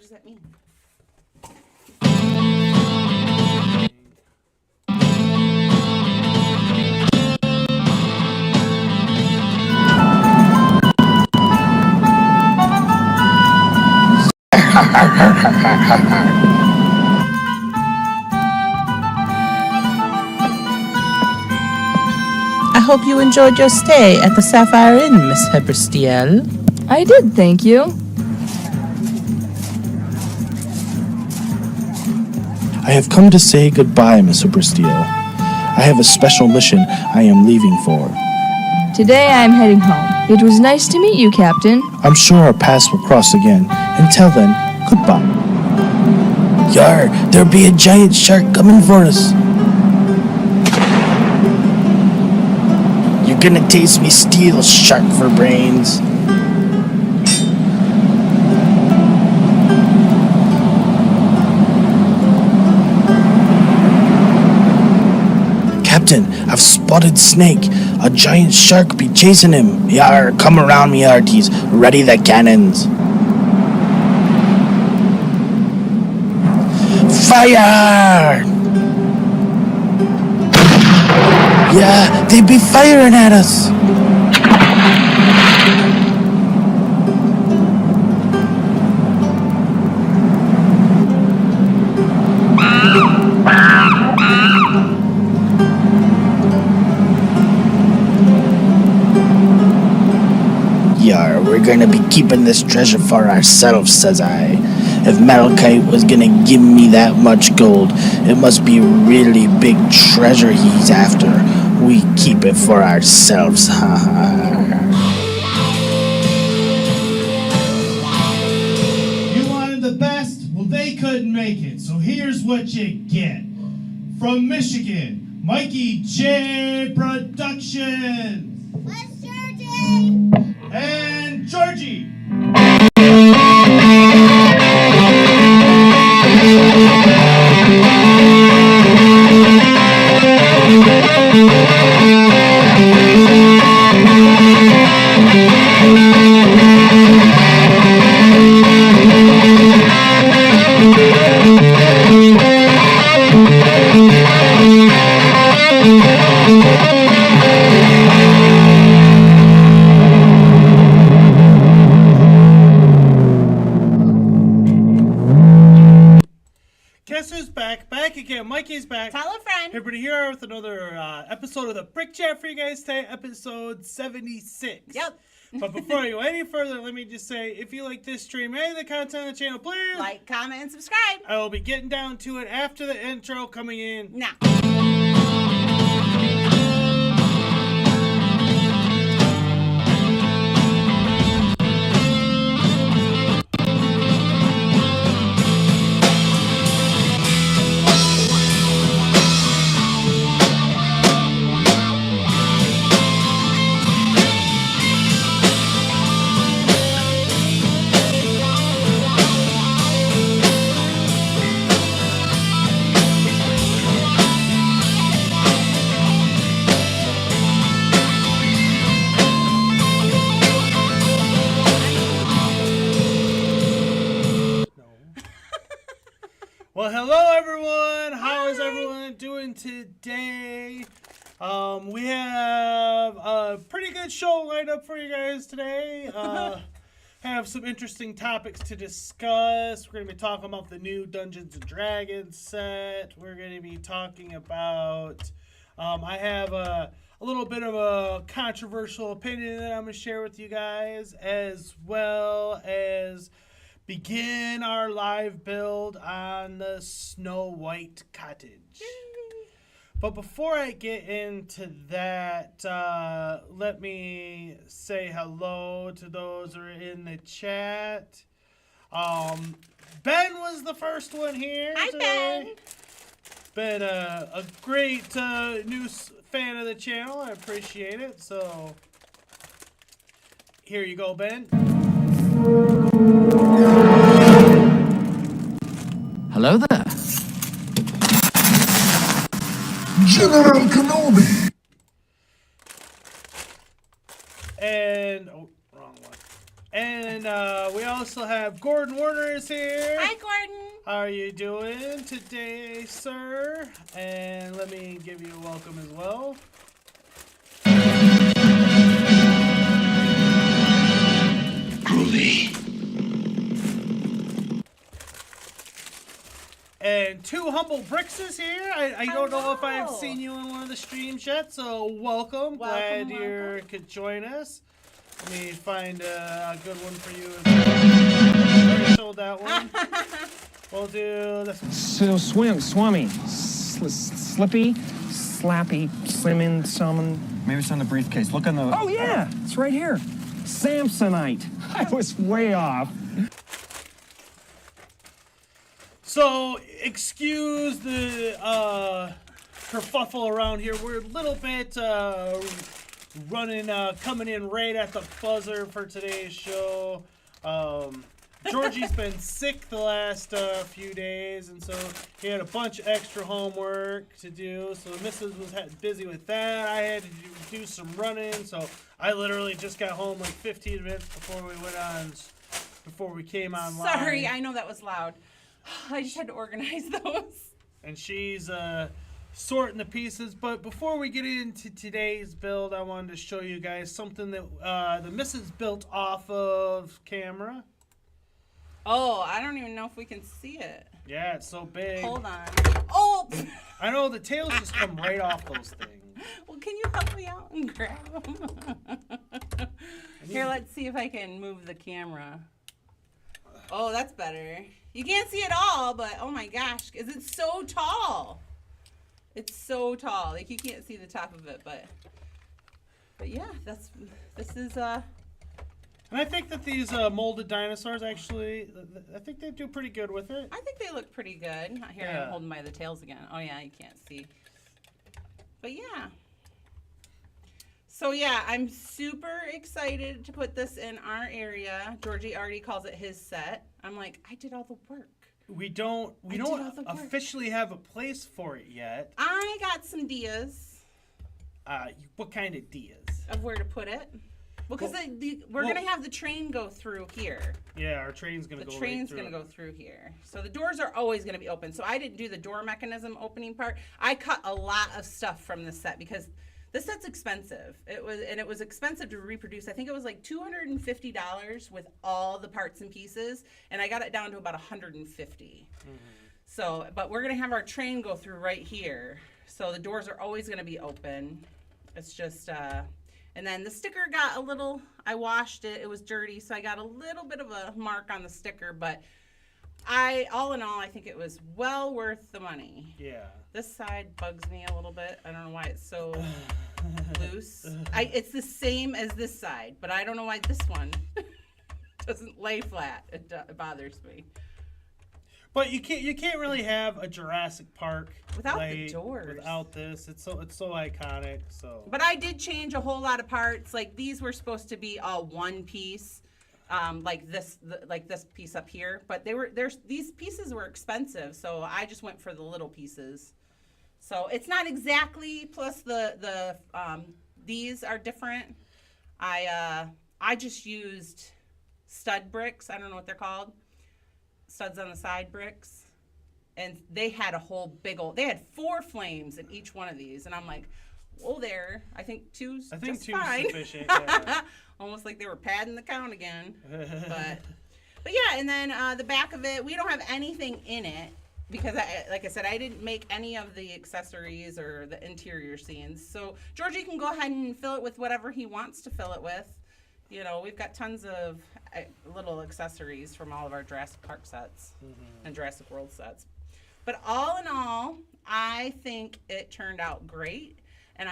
does that mean? I hope you enjoyed your stay at the Sapphire Inn, Miss Heberstiel. I did, thank you. I have come to say goodbye, Miss Heberstiel. I have a special mission I am leaving for. Today I am heading home. It was nice to meet you, Captain. I'm sure our paths will cross again. Until then, goodbye. Yar, there'll be a giant shark coming for us. You're gonna taste me steel, shark for brains. Captain, I've spotted Snake. A giant shark be chasing him. Yar, come around me, hearties. Ready the cannons. Fire! Yeah, they be firing at us. Yar, we're gonna be keeping this treasure for ourselves, says I. If Malachite was gonna give me that much gold, it must be really big treasure he's after. We keep it for ourselves, ha ha. You wanted the best? Well, they couldn't make it, so here's what you get. From Michigan, Mikey J Productions. What's Georgie? And Georgie. Guess who's back? Back again. Mikey's back. Tell a friend. Everybody here with another episode of the Brick Chat for you guys today, episode 76. Yep. But before I go any further, let me just say, if you like this stream and any of the content on the channel, please Like, comment, and subscribe. I will be getting down to it after the intro coming in. Now. Well, hello everyone. How is everyone doing today? We have a pretty good show lined up for you guys today. Have some interesting topics to discuss. We're going to be talking about the new Dungeons and Dragons set. We're going to be talking about, I have a little bit of a controversial opinion that I'm going to share with you guys, as well as begin our live build on the Snow White Cottage. But before I get into that, let me say hello to those who are in the chat. Ben was the first one here. Hi, today. Ben, a great new fan of the channel. I appreciate it. So here you go, Ben. Hello there. General Kenobi. And wrong one. And we also have Gordon Warner is here. Hi, Gordon. How are you doing today, sir? And let me give you a welcome as well. Groovy. And Two Humble Bricks is here. I don't know if I've Hello. seen you in one of the streams yet, so welcome. Glad you could join us. Let me find a good one for you as well. Already showed that one. We'll do this one. So swummy, slippy, slappy, slimming, summon. Maybe it's on the briefcase. Look on the... Oh yeah, it's right here. Samsonite. I was way off. So, excuse the kerfuffle around here. We're a little bit coming in right at the buzzer for today's show. Georgie's been sick the last few days, and so he had a bunch of extra homework to do. So the missus was busy with that. I had to do some running, so I literally just got home like 15 minutes before we came online. Sorry, I know that was loud. I just had to organize those. And she's sorting the pieces. But before we get into today's build, I wanted to show you guys something that the missus built off of camera. Oh, I don't even know if we can see it. Yeah, it's so big. Hold on. Oh! I know, the tails just come right off those things. Well, can you help me out and grab them? Here, let's see if I can move the camera. Oh, that's better. You can't see it all, but oh my gosh, is it so tall? It's so tall. Like, you can't see the top of it, but yeah, this is And I think that these molded dinosaurs actually, I think they do pretty good with it. I think they look pretty good. Here, Yeah. I'm holding by the tails again. Oh yeah, you can't see. But yeah. So yeah, I'm super excited to put this in our area. Georgie already calls it his set. I'm like, I did all the work. We don't did all the work. officially have a place for it yet. I got some ideas What kind of deals? of where to put it. Well, because we're going to have the train go through here. Yeah, our train's going to go The right train's through. going to go through here. So the doors are always going to be open. So I didn't do the door mechanism opening part. I cut a lot of stuff from this set because this set's expensive. It was expensive to reproduce. I think it was like $250 with all the parts and pieces, and I got it down to about $150. Mm-hmm. So, but we're going to have our train go through right here. So the doors are always going to be open. It's just and then the sticker got a little, I washed it, it was dirty, so I got a little bit of a mark on the sticker, but all in all, I think it was well worth the money. Yeah. This side bugs me a little bit. I don't know why it's so loose. It's the same as this side, but I don't know why this one doesn't lay flat. It bothers me. But you can't really have a Jurassic Park without the doors. Without this, it's so iconic. So. But I did change a whole lot of parts. Like these were supposed to be all one piece, like this piece up here. But these pieces were expensive, so I just went for the little pieces. So it's not exactly. Plus these are different. I just used stud bricks. I don't know what they're called. Studs on the side bricks, and they had a whole big old. They had 4 flames in each one of these, and I'm like, "Whoa, there! I think two's just fine." Sufficient. Yeah. Almost like they were padding the count again. But yeah, and then the back of it, we don't have anything in it because, like I said, I didn't make any of the accessories or the interior scenes. So Georgie can go ahead and fill it with whatever he wants to fill it with. You know, we've got tons of little accessories from all of our Jurassic Park sets and Jurassic World sets. But all in all, I think it turned out great, and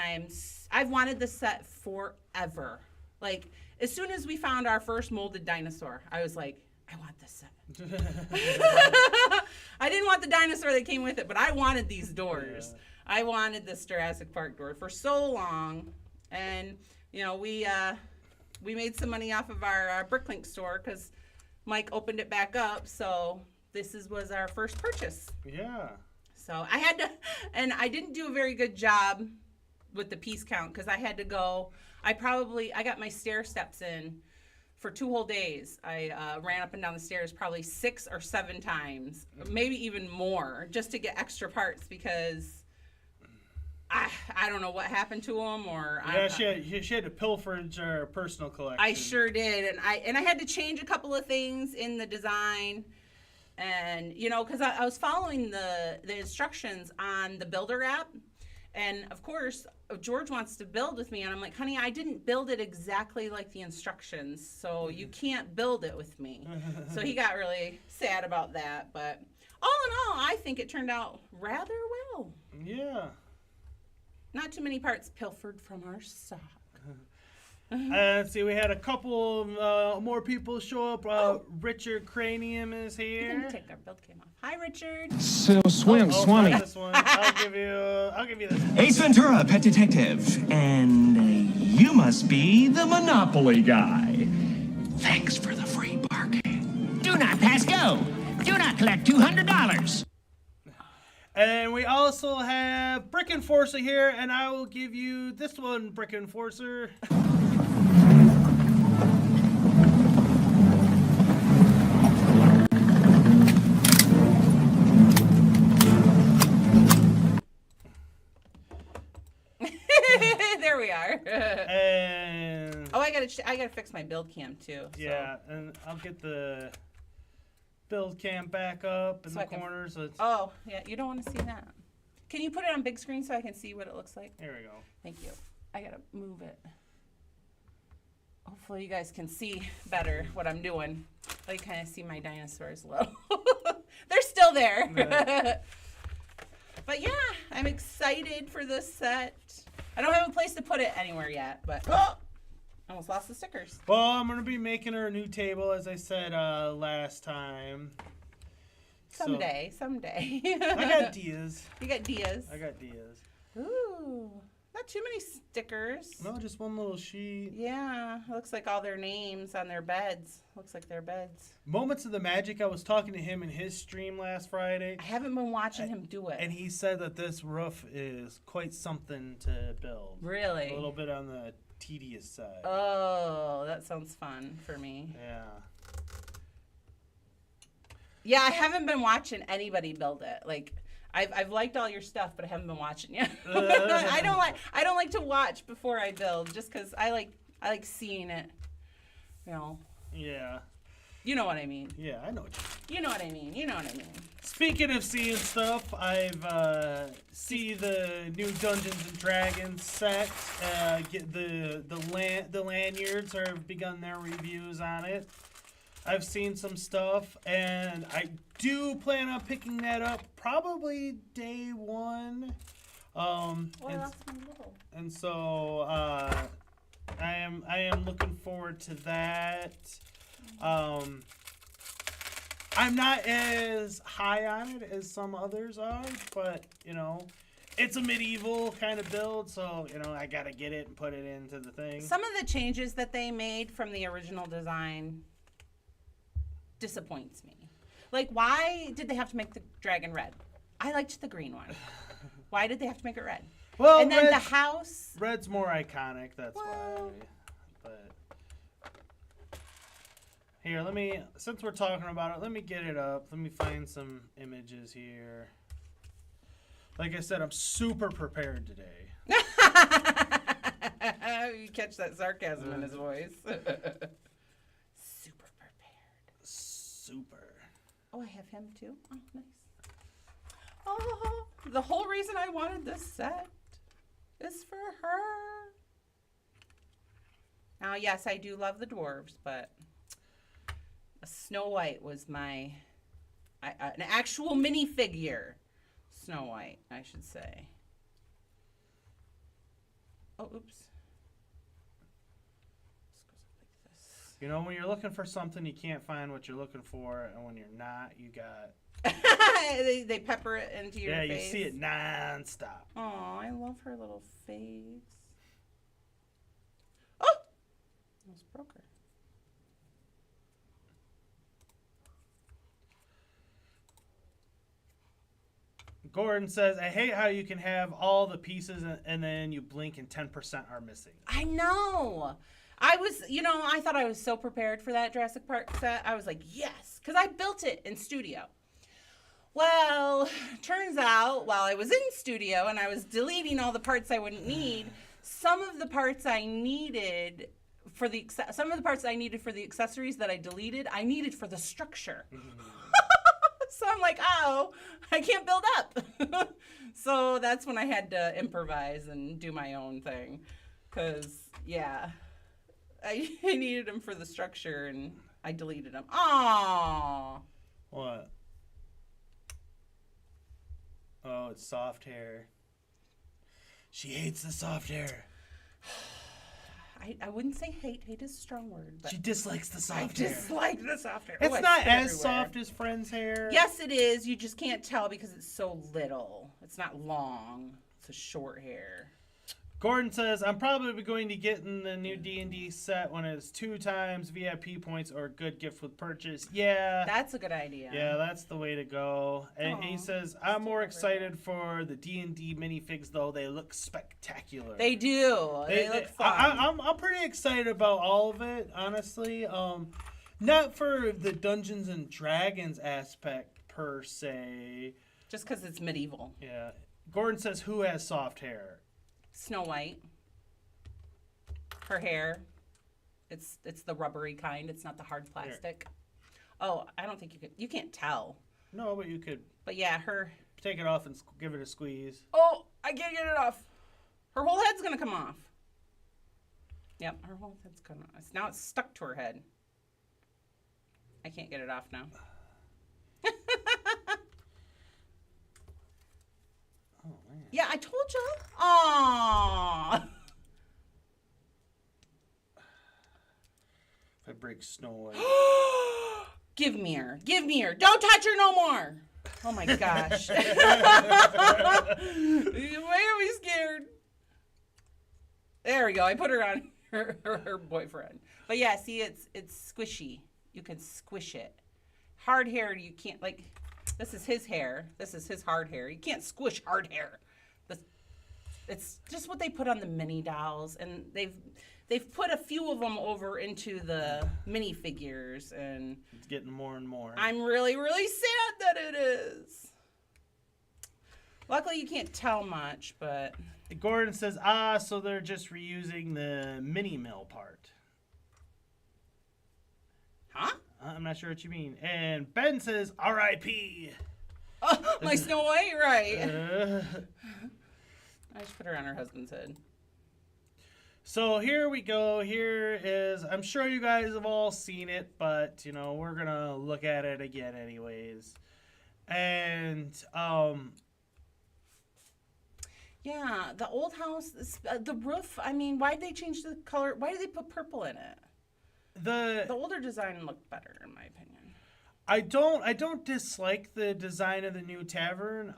I've wanted this set forever. Like, as soon as we found our first molded dinosaur, I was like, I want this set. I didn't want the dinosaur that came with it, but I wanted these doors. Yeah. I wanted this Jurassic Park door for so long, and you know, we made some money off of our Bricklink store because Mike opened it back up. So this was our first purchase. Yeah. So I had to, and I didn't do a very good job with the piece count because I had to go. I got my stair steps in for 2 whole days, I ran up and down the stairs probably 6 or 7 times, maybe even more, just to get extra parts because I don't know what happened to them or yeah, she had to pilferage her personal collection. I sure did, and I had to change a couple of things in the design, and you know, because I was following the instructions on the Builder app, and of course George wants to build with me, and I'm like, honey, I didn't build it exactly like the instructions, so you can't build it with me. So he got really sad about that, but all in all, I think it turned out rather well. Yeah. Not too many parts pilfered from our stock. Let's see, we had a couple more people show up. Richard Cranium is You're here. gonna take our build cam off. Hi, Richard. So, Swammy. Not this one. I'll give you this one. Ace Ventura, pet detective. And you must be the Monopoly guy. Thanks for the free parking. Do not pass go. Do not collect $200. And we also have Brick Enforcer here, and I will give you this one, Brick Enforcer. There we are. And oh, I gotta fix my build cam too. So. Yeah, and I'll get the build cam back up in So the I can- corner. So it's, Oh, yeah, you don't want to see that. Can you put it on big screen so I can see what it looks like? here we go. Thank you. I gotta move it. Hopefully you guys can see better what I'm doing. Oh, you kind of see my dinosaurs a little. They're still there. Yeah. But yeah, I'm excited for this set. I don't have a place to put it anywhere yet, but I almost lost the stickers. Well, I'm gonna be making her a new table, as I said last time. Someday. I got Diaz. You got Diaz. I got Diaz. Ooh, not too many stickers. No, just one little sheet. Yeah, looks like all their names on their beds. Looks like their beds. Moments of the Magic. I was talking to him in his stream last Friday. I haven't been watching him do it. And he said that this roof is quite something to build. Really? A little bit on the tedious side. Oh, that sounds fun for me. Yeah. Yeah, I haven't been watching anybody build it. Like, I've liked all your stuff, but I haven't been watching yet. I don't like to watch before I build, just because I like seeing it. You know. Yeah. You know what I mean. Yeah, I know what you mean. You know what I mean. You know what I mean. Speaking of seeing stuff, I've see the new Dungeons and Dragons set. Get the lanyards have begun their reviews on it. I've seen some stuff, and I do plan on picking that up probably day one. And so I am looking forward to that. I'm not as high on it as some others are, but you know, it's a medieval kind of build, so you know I gotta get it and put it into the thing. Some of the changes that they made from the original design disappoints me. Like, why did they have to make the dragon red? I liked the green one. Why did they have to make it red? Well, and then the house. Red's more iconic. That's why. But here, since we're talking about it, let me get it up. Let me find some images here. Like I said, I'm super prepared today. You catch that sarcasm in his voice. Super prepared. Super. Oh, I have him too. Oh, nice. Oh, the whole reason I wanted this set is for her. Now, yes, I do love the dwarves, but a Snow White was my an actual minifigure. Snow White, I should say. Oh, oops. You know, when you're looking for something, you can't find what you're looking for, and when you're not, you got. they pepper it into your face. Yeah, you see it non-stop. Oh, I love her little face. Oh! Almost broke her. Gordon says, I hate how you can have all the pieces and then you blink and 10% are missing. I know. I thought I was so prepared for that Jurassic Park set. I was like, yes, because I built it in studio. Well, turns out while I was in studio and I was deleting all the parts I wouldn't need, some of the parts I needed for the accessories that I deleted, I needed for the structure. So I'm like, oh, I can't build up. So that's when I had to improvise and do my own thing. Because, yeah, I needed them for the structure and I deleted them. Aww. What? Oh, it's soft hair. She hates the soft hair. I wouldn't say hate. Hate is a strong word. But she dislikes the soft hair. I dislike the soft hair. It's not as soft as Friend's hair. Yes, it is. You just can't tell because it's so little. It's not long. It's a short hair. Gordon says, I'm probably going to get in the new D&D set when it's 2 times VIP points or a good gift with purchase. Yeah. That's a good idea. Yeah, that's the way to go. And he says, I'm more excited for the D&D minifigs, though. They look spectacular. They do. They look fun. I'm pretty excited about all of it, honestly. Not for the Dungeons and Dragons aspect, per se. Just because it's medieval. Yeah. Gordon says, who has soft hair? Snow White. Her hair. It's the rubbery kind. It's not the hard plastic. Here. Oh, I don't think you could. You can't tell. No, but you could. But yeah, her. Take it off and give it a squeeze. Oh, I can't get it off. Her whole head's gonna come off. Yep, her whole head's coming off. Now it's stuck to her head. I can't get it off now. Oh, man. Yeah, I told you. Aww. If I break Snow White. Give me her. Give me her. Don't touch her no more. Oh my gosh. Why are we scared? There we go. I put her on her boyfriend. But yeah, see, it's squishy. You can squish it. Hard hair, you can't, like, this is his hair. This is his hard hair. You can't squish hard hair. It's just what they put on the mini dolls, and they've put a few of them over into the mini figures, and it's getting more and more. I'm really, really sad that it is. Luckily, you can't tell much, but Gordon says, so they're just reusing the mini mill part. Huh? I'm not sure what you mean. And Ben says, R.I.P. Oh, my Snow White, right? I just put her on her husband's head. So here we go. Here is, I'm sure you guys have all seen it, but, we're going to look at it again anyways. And, yeah, the old house, the roof, I mean, why'd they change the color? Why did they put purple in it? The older design looked better, in my opinion. I don't dislike the design of the new tavern.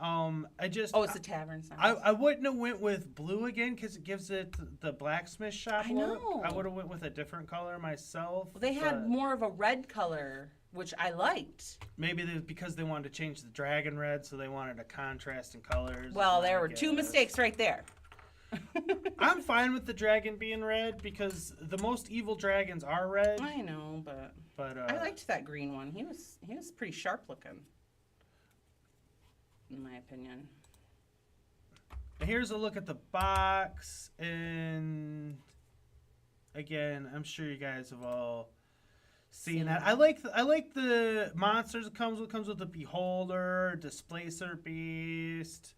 It's a tavern sign. I wouldn't have went with blue again because it gives it the blacksmith shop look. I would have went with a different color myself. Well, they had more of a red color, which I liked. Maybe because they wanted to change the dragon red, so they wanted a contrast in colors. Well, there were 2 mistakes right there. I'm fine with the dragon being red because the most evil dragons are red. I know, but I liked that green one. He was pretty sharp looking, in my opinion. Here's a look at the box, and again, I'm sure you guys have all seen that. I like the monsters it comes with the beholder, displacer beast.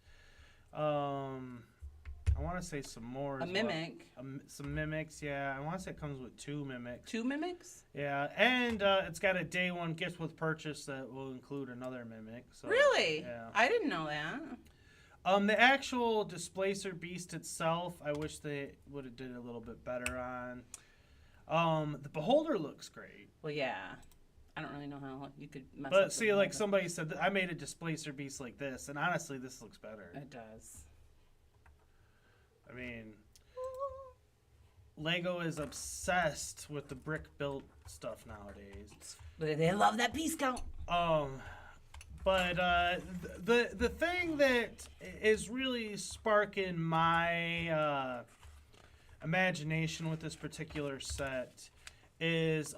I want to say some more. Mimic. Some mimics, yeah. I want to say it comes with 2 mimics. 2 mimics? Yeah, and it's got a day 1 gift with purchase that will include another mimic. So, really? Yeah. I didn't know that. The actual displacer beast itself, I wish they would have did a little bit better on. The beholder looks great. Well, yeah. I don't really know how you could mess up. But see, like somebody said, I made a displacer beast like this, and honestly, this looks better. It does. I mean, Lego is obsessed with the brick-built stuff nowadays. They love that piece count. But the thing that is really sparking my imagination with this particular set is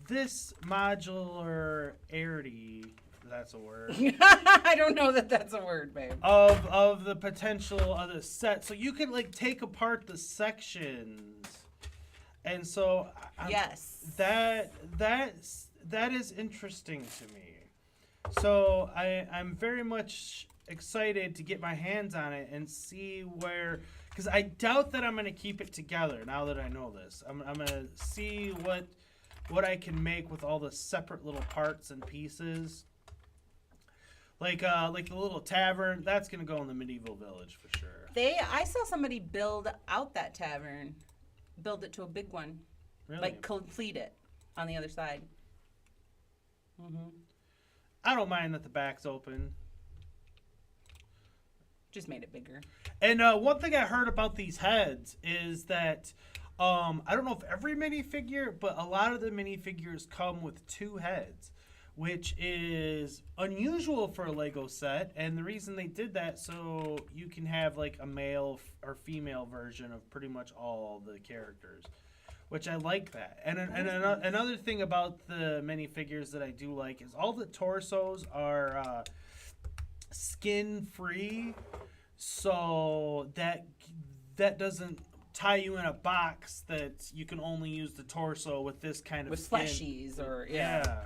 this modularity, if that's a word. I don't know that that's a word, babe. Of the potential of the set. So you can like take apart the sections. And so yes. That is interesting to me. So I'm very much excited to get my hands on it and see where, because I doubt that I'm going to keep it together now that I know this. I'm going to see what I can make with all the separate little parts and pieces. Like the little tavern, that's going to go in the medieval village for sure. I saw somebody build out that tavern, build it to a big one. Really? Like complete it on the other side. Mm-hmm. I don't mind that the back's open. Just made it bigger. And one thing I heard about these heads is that I don't know if every minifigure, but a lot of the minifigures come with 2 heads, which is unusual for a Lego set. And the reason they did that so you can have like a male or female version of pretty much all the characters, which I like that. And another thing about the minifigures that I do like is all the torsos are skin free, so that doesn't tie you in a box that you can only use the torso with this kind of with skin. fleshies or yeah.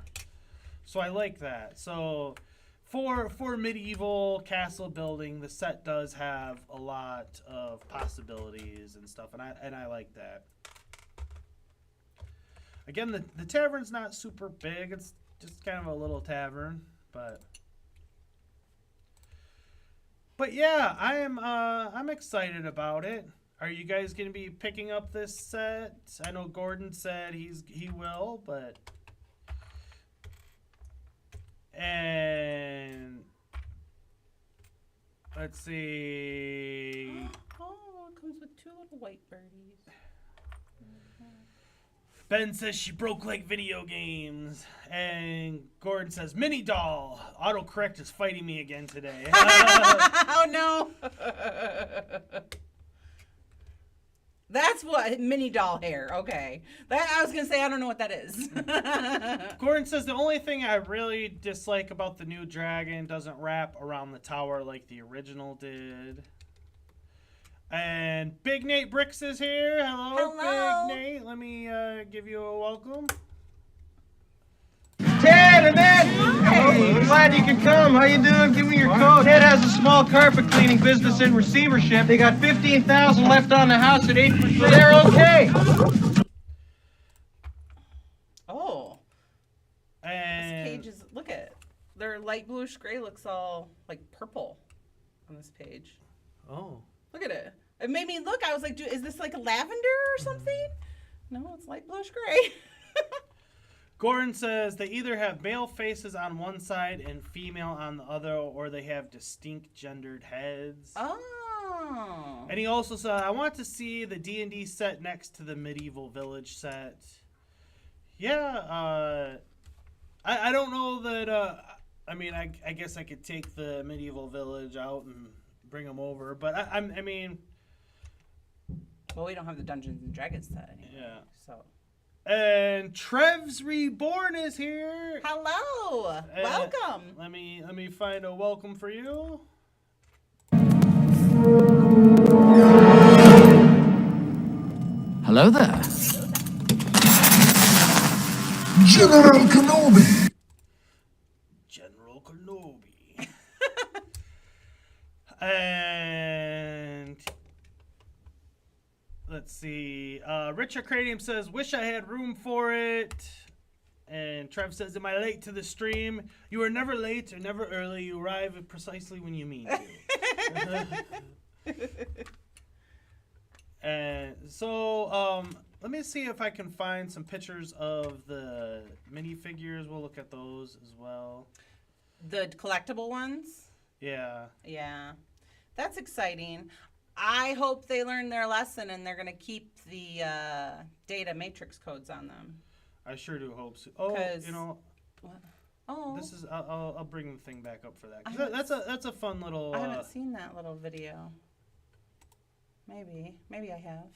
So I like that. So for medieval castle building, the set does have a lot of possibilities and stuff, and I like that. Again, the tavern's not super big. It's just kind of a little tavern, but yeah, I'm excited about it. Are you guys going to be picking up this set? I know Gordon said he will, but and let's see. Oh, it comes with 2 little white birdies. Ben says she broke like video games. And Gordon says, mini doll. Autocorrect is fighting me again today. Oh, no. That's what, mini doll hair. Okay. I was going to say, I don't know what that is. Gordon says, the only thing I really dislike about the new dragon doesn't wrap around the tower like the original did. And Big Nate Bricks is here. Hello, Big Nate. Let me give you a welcome. Ted, Annette! Hey, glad you could come. How you doing? Give me your coat. Ted has a small carpet cleaning business in receivership. They got $15,000 left on the house at 8%. So they're okay. Oh. And this page is, look at it. Their light bluish gray looks all like purple on this page. Oh. Look at it. It made me look. I was like, is this like a lavender or something? No, it's light bluish gray. Gordon says they either have male faces on one side and female on the other, or they have distinct gendered heads. Oh. And he also said, I want to see the D&D set next to the medieval village set. Yeah, I don't know that, I mean, I guess I could take the medieval village out and bring them over, but I mean... Well, we don't have the Dungeons and Dragons set anymore. Yeah. So. And Trev's Reborn is here. Hello. Welcome. Let me find a welcome for you. Hello there. General Kenobi. General Kenobi. And let's see. Richard Cranium says, wish I had room for it. And Trev says, am I late to the stream? You are never late or never early. You arrive precisely when you mean to. And so, let me see if I can find some pictures of the minifigures. We'll look at those as well. The collectible ones? Yeah. Yeah. That's exciting. I hope they learn their lesson and they're going to keep the data matrix codes on them. I sure do hope so. Oh, you know, what? Oh, this is I'll bring the thing back up for that. 'Cause that's a fun little. I haven't seen that little video. Maybe I have.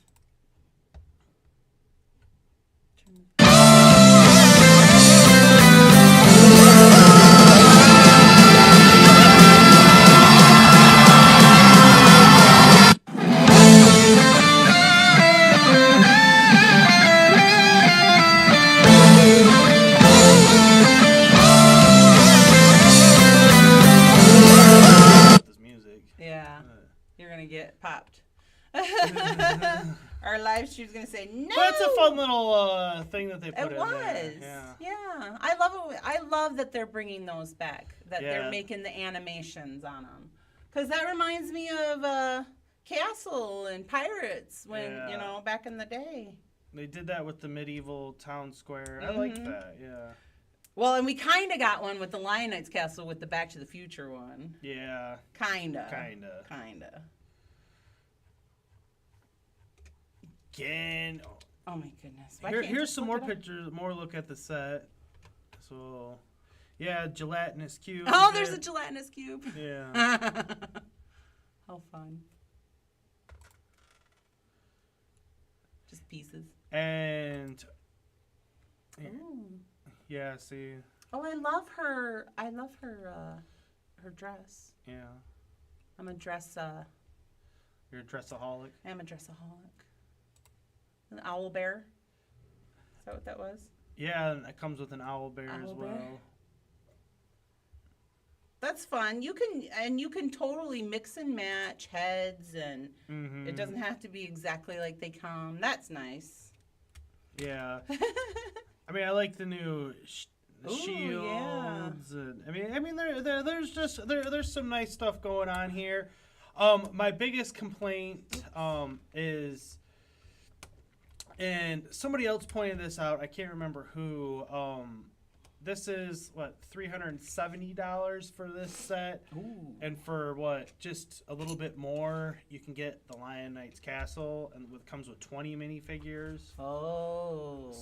Yeah, you're gonna get popped. Our live stream's gonna say no. But it's a fun little thing that they put It in there. was. Yeah. I love it. I love that they're bringing those back. That Yeah. they're making the animations on them. Because that reminds me of Castle and Pirates when back in the day. They did that with the medieval town square. I like that. Yeah. Well, and we kind of got one with the Lion Knight's Castle with the Back to the Future one. Yeah. Kinda. Again. Oh my goodness. Here's some more pictures, more look at the set. So, yeah, gelatinous cube. Oh, there's a gelatinous cube. Yeah. How fun. Just pieces. And Ooh. yeah, see. Oh, I love her. Her dress. Yeah. I'm a dress. You're a dressaholic. I'm a dressaholic. An owl bear. Is that what that was? Yeah, and it comes with an owl bear as well. Bear. That's fun. You can totally mix and match heads, and it doesn't have to be exactly like they come. That's nice. Yeah. I mean, I like the new shields. Yeah. And, I mean, there's some nice stuff going on here. My biggest complaint is, and somebody else pointed this out. I can't remember who. This is what, $370 for this set. Ooh. And for what, just a little bit more, you can get the Lion Knight's Castle, and comes with 20 minifigures. Oh.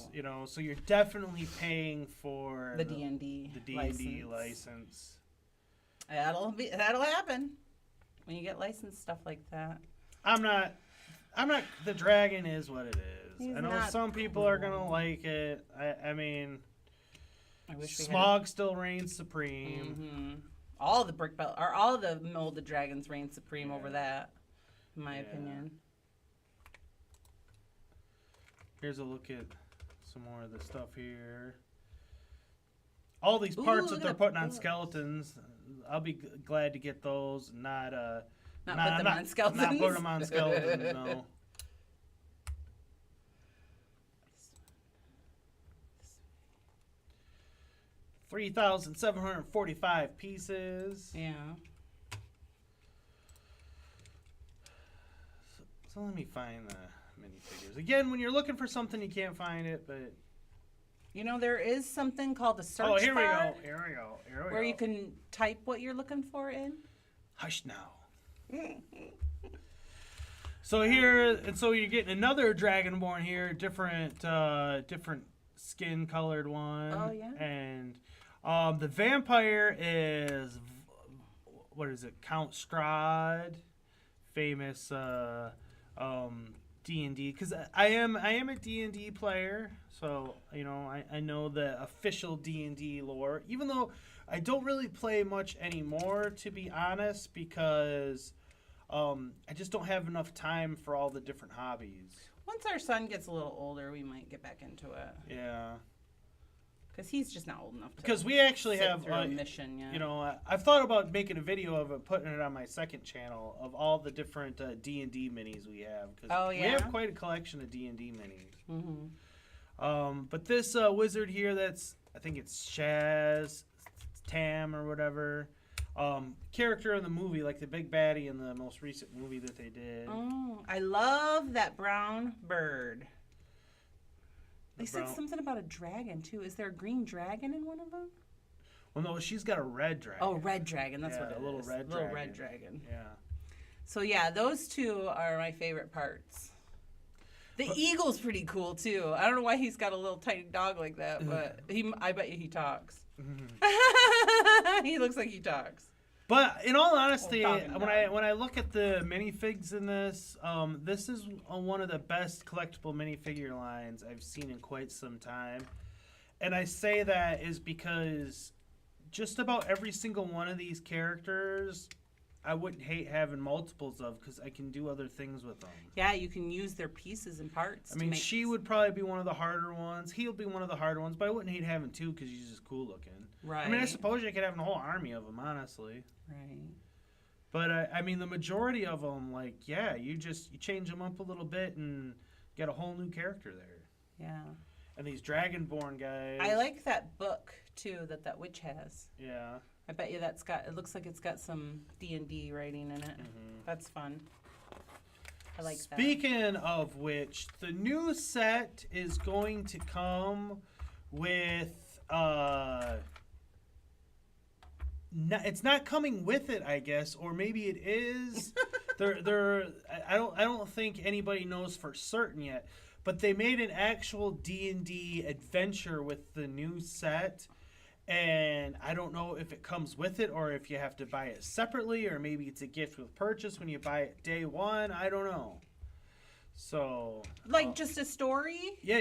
So you're definitely paying for the D&D license. That'll happen when you get licensed stuff like that. I'm not. The dragon is what it is. I know not some people are gonna like it. I mean. I wish Smog still reigns supreme. Mm-hmm. All the brick belt, or all the molded dragons reign supreme over that, in my opinion. Here's a look at some more of the stuff here. All these parts that they're putting on skeletons, I'll be glad to get those. Not put them on skeletons. Not put them on skeletons. No. $3,745 pieces. Yeah. So let me find the minifigures. Again, when you're looking for something, you can't find it, but... there is something called the search bar. Oh, here we go. Where you can type what you're looking for in. Hush now. So you're getting another Dragonborn here, different skin colored one. Oh, yeah. And the vampire is, what is it, Count Strahd, famous D&D, because I am a D&D player, so I know the official D&D lore, even though I don't really play much anymore, to be honest, because I just don't have enough time for all the different hobbies. Once our son gets a little older, we might get back into it. Yeah. Because he's just not old enough to. Because we actually have a mission. Yeah. I've thought about making a video of it, putting it on my second channel of all the different D&D minis we have. Cause we have quite a collection of D&D minis. Mm-hmm. But this wizard here, I think it's Shaz Tam or whatever. Character in the movie, like the big baddie in the most recent movie that they did. Oh, I love that brown bird. They said something about a dragon, too. Is there a green dragon in one of them? Well, no, she's got a red dragon. Oh, red dragon. That's what it is. A little red dragon. Little red dragon. Yeah. So, yeah, those two are my favorite parts. The eagle's pretty cool, too. I don't know why he's got a little tiny dog like that, but I bet you he talks. He looks like he talks. But in all honesty, talking when I look at the minifigs in this, this is one of the best collectible minifigure lines I've seen in quite some time. And I say that is because just about every single one of these characters, I wouldn't hate having multiples of because I can do other things with them. Yeah, you can use their pieces and parts. I mean, she would probably be one of the harder ones. He'll be one of the harder ones, but I wouldn't hate having two because he's just cool looking. Right. I mean, I suppose you could have a whole army of them, honestly. Right. But I mean, the majority of them, like, yeah, you change them up a little bit and get a whole new character there. Yeah. And these Dragonborn guys. I like that book too that witch has. Yeah. I bet you it looks like it's got some D&D writing in it. Mm-hmm. That's fun. I like that. Speaking of which, the new set is going to come with it's not coming with it, I guess, or maybe it is. I don't think anybody knows for certain yet, but they made an actual D&D adventure with the new set. And I don't know if it comes with it or if you have to buy it separately or maybe it's a gift with purchase when you buy it day one. I don't know. So like just a story? Yeah,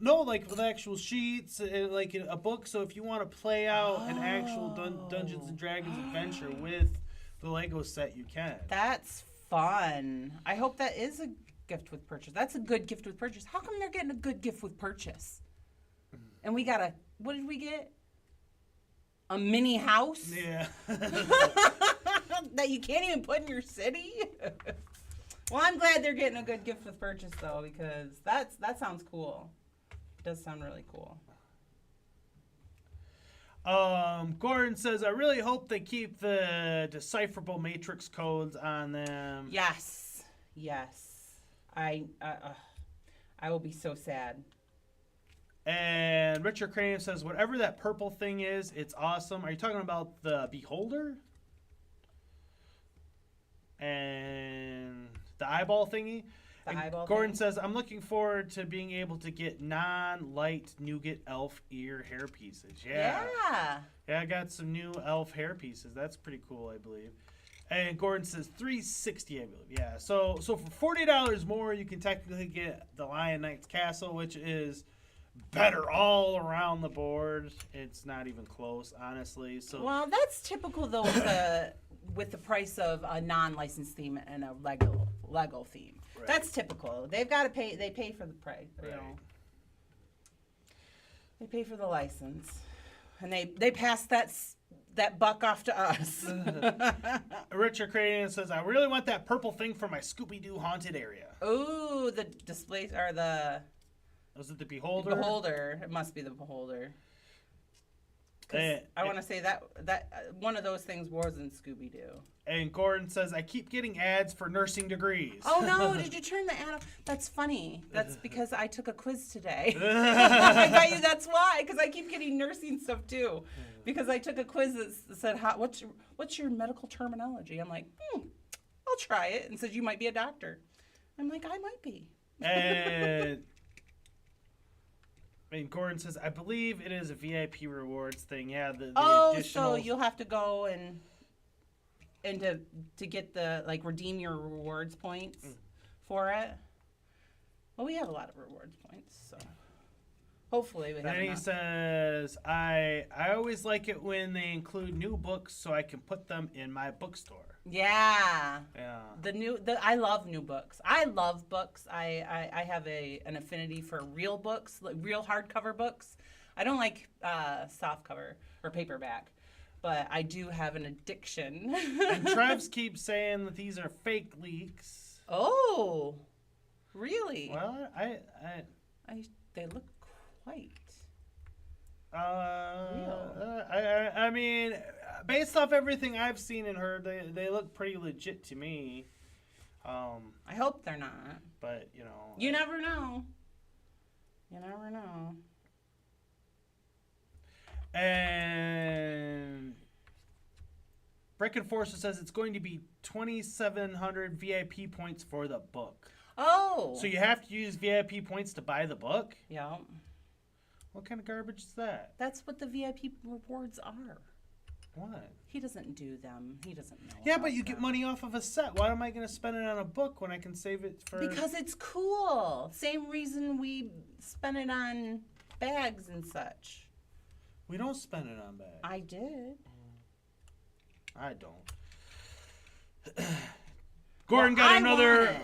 like with actual sheets, like a book. So if you want to play out an actual Dungeons and Dragons adventure with the Lego set, you can. That's fun. I hope that is a gift with purchase. That's a good gift with purchase. How come they're getting a good gift with purchase? And we got what did we get? A mini house? Yeah. That you can't even put in your city? Well, I'm glad they're getting a good gift with purchase, though, because that sounds cool. It does sound really cool. Gordon says, I really hope they keep the decipherable matrix codes on them. Yes. I will be so sad. And Richard Crane says, whatever that purple thing is, it's awesome. Are you talking about the Beholder? And the eyeball thingy? Gordon says, I'm looking forward to being able to get non-light nougat elf ear hair pieces. Yeah, I got some new elf hair pieces. That's pretty cool, I believe. And Gordon says $360, I believe. Yeah, so for $40 more, you can technically get the Lion Knight's Castle, which is better all around the board. It's not even close, honestly. So well, that's typical though with the price of a non-licensed theme and a Lego theme. Right. That's typical. They've got to pay. They pay for the price. Right. You know. They pay for the license, and they pass that buck off to us. Richard Crane says, I really want that purple thing for my Scooby-Doo haunted area. Ooh, the displays are the. Was it the Beholder? Beholder. It must be the Beholder. I want to say that one of those things was in Scooby-Doo. And Gordon says, I keep getting ads for nursing degrees. Oh, no. Did you turn the ad off? That's funny. That's because I took a quiz today. I bet you that's why, because I keep getting nursing stuff, too. Because I took a quiz that said, what's your medical terminology? I'm like, I'll try it. And said, you might be a doctor. I'm like, I might be. And Gordon says, I believe it is a VIP rewards thing. Yeah, the additional... so you'll have to go and to get the, like, redeem your rewards points for it. Well, we have a lot of rewards points, so hopefully we have And enough. he says, I always like it when they include new books so I can put them in my bookstore. Yeah. Yeah. I love new books. I love books. I have an affinity for real books, like real hardcover books. I don't like soft cover or paperback, but I do have an addiction. And Trevs keeps saying that these are fake leaks. Oh, really? Well, they look quite real. I mean, based off everything I've seen and heard, they look pretty legit to me. I hope they're not. But, you know. You never know. You never know. And Brick Enforcer says it's going to be 2,700 VIP points for the book. Oh. So you have to use VIP points to buy the book? Yeah. What kind of garbage is that? That's what the VIP rewards are. What? He doesn't do them. He doesn't know. Yeah, but you get money off of a set. Why am I going to spend it on a book when I can save it for... Because it's cool. Same reason we spend it on bags and such. We don't spend it on bags. I did. I don't. Gordon got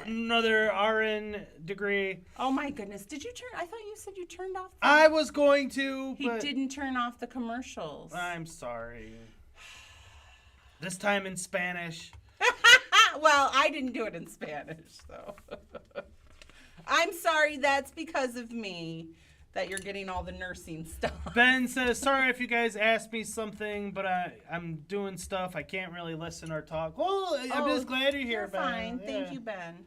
another RN degree. Oh my goodness! Did you turn? I thought you said you turned off. I was going to. He didn't turn off the commercials. I'm sorry. This time in Spanish. Well, I didn't do it in Spanish, so. I'm sorry. That's because of me. That you're getting all the nursing stuff. Ben says, sorry if you guys asked me something, but I'm doing stuff. I can't really listen or talk. Well, I'm just glad you're here, Ben. Fine. Yeah. Thank you, Ben.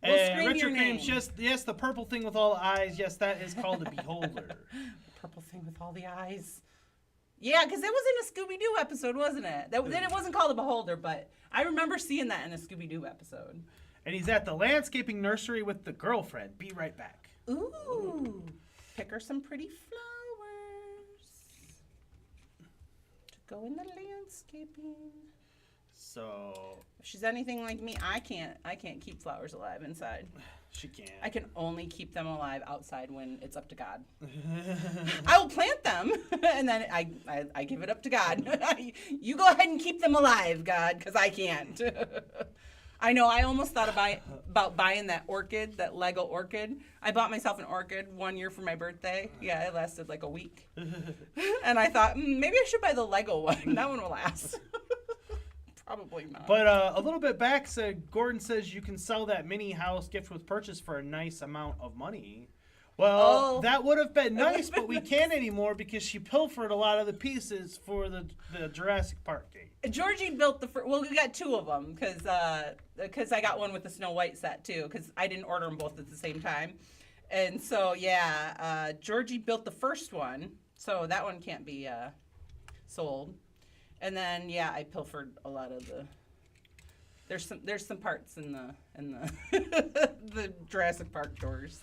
We'll scream Retro your name. Yes, the purple thing with all the eyes. Yes, that is called a beholder. The purple thing with all the eyes. Yeah, because it was in a Scooby-Doo episode, wasn't it? Then it wasn't called a beholder, but I remember seeing that in a Scooby-Doo episode. And he's at the landscaping nursery with the girlfriend. Be right back. Ooh, pick her some pretty flowers to go in the landscaping. So if she's anything like me, I can't keep flowers alive inside. She can't. I can only keep them alive outside when it's up to God. I will plant them, and then I give it up to God. You go ahead and keep them alive, God, because I can't. I know, I almost thought about buying that orchid, that Lego orchid. I bought myself an orchid 1 year for my birthday. Yeah, it lasted like a week. And I thought, maybe I should buy the Lego one. That one will last. Probably not. But a little bit back, Gordon says you can sell that mini house gift with purchase for a nice amount of money. Well, that would have been nice, but we can't anymore because she pilfered a lot of the pieces for the Jurassic Park game. Georgie built the first. Well, we got two of them because I got one with the Snow White set too because I didn't order them both at the same time, and so yeah, Georgie built the first one, so that one can't be sold. And then yeah, I pilfered a lot of the. There's some parts in the the Jurassic Park doors.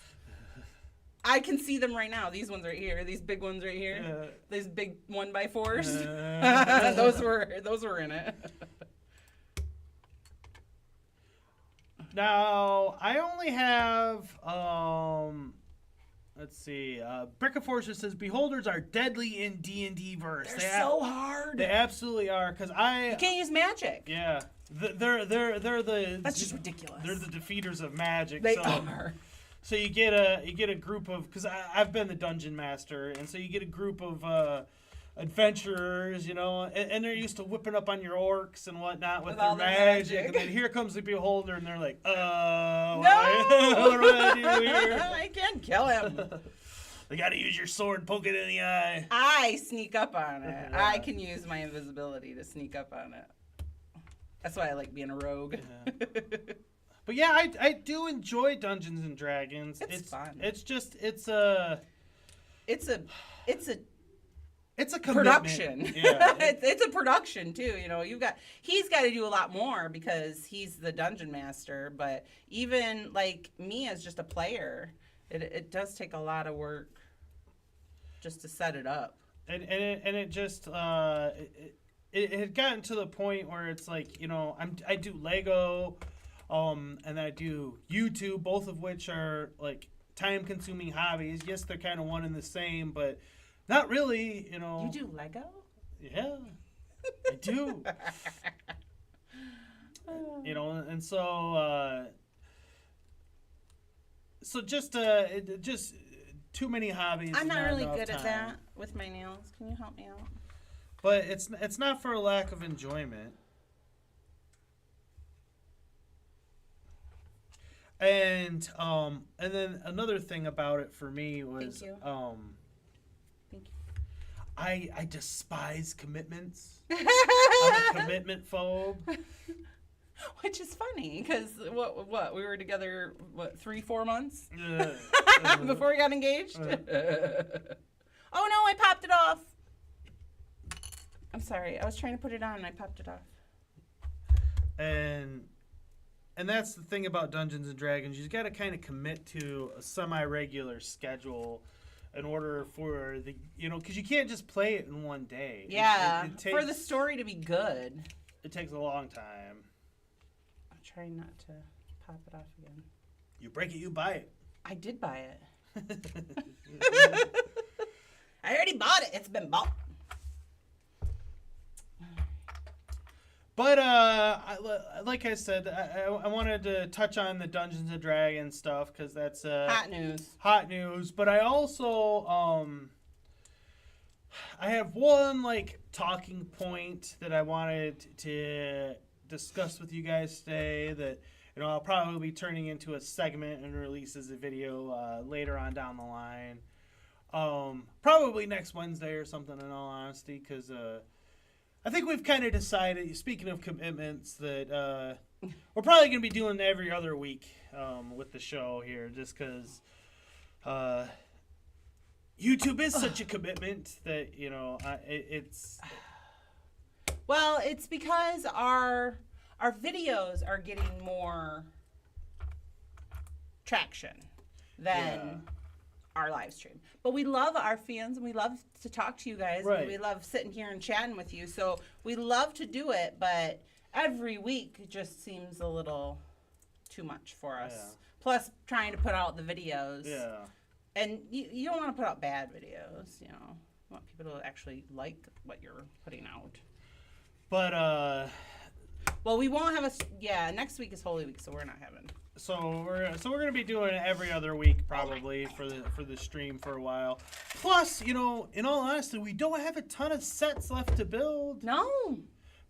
I can see them right now. These ones right here. These big ones right here. These big 1x4s. Those were in it. Now I only have let's see. Brickaforcer says beholders are deadly in D&D verse. They're so hard. They absolutely are because you can't use magic. Yeah, they're the. That's just ridiculous. They're the defeaters of magic. They are. So you get a group of, because I've been the dungeon master, and so you get a group of adventurers, you know, and they're used to whipping up on your orcs and whatnot with their magic, and then here comes the beholder, and they're like, what do I do here? I can't kill him. You got to use your sword, poke it in the eye. I sneak up on it. Yeah. I can use my invisibility to sneak up on it. That's why I like being a rogue. Yeah. But yeah, I do enjoy Dungeons and Dragons. It's fun. It's just it's a production. Yeah. it's a production too. You know, he's got to do a lot more because he's the dungeon master. But even like me as just a player, it does take a lot of work just to set it up. And it just it had gotten to the point where it's like, you know, I do Lego. And I do YouTube, both of which are like time-consuming hobbies. Yes, they're kind of one and the same, but not really. You know. You do Lego? Yeah, I do. You know, and so just too many hobbies. I'm not really good at that with my nails. Can you help me out? But it's not for a lack of enjoyment. And then another thing about it for me was Thank you. Thank you. I despise commitments. I'm a commitment phobe. Which is funny because what we were together 3-4 months before we got engaged. Oh no, I popped it off. I'm sorry. I was trying to put it on and I popped it off. And that's the thing about Dungeons and Dragons. You've got to kind of commit to a semi-regular schedule in order for the, because you can't just play it in one day. Yeah, it takes, for the story to be good. It takes a long time. I'm trying not to pop it off again. You break it, you buy it. I did buy it. I already bought it. It's been bought. But like I said, I wanted to touch on the Dungeons and Dragons stuff because that's hot news. Hot news. But I also I have one talking point that I wanted to discuss with you guys today. That I'll probably be turning into a segment and release as a video later on down the line. Probably next Wednesday or something. In all honesty, because I think we've kind of decided, speaking of commitments, that we're probably going to be doing every other week with the show here, just because YouTube is such a commitment that, it's... Well, it's because our videos are getting more traction than our live stream. But we love our fans and we love to talk to you guys. Right. And we love sitting here and chatting with you. So we love to do it, but every week it just seems a little too much for us. Yeah. Plus trying to put out the videos. Yeah. And you don't want to put out bad videos, You want people to actually like what you're putting out. But well, we won't have next week is Holy Week, so we're not having. So we're gonna be doing it every other week probably for the stream for a while. Plus, in all honesty, we don't have a ton of sets left to build. No.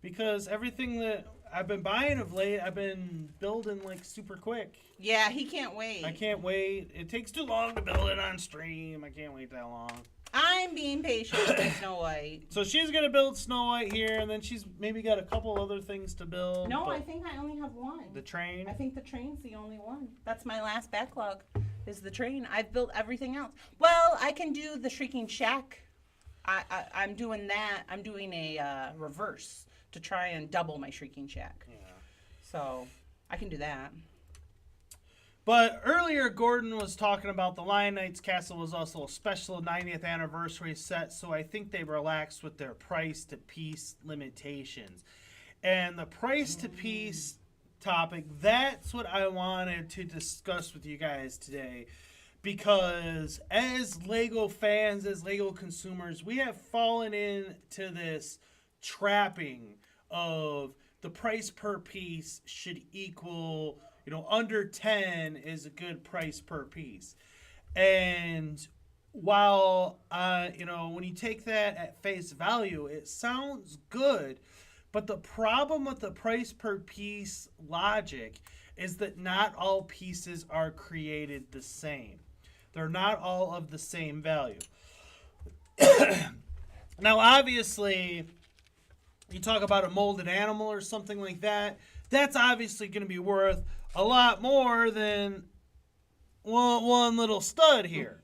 Because everything that I've been buying of late, I've been building super quick. Yeah, he can't wait. I can't wait. It takes too long to build it on stream. I can't wait that long. I'm being patient with Snow White. So she's gonna build Snow White here, and then she's maybe got a couple other things to build. No, I think I only have one. The train? I think the train's the only one. That's my last backlog, is the train. I've built everything else. Well, I can do the Shrieking Shack. I'm doing that. I'm doing a reverse to try and double my Shrieking Shack. Yeah. So I can do that. But earlier, Gordon was talking about the Lion Knights Castle was also a special 90th anniversary set, so I think they relaxed with their price-to-piece limitations. And the price-to-piece topic, that's what I wanted to discuss with you guys today. Because as LEGO fans, as LEGO consumers, we have fallen into this trapping of the price per piece should equal... under 10 is a good price per piece. And while, when you take that at face value, it sounds good. But the problem with the price per piece logic is that not all pieces are created the same. They're not all of the same value. Now, obviously, you talk about a molded animal or something like that, that's obviously going to be worth a lot more than one little stud here.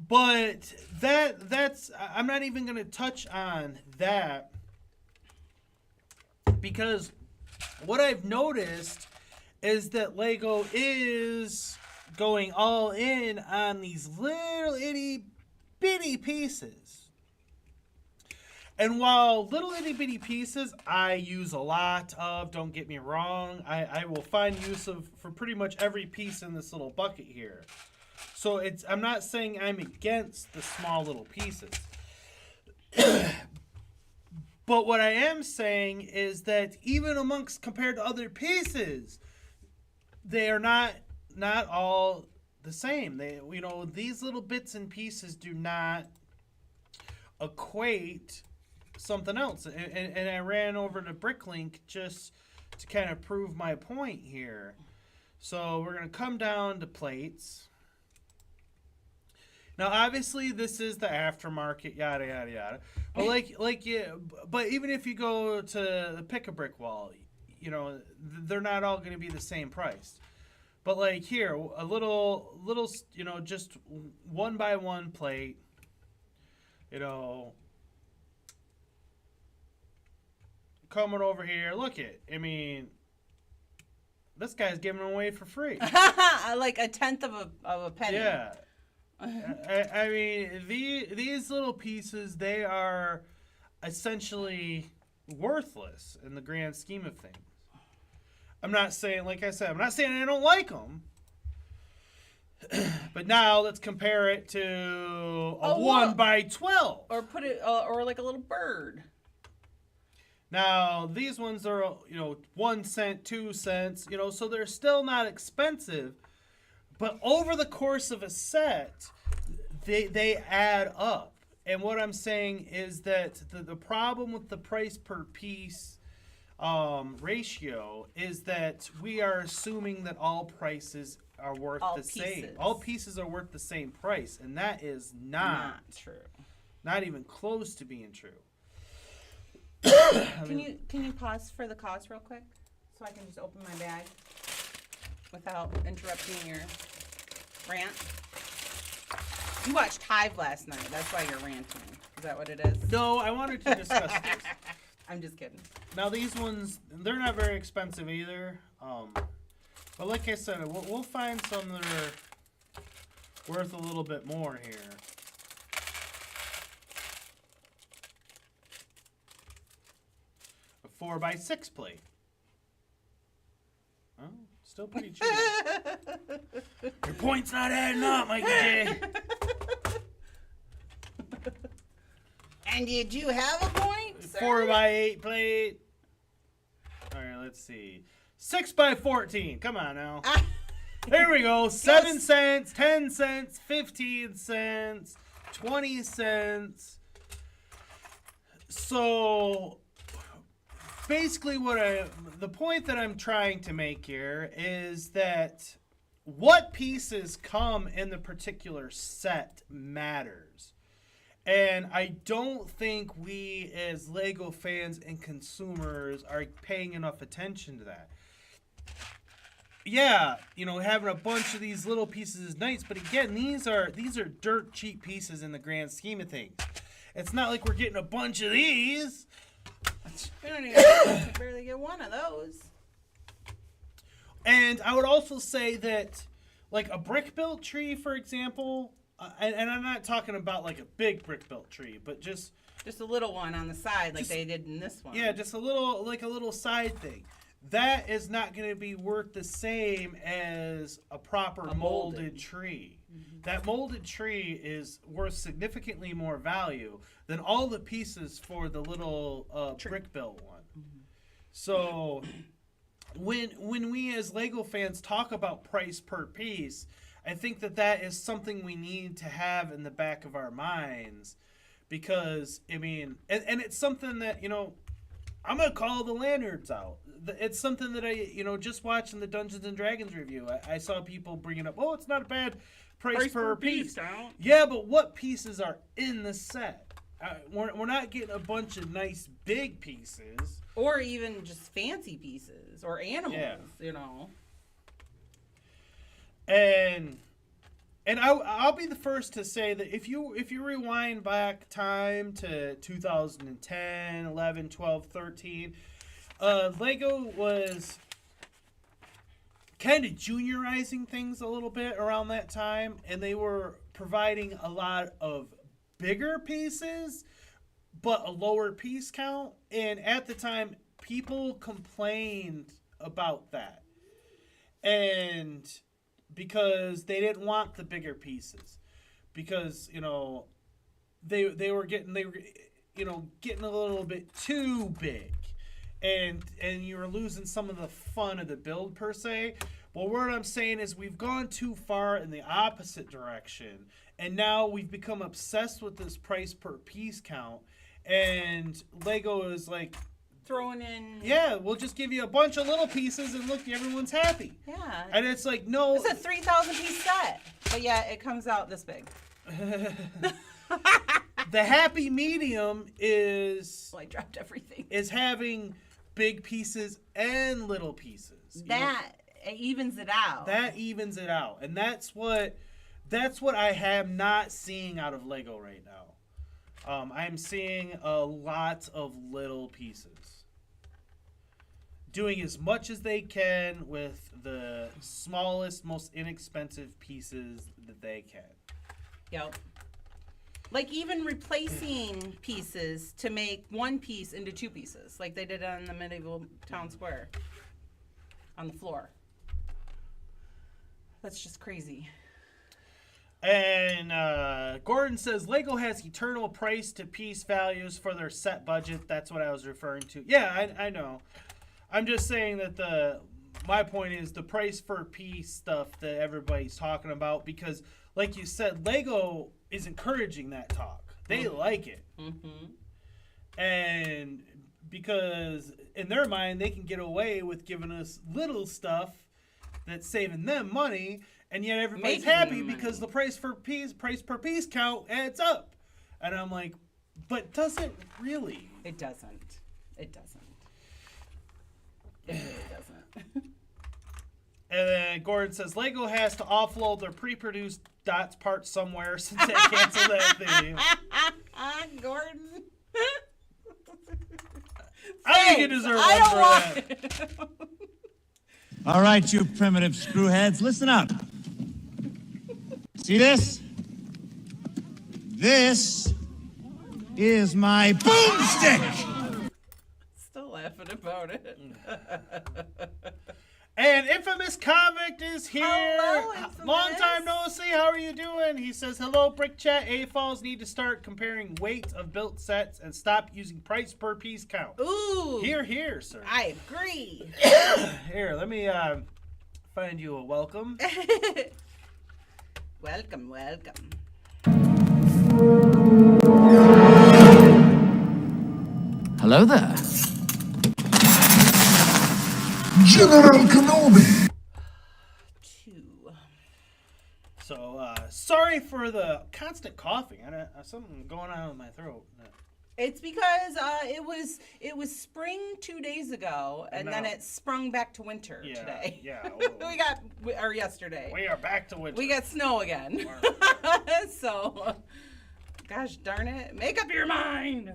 But that's I'm not even going to touch on that, because what I've noticed is that LEGO is going all in on these little itty bitty pieces. And while little itty bitty pieces I use a lot of, don't get me wrong, I will find use for pretty much every piece in this little bucket here. So I'm not saying I'm against the small little pieces. But what I am saying is that even compared to other pieces, they are not all the same. These little bits and pieces do not equate something else. And I ran over to Bricklink just to kind of prove my point here. So we're going to come down to plates. Now, obviously, this is the aftermarket, yada, yada, yada. But but even if you go to the pick-a-brick wall, they're not all going to be the same price. But here, a little, just 1x1 plate, coming over here. Look it. This guy's giving them away for free. Like a tenth of a penny. Yeah. I mean, these little pieces, they are essentially worthless in the grand scheme of things. I'm not saying, like I said, I'm not saying I don't like them. But now let's compare it to a 1x12. Or put it, or like a little bird. Now, these ones are, 1 cent, 2 cents, so they're still not expensive. But over the course of a set, they add up. And what I'm saying is that the problem with the price per piece ratio is that we are assuming that all prices are worth the same. All pieces are worth the same price, and that is not true. Not even close to being true. Can you pause for the cost real quick so I can just open my bag without interrupting your rant? You watched Hive last night. That's why you're ranting. Is that what it is? No, I wanted to discuss this. I'm just kidding. Now these ones, they're not very expensive either. But like I said, we'll find some that are worth a little bit more here. A 4x6 plate. Oh, still pretty cheap. Your point's not adding up, Mikey J. And did you have a point, sir? 4x8 plate. All right, let's see. 6x14. Come on now. Here we go. 7 cents, 10 cents, 15 cents, 20 cents. So basically the point that I'm trying to make here is that what pieces come in the particular set matters. And I don't think we as Lego fans and consumers are paying enough attention to that. Yeah, having a bunch of these little pieces is nice, but again, these are dirt cheap pieces in the grand scheme of things. It's not like we're getting a bunch of these. We don't even barely get one of those. And I would also say that, like a brick-built tree, for example, and I'm not talking about like a big brick-built tree, but just a little one on the side, like they did in this one. Yeah, just a little side thing. That is not going to be worth the same as a proper molded tree. Mm-hmm. That molded tree is worth significantly more value than all the pieces for the little brick-built one. Mm-hmm. So when we as Lego fans talk about price per piece, I think that is something we need to have in the back of our minds, because I mean, and it's something that I'm gonna call the lanyards out. It's something that I just watching the Dungeons and Dragons review, I saw people bringing up, it's not a bad price per piece. Yeah, but what pieces are in the set? We're not getting a bunch of nice big pieces, or even just fancy pieces or animals. And I'll be the first to say that if you rewind back time to 2010, 11, 12, 13, Lego was kind of juniorizing things a little bit around that time, and they were providing a lot of bigger pieces but a lower piece count, and at the time people complained about that, and because they didn't want the bigger pieces, because they were getting getting a little bit too big, and you were losing some of the fun of the build per se. Well, what I'm saying is we've gone too far in the opposite direction, and now we've become obsessed with this price per piece count, and Lego is like throwing in. Yeah, we'll just give you a bunch of little pieces and look, everyone's happy. Yeah. And it's like, no. It's a 3,000 piece set, but yeah, it comes out this big. The happy medium is. Well, I dropped everything. Is having big pieces and little pieces. It evens it out. That evens it out, and that's what I am not seeing out of Lego right now. I'm seeing a lot of little pieces, doing as much as they can with the smallest, most inexpensive pieces that they can. Yep. Like even replacing pieces to make one piece into two pieces, like they did on the medieval town square on the floor. That's just crazy. And Gordon says Lego has eternal price to piece values for their set budget. That's what I was referring to. Yeah, I know. I'm just saying that my point is the price per piece stuff that everybody's talking about, because like you said, Lego is encouraging that talk. They like it. Mm-hmm. And because in their mind, they can get away with giving us little stuff that's saving them money, and yet everybody's happy because the price per piece count adds up. And I'm like, but does it really? It doesn't. It doesn't. It really doesn't. And then Gordon says Lego has to offload their pre-produced Dots parts somewhere since they canceled that thing. Gordon. I think you deserve one for that. All right, you primitive screwheads, listen up. See this? This is my boomstick! Still laughing about it. And Infamous Convict is here. Hello, Infamous. Long time no see. How are you doing? He says, hello, Brick Chat. AFOLs need to start comparing weight of built sets and stop using price per piece count. Ooh. Here, sir. I agree. Here, let me find you a welcome. Welcome. Hello there. General Kenobi. So, sorry for the constant coughing. Something going on with my throat. It's because it was spring 2 days ago, and then it sprung back to winter today. Yeah. Or yesterday. We are back to winter. We got snow again. So, gosh darn it, make up your mind.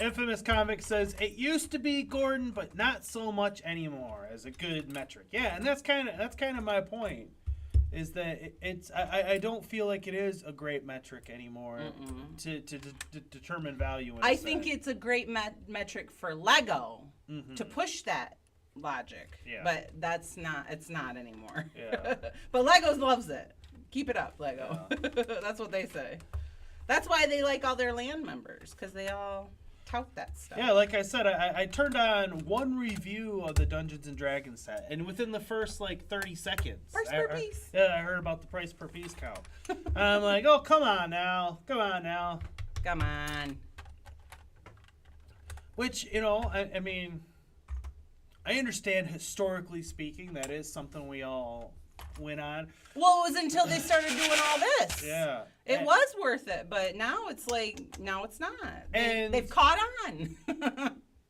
Infamous Comic says it used to be Gordon, but not so much anymore as a good metric. Yeah, and that's kind of my point, is that I don't feel like it is a great metric anymore to determine value. I think it's a great metric for Lego to push that logic, but it's not anymore. Yeah. But Legos loves it. Keep it up, Lego. Yeah. That's what they say. That's why they like all their land members, because they all tout that stuff. Yeah, like I said, I turned on one review of the Dungeons and Dragons set, and within the first 30 seconds, price per piece. I heard about the price per piece count. And I'm like, oh, come on now. Which, I mean, I understand historically speaking that is something we all went on. Well, it was until they started doing all this. Yeah. It was worth it, but now it's not. They've caught on.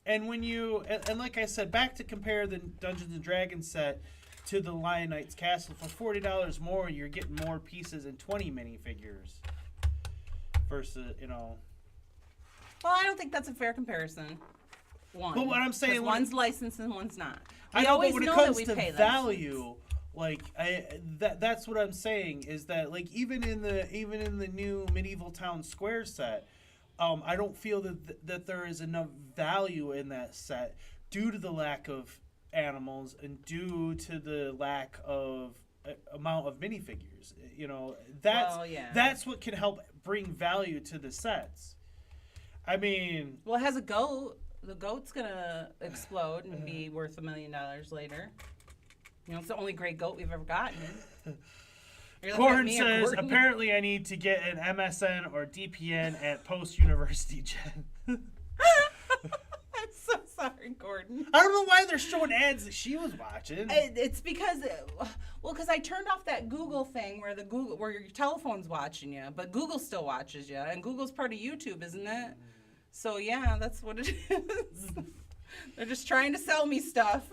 And when and like I said, back to compare the Dungeons and Dragons set to the Lion Knight's Castle, for $40 more, you're getting more pieces and 20 minifigures versus, Well, I don't think that's a fair comparison. But what I'm saying, one's licensed and one's not. I know, but when it comes to value, that's what I'm saying, is that even in the new Medieval Town Square set, I don't feel that there is enough value in that set due to the lack of animals and due to the lack of amount of minifigures. That's what can help bring value to the sets. I mean, well, it has a goat. The goat's gonna explode and be worth $1 million later. It's the only great goat we've ever gotten. Gordon says, apparently I need to get an MSN or DPN at post-university gen. I'm so sorry, Gordon. I don't know why they're showing ads that she was watching. It's because, because I turned off that Google thing where your telephone's watching you, but Google still watches you, and Google's part of YouTube, isn't it? So yeah, that's what it is. They're just trying to sell me stuff.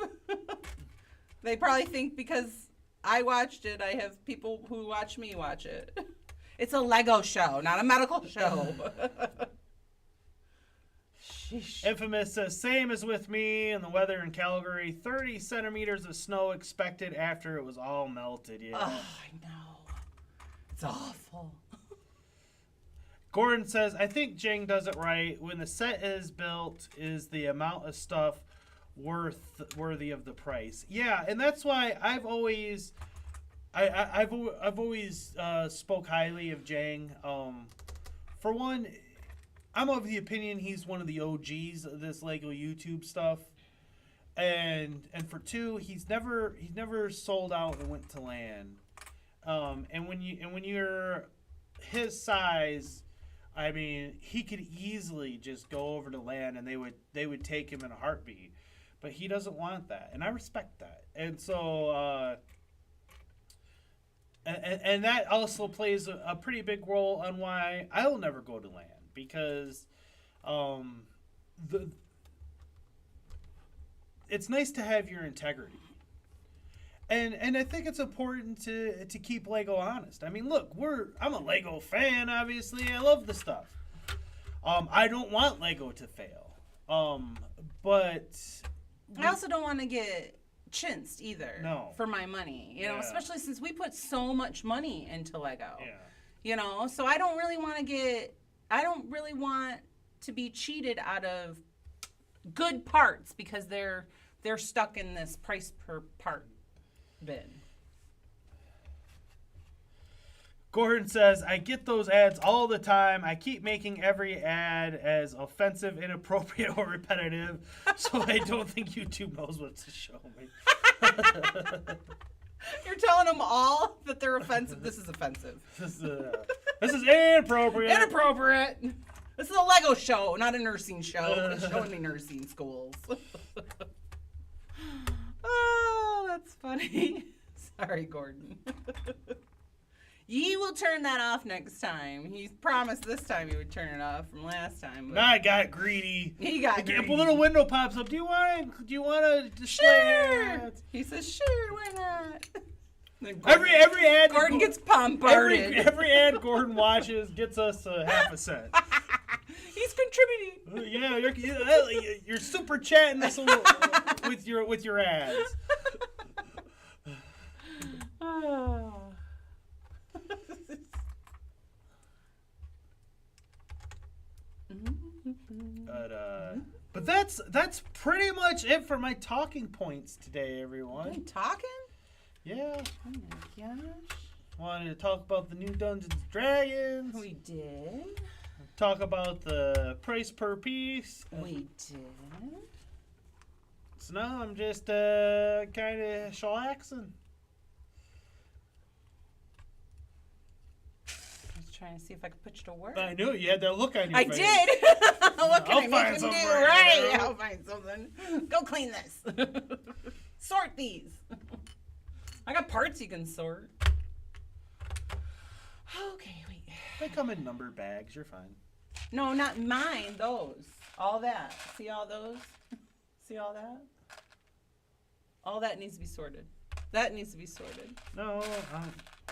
They probably think because I watched it, I have people who watch me watch it. It's a Lego show, not a medical show. Infamous says, same as with me and the weather in Calgary. 30 centimeters of snow expected after it was all melted. Yeah. Oh, I know. It's awful. Gordon says, I think Jing does it right. When the set is built, is the amount of stuff worthy of the price? Yeah, and that's why I've always spoke highly of Jang. For one, I'm of the opinion he's one of the OGs of this Lego YouTube stuff, and for two, he's never sold out and went to land. And when you're his size, I mean, he could easily just go over to land and they would take him in a heartbeat. But he doesn't want that, and I respect that. And so, and that also plays a pretty big role on why I'll never go to land, because it's nice to have your integrity. And I think it's important to keep Lego honest. I mean, look, I'm a Lego fan, obviously. I love the stuff. I don't want Lego to fail. But I also don't want to get chinsed either. No. For my money, you know, especially since we put so much money into Lego. Yeah. You know, so I don't really want to be cheated out of good parts because they're stuck in this price per part bin. Gordon says, I get those ads all the time. I keep making every ad as offensive, inappropriate, or repetitive, so I don't think YouTube knows what to show me. You're telling them all that they're offensive. This is offensive. This is inappropriate. Inappropriate. This is a Lego show, not a nursing show. It's showing me nursing schools. Oh, that's funny. Sorry, Gordon. Ye will turn that off next time. He promised this time he would turn it off from last time. Now I got greedy. He got greedy. A little window pops up. Do you want to display ads? He says, "Sure, why not?" Every ad Gordon gets bombarded. Every ad Gordon watches gets us half a cent. He's contributing. Yeah, you're super chatting us with your ads. Oh. But that's pretty much it for my talking points today, everyone. You talking? Yeah. Oh my gosh. Wanted to talk about the new Dungeons & Dragons. We did. Talk about the price per piece. We did. So now I'm just kind of chillaxing. Trying to see if I could put you to work. I knew you had that look on your face. I did. What can I make him do? Right. I'll find something. Go clean this. Sort these. I got parts you can sort. Okay, wait. They come in number bags. You're fine. No, not mine. Those. All that. See all those? See all that? All that needs to be sorted. That needs to be sorted. No,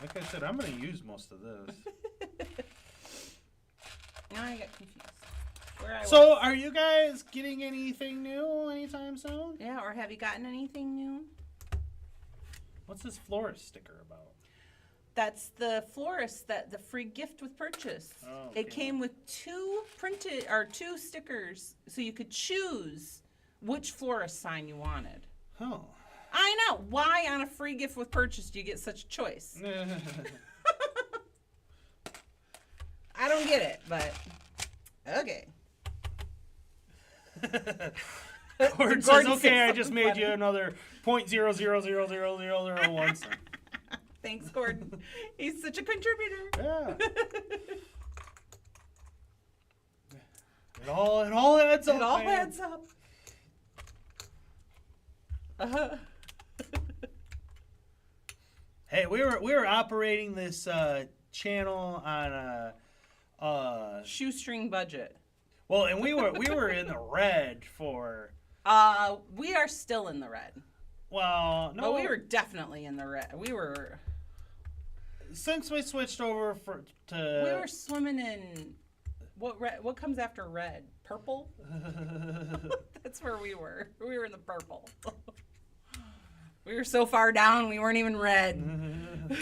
like I said, I'm going to use most of this. Now I got confused. Are you guys getting anything new anytime soon? Yeah, or have you gotten anything new? What's this florist sticker about? That's the florist, the free gift with purchase. Oh, okay. It came with two stickers, so you could choose which florist sign you wanted. Oh. I know. Why on a free gift with purchase do you get such a choice? I don't get it, but okay. Gordon says, okay, I just made you another 0.0000001 cent. Thanks, Gordon. He's such a contributor. Yeah. It all adds up. It all adds up. Hey, we were operating this channel on a shoestring budget. Well, and we were in the red for. We are still in the red. Well, no, we were definitely in the red. We were. Since we switched over we were swimming in What comes after red? Purple? That's where we were. We were in the purple. We were so far down, we weren't even red.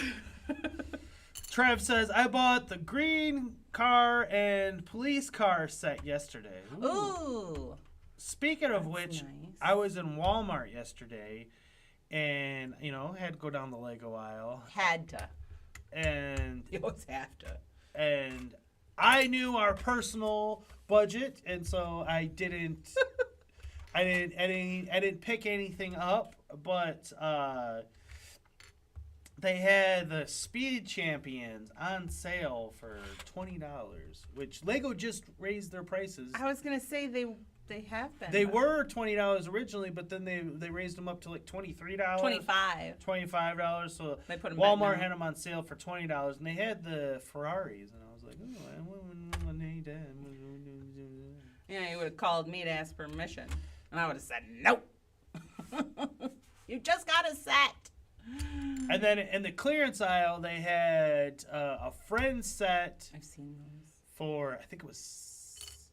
Trev says, I bought the green car and police car set yesterday. Ooh. Speaking of which, nice. I was in Walmart yesterday and, had to go down the Lego aisle. Had to. And you always have to. And I knew our personal budget, and so I didn't pick anything up, but they had the Speed Champions on sale for $20, which Lego just raised their prices. I was gonna say they have been. They were $20 originally, but then they raised them up to like $23. $25. So they put them Walmart had them on sale for $20, and they had the Ferraris, and I was like, oh, I want to need that. Yeah, you would have called me to ask permission, and I would have said nope. You just got a set. And then in the clearance aisle, they had a friend set. I've seen those. For, I think it was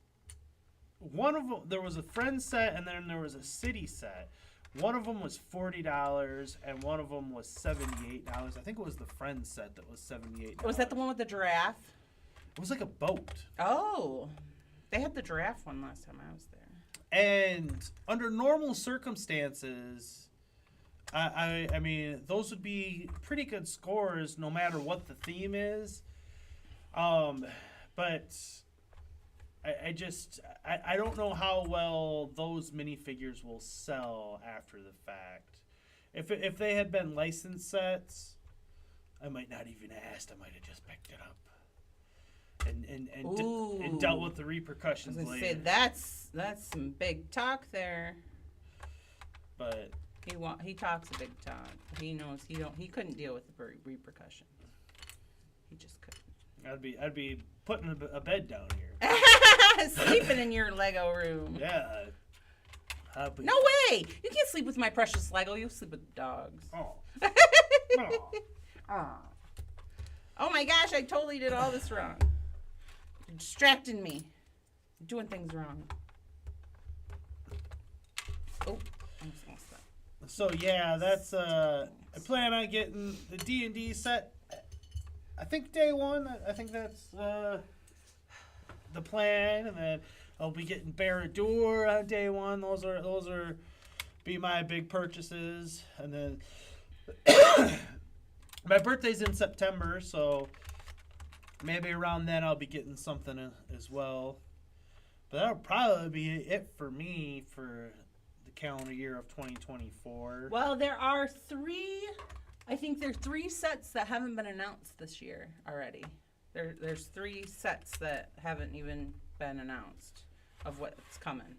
one of them. There was a friend set, and then there was a city set. One of them was $40, and one of them was $78. I think it was the friend set that was $78. Was that the one with the giraffe? It was like a boat. Oh, they had the giraffe one last time I was there. And under normal circumstances, I mean, those would be pretty good scores no matter what the theme is. But I don't know how well those minifigures will sell after the fact. If they had been licensed sets, I might not even asked. I might have just picked it up and dealt with the repercussions I was gonna later. say that's some big talk there. But he talks a big talk. He knows he couldn't deal with the repercussions. He just couldn't. I'd be putting a bed down here. Sleeping in your Lego room. Yeah. No way! You can't sleep with my precious Lego. You'll sleep with dogs. Oh. Oh my gosh! I totally did all this wrong. You're distracting me. You're doing things wrong. Oh. So yeah, that's I plan on getting the D&D set. I think day one. I think that's the plan, and then I'll be getting Barad-dûr on day one. Those are be my big purchases, and then my birthday's in September, so maybe around then I'll be getting something as well. But that'll probably be it for me for the calendar year of 2024. Well, there are I think there are 3 sets that haven't been announced this year already. There's 3 sets that haven't even been announced of what's coming.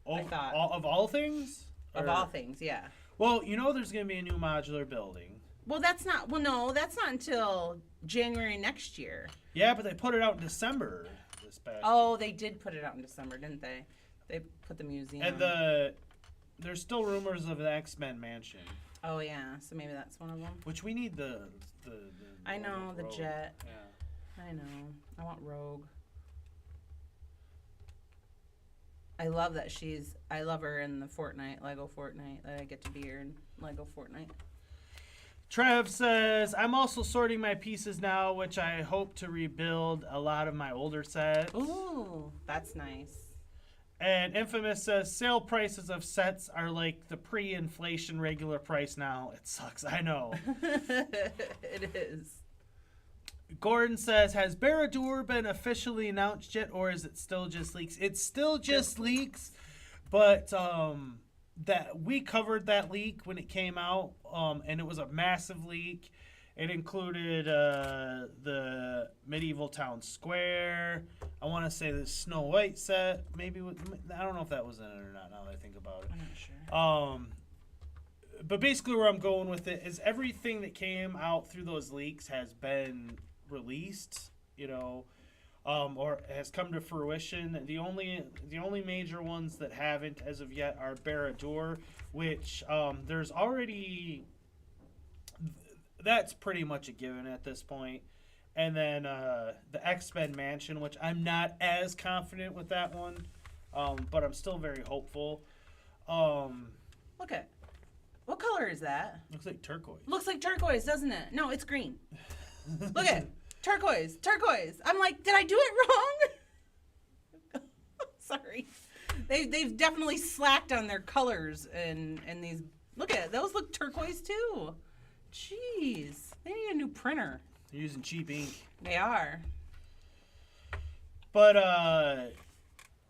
Of all things? Of all things, yeah. Well, there's going to be a new modular building. Well, that's not until January next year. Yeah, but they put it out in December this past year. They did put it out in December, didn't they? They put the museum. And there's still rumors of the X-Men mansion. Oh yeah, so maybe that's one of them. Which we need the I know, the Rogue. jet. Yeah. I know. I want Rogue. I love that I love her in the Lego Fortnite, that I get to be her in Lego Fortnite. Trev says, I'm also sorting my pieces now, which I hope to rebuild a lot of my older sets. Ooh, that's nice. And Infamous says, sale prices of sets are like the pre-inflation regular price now. It sucks, I know. It is. Gordon says, has Barad-dûr been officially announced yet, or is it still just leaks? It's still just leaks, but that we covered that leak when it came out, and it was a massive leak. It included the Medieval Town Square. I want to say the Snow White set. Maybe I don't know if that was in it or not. Now that I think about it, I'm not sure. But basically, where I'm going with it is everything that came out through those leaks has been released, or has come to fruition. The only major ones that haven't as of yet are Barad-dûr, which there's already. That's pretty much a given at this point. And then the X-Men Mansion, which I'm not as confident with that one, but I'm still very hopeful. Look at, what color is that? Looks like turquoise. Looks like turquoise, doesn't it? No, it's green. Look at turquoise. I'm like, did I do it wrong? Sorry. They've definitely slacked on their colors and these. Look at it. Those look turquoise too. Jeez, they need a new printer. They're using cheap ink. They are. But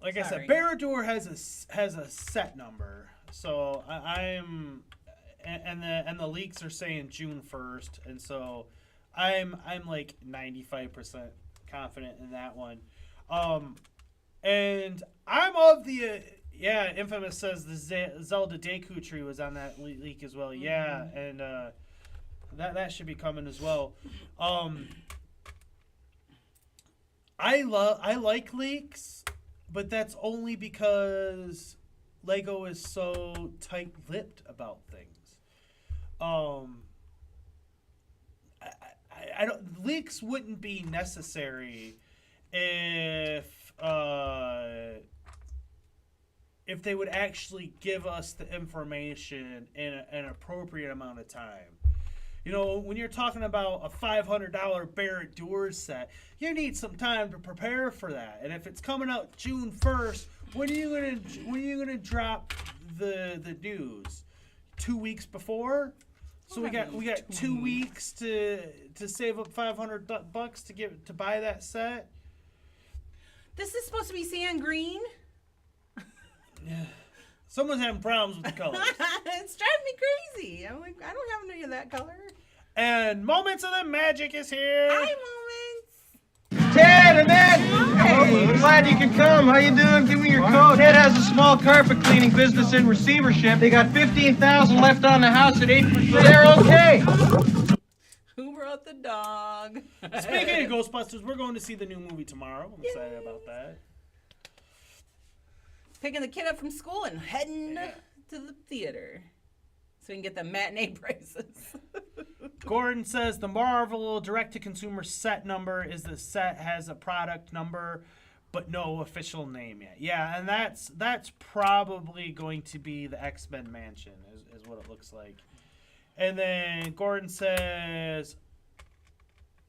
like I said, Barad-dûr has a set number. So I'm and the leaks are saying June 1st, and so I'm like 95% confident in that one. And I'm of the Infamous says the Zelda Deku tree was on that leak as well. Yeah, and that should be coming as well. I like leaks, but that's only because Lego is so tight-lipped about things. I don't. Leaks wouldn't be necessary if they would actually give us the information in an appropriate amount of time. You know, when you're talking about a $500 Barad-dûr set, you need some time to prepare for that. And if it's coming out June 1st, when are you gonna drop the news? 2 weeks before? So we got 2 weeks to save up $500 to buy that set. This is supposed to be sand green. Yeah. Someone's having problems with the colors. It's driving me crazy. I'm like, I don't have any of that color. And Moments of the Magic is here. Hi, Moments. Ted and Ed! Hey, glad you could come. How you doing? Give me your coat. Ted has a small carpet cleaning business in receivership. They got $15,000 left on the house at 8%. They're okay. Who brought the dog? Speaking of Ghostbusters, we're going to see the new movie tomorrow. I'm excited about that. Picking the kid up from school and heading to the theater so we can get the matinee prices. Gordon says the Marvel direct-to-consumer set number is the set has a product number, but no official name yet. Yeah, and that's probably going to be the X-Men Mansion is what it looks like. And then Gordon says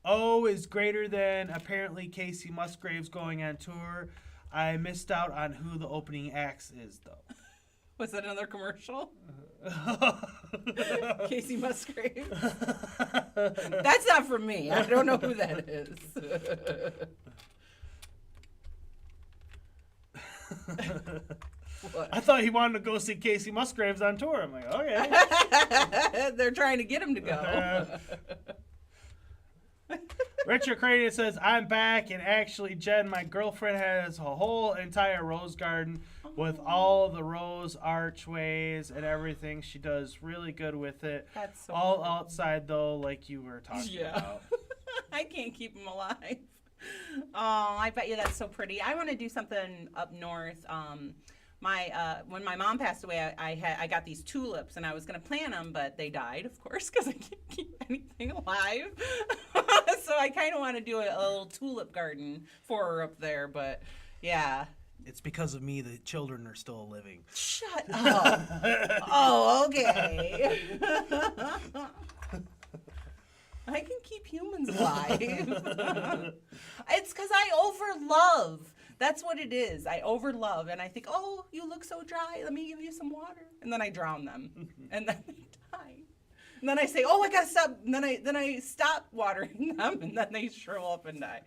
O is greater than apparently Casey Musgraves going on tour. I missed out on who the opening acts is, though. Was that another commercial? Casey Musgraves? That's not from me. I don't know who that is. I thought he wanted to go see Casey Musgraves on tour. I'm like, okay. They're trying to get him to go. Richard Cranian says, I'm back, and actually, Jen, my girlfriend has a whole entire rose garden with all the rose archways and everything. She does really good with it. That's so all cool. Outside, though, like you were talking about. I can't keep them alive. Oh, I bet you that's so pretty. I want to do something up north. When my mom passed away, I got these tulips, and I was going to plant them, but they died, of course, because I can't keep anything alive. So I kind of want to do a little tulip garden for her up there, but yeah. It's because of me the children are still living. Shut up. Oh, okay. I can keep humans alive. It's because I overlove. That's what it is. I overlove, and I think, oh, you look so dry. Let me give you some water, and then I drown them, and then they die. And then I say, oh, I gotta stop. And then I stop watering them, and then they shrivel up and die.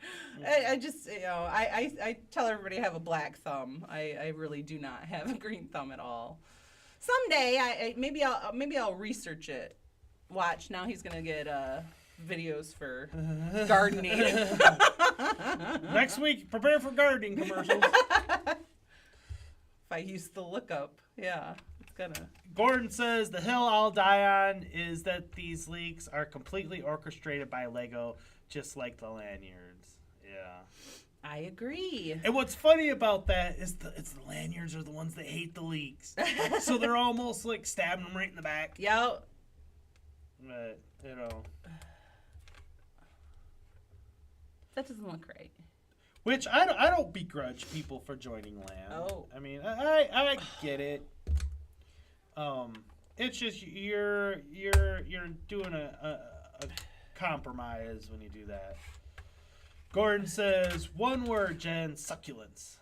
I just, I tell everybody I have a black thumb. I really do not have a green thumb at all. Someday, maybe I'll research it. Watch, now he's gonna get videos for gardening. Next week, prepare for gardening commercials. If I use the lookup, yeah, it's gonna. Gordon says the hill I'll die on is that these leaks are completely orchestrated by Lego, just like the lanyards. Yeah. I agree. And what's funny about that is the lanyards are the ones that hate the leaks. So they're almost like stabbing them right in the back. Yep. But, That doesn't look right. Which I don't begrudge people for joining LAN. Oh. I mean, I get it. It's just you're doing a compromise when you do that. Gordon says, one word, Jen, succulents.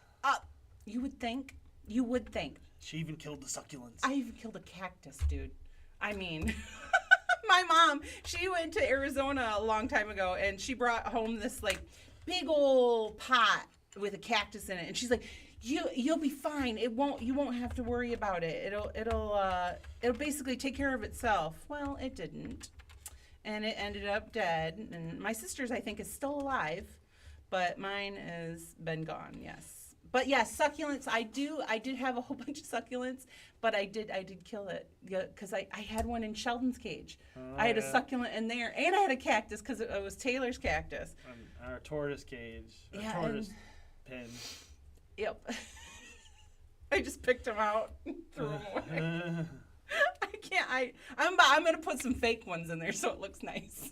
You would think. You would think. She even killed the succulents. I even killed a cactus, dude. I mean, my mom, she went to Arizona a long time ago, and she brought home this, like, big old pot with a cactus in it. And she's like, you'll be fine. You won't have to worry about it. It'll basically take care of itself. Well, it didn't. And it ended up dead. And my sister's, I think, is still alive, but mine has been gone, yes. But yes, succulents. I did have a whole bunch of succulents, but I did kill it because I had one in Sheldon's cage. I had a succulent in there, and I had a cactus because it was Taylor's cactus. Our tortoise cage. Yeah, tortoise pen. Yep. I just picked them out, threw them away. I can't. I'm gonna put some fake ones in there so it looks nice.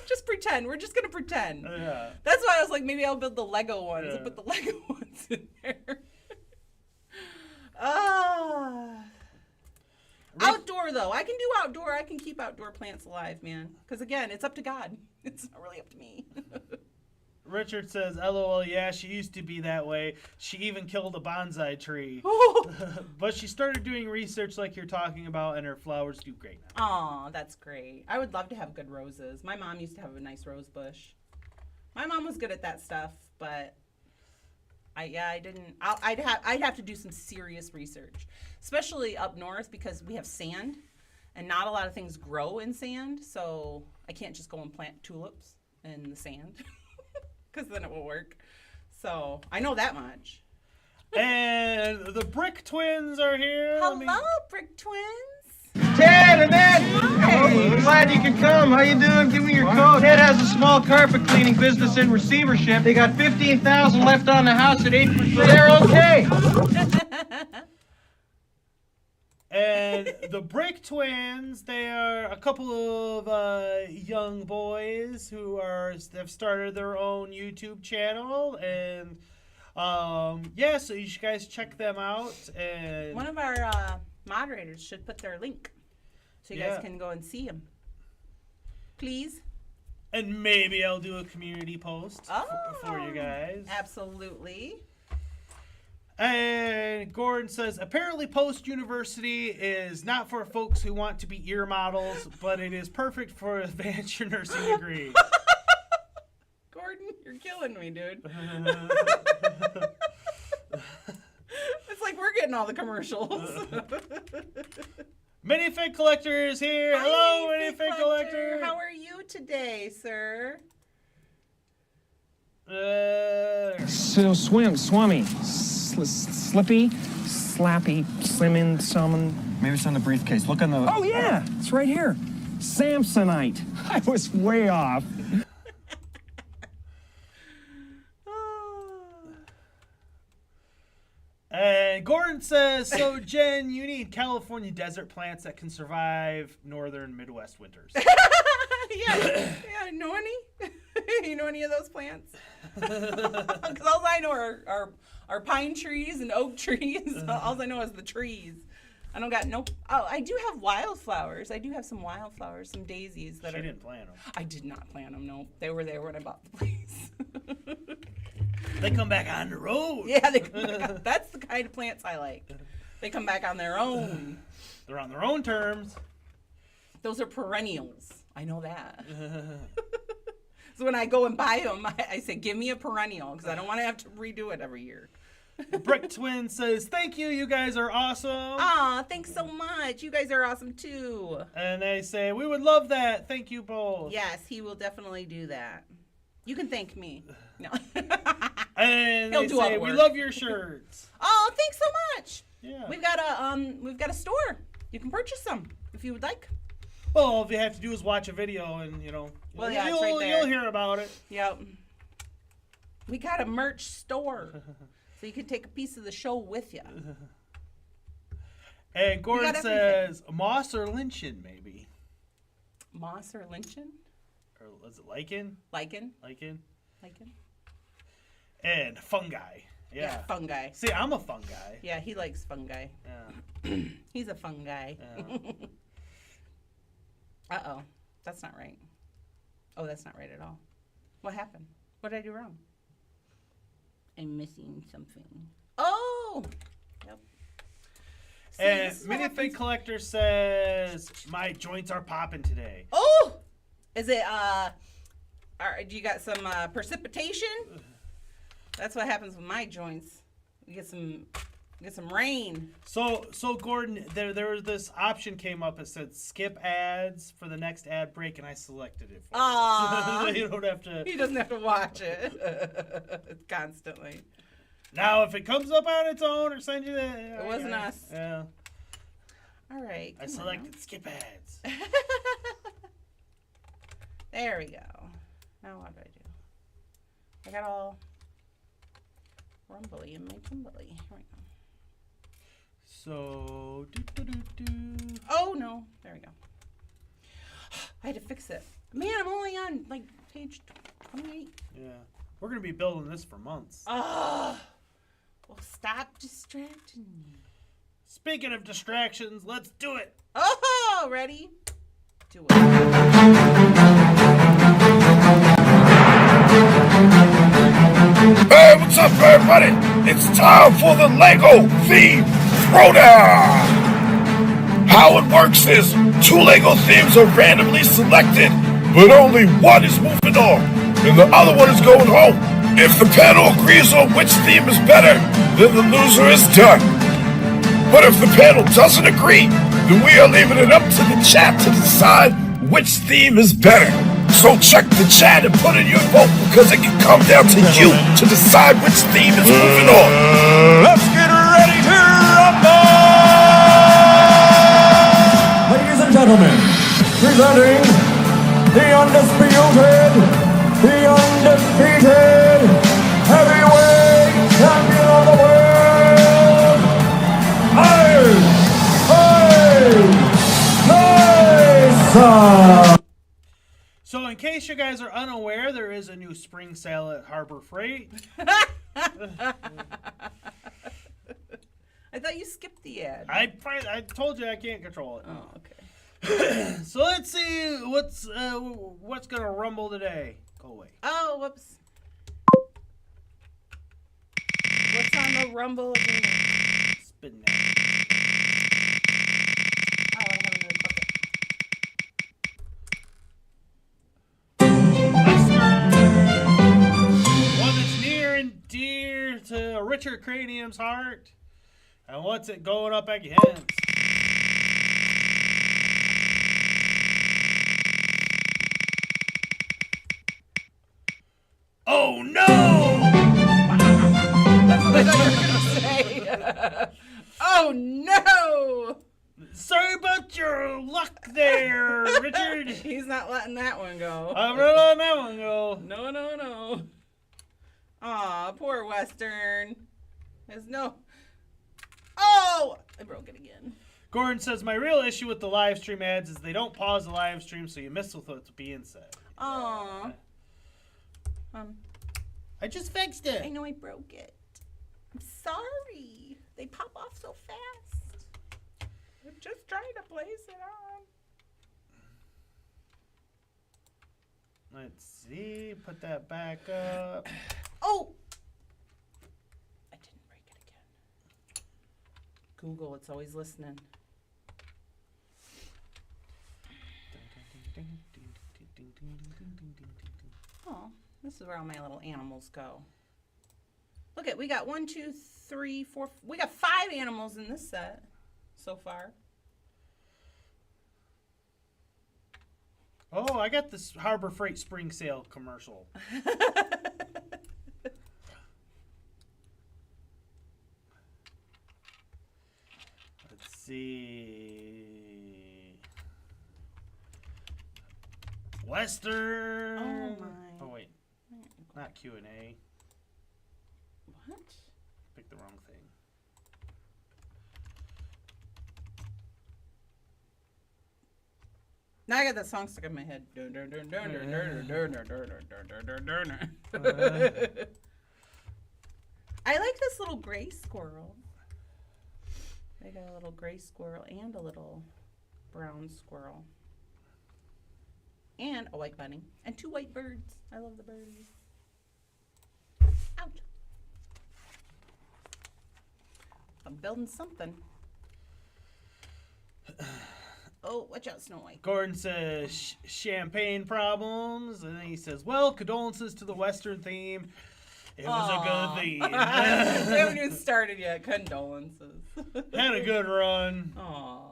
Just pretend. We're just gonna pretend. Yeah. That's why I was like, maybe I'll build the Lego ones. Yeah. I'll put the Lego ones in there. Outdoor though, I can do outdoor. I can keep outdoor plants alive, man. Because again, it's up to God. It's not really up to me. Richard says, LOL, yeah, she used to be that way. She even killed a bonsai tree. But she started doing research like you're talking about, and her flowers do great now. Aw, that's great. I would love to have good roses. My mom used to have a nice rose bush. My mom was good at that stuff, but I didn't. I'd have to do some serious research, especially up north because we have sand, and not a lot of things grow in sand, so I can't just go and plant tulips in the sand. Because then it will work. So I know that much. And the Brick Twins are here. Hello, Brick Twins. Ted and Ed! Hey, glad you could come. How you doing? Give me your coat. Ted has a small carpet cleaning business in receivership. They got $15,000 left on the house at 8%. They're okay. And the Brick Twins, they are a couple of young boys who have started their own YouTube channel, and yeah, so you guys check them out. And one of our moderators should put their link so you guys can go and see them. Please. And maybe I'll do a community post for you guys. Absolutely. And Gordon says, apparently post-university is not for folks who want to be ear models, but it is perfect for advance your nursing degree. Gordon, you're killing me, dude. It's like we're getting all the commercials. Minifig Collector is here. Hi, hello, Minifig Collector. How are you today, sir? Swummy, slippy, slappy, slimming, summon. Maybe it's on the briefcase. Look on the... Oh, yeah, it's right here. Samsonite. I was way off. And Gordon says, so Jen, you need California desert plants that can survive northern Midwest winters. Yeah, know any? You know any of those plants? Because all I know are pine trees and oak trees. All I know is the trees. I don't got no. Oh, I do have wildflowers. I do have some wildflowers, some daisies that She didn't plant them. I did not plant them. No, they were there when I bought the place. They come back on the road. Yeah, they come back on. That's the kind of plants I like. They come back on their own. They're on their own terms. Those are perennials. I know that. So when I go and buy them, I say, give me a perennial because I don't want to have to redo it every year. Brick Twin says, thank you. You guys are awesome. Aw, thanks so much. You guys are awesome too. And they say, we would love that. Thank you both. Yes, he will definitely do that. You can thank me. No. And they say, we love your shirts. Oh, thanks so much. Yeah. We've got a store. You can purchase some if you would like. Well, all you have to do is watch a video and, well, yeah, you'll, it's right there. You'll hear about it. Yep. We got a merch store. So you can take a piece of the show with you. And Gordon says, moss or lynching, maybe. Moss or lynching? Or was it lichen? Lichen. And fungi. Yeah, fungi. See, I'm a fungi. Yeah, he likes fungi. Yeah. He's a fungi. Yeah. Uh-oh. That's not right. Oh, that's not right at all. What happened? What did I do wrong? I'm missing something. Oh! Yep. See, And Minifig Collector says, my joints are popping today. Oh! Is it, do you got some precipitation? That's what happens with my joints. We get some rain. So Gordon, there was this option came up that said skip ads for the next ad break, and I selected it for you. So you don't have to. He doesn't have to watch it constantly. Now, if it comes up on its own or send you that, It wasn't us. Yeah. All right. I selected skip ads. There we go. Now what do I do? I got all rumbly in my tumbly. Here we go. So, Oh no! There we go. I had to fix it. Man, I'm only on like page 28. Yeah, we're gonna be building this for months. Oh, well, stop distracting me. Speaking of distractions, let's do it. Oh, ready? Do it. Hey, what's up, everybody? It's time for the Lego Theme Throwdown! How it works is 2 Lego themes are randomly selected, but only one is moving on, and the other one is going home. If the panel agrees on which theme is better, then the loser is done. But if the panel doesn't agree, then we are leaving it up to the chat to decide which theme is better. So check the chat and put in your vote, because it can come down to you to decide which theme is moving on. Let's get ready to rumble! Ladies and gentlemen, presenting the undisputed, the undefeated heavyweight champion of the world, Tyson! So, in case you guys are unaware, there is a new spring sale at Harbor Freight. I thought you skipped the ad. I told you I can't control it. Oh, okay. So let's see what's gonna rumble today. Go away. Oh, whoops. What's on the rumble again? Spin that. Oh, I haven't really cooked it. One that's near and dear to Richard Cranium's heart. And what's it going up against? Oh no! That's what I thought you were gonna say. Oh no! Sorry about your luck there, Richard. He's not letting that one go. I'm not letting that one go. No, no, no. Aw, poor Western. There's no... Oh! I broke it again. Gordon says, my real issue with the live stream ads is they don't pause the live stream, so you miss what's being said. Aw. I just fixed it. I know I broke it. I'm sorry. They pop off so fast. I'm just trying to place it on. Let's see. Put that back up. Oh! I didn't break it again. Google, it's always listening. Oh, this is where all my little animals go. Look at, we got 1, 2, 3, 4. We got 5 animals in this set so far. Oh, I got this Harbor Freight spring sale commercial. Let's see. Western. Oh my. Oh wait, not Q&A. What? Picked the wrong thing. Now I got that song stuck in my head. I like this little gray squirrel. They got a little gray squirrel and a little brown squirrel. And a white bunny. And 2 white birds. I love the birds. Ouch. I'm building something. Oh, watch out, Snow White. Gordon says champagne problems, and then he says, well, condolences to the Western theme. It was a good theme. We haven't even started yet. Condolences. Had a good run. Aw.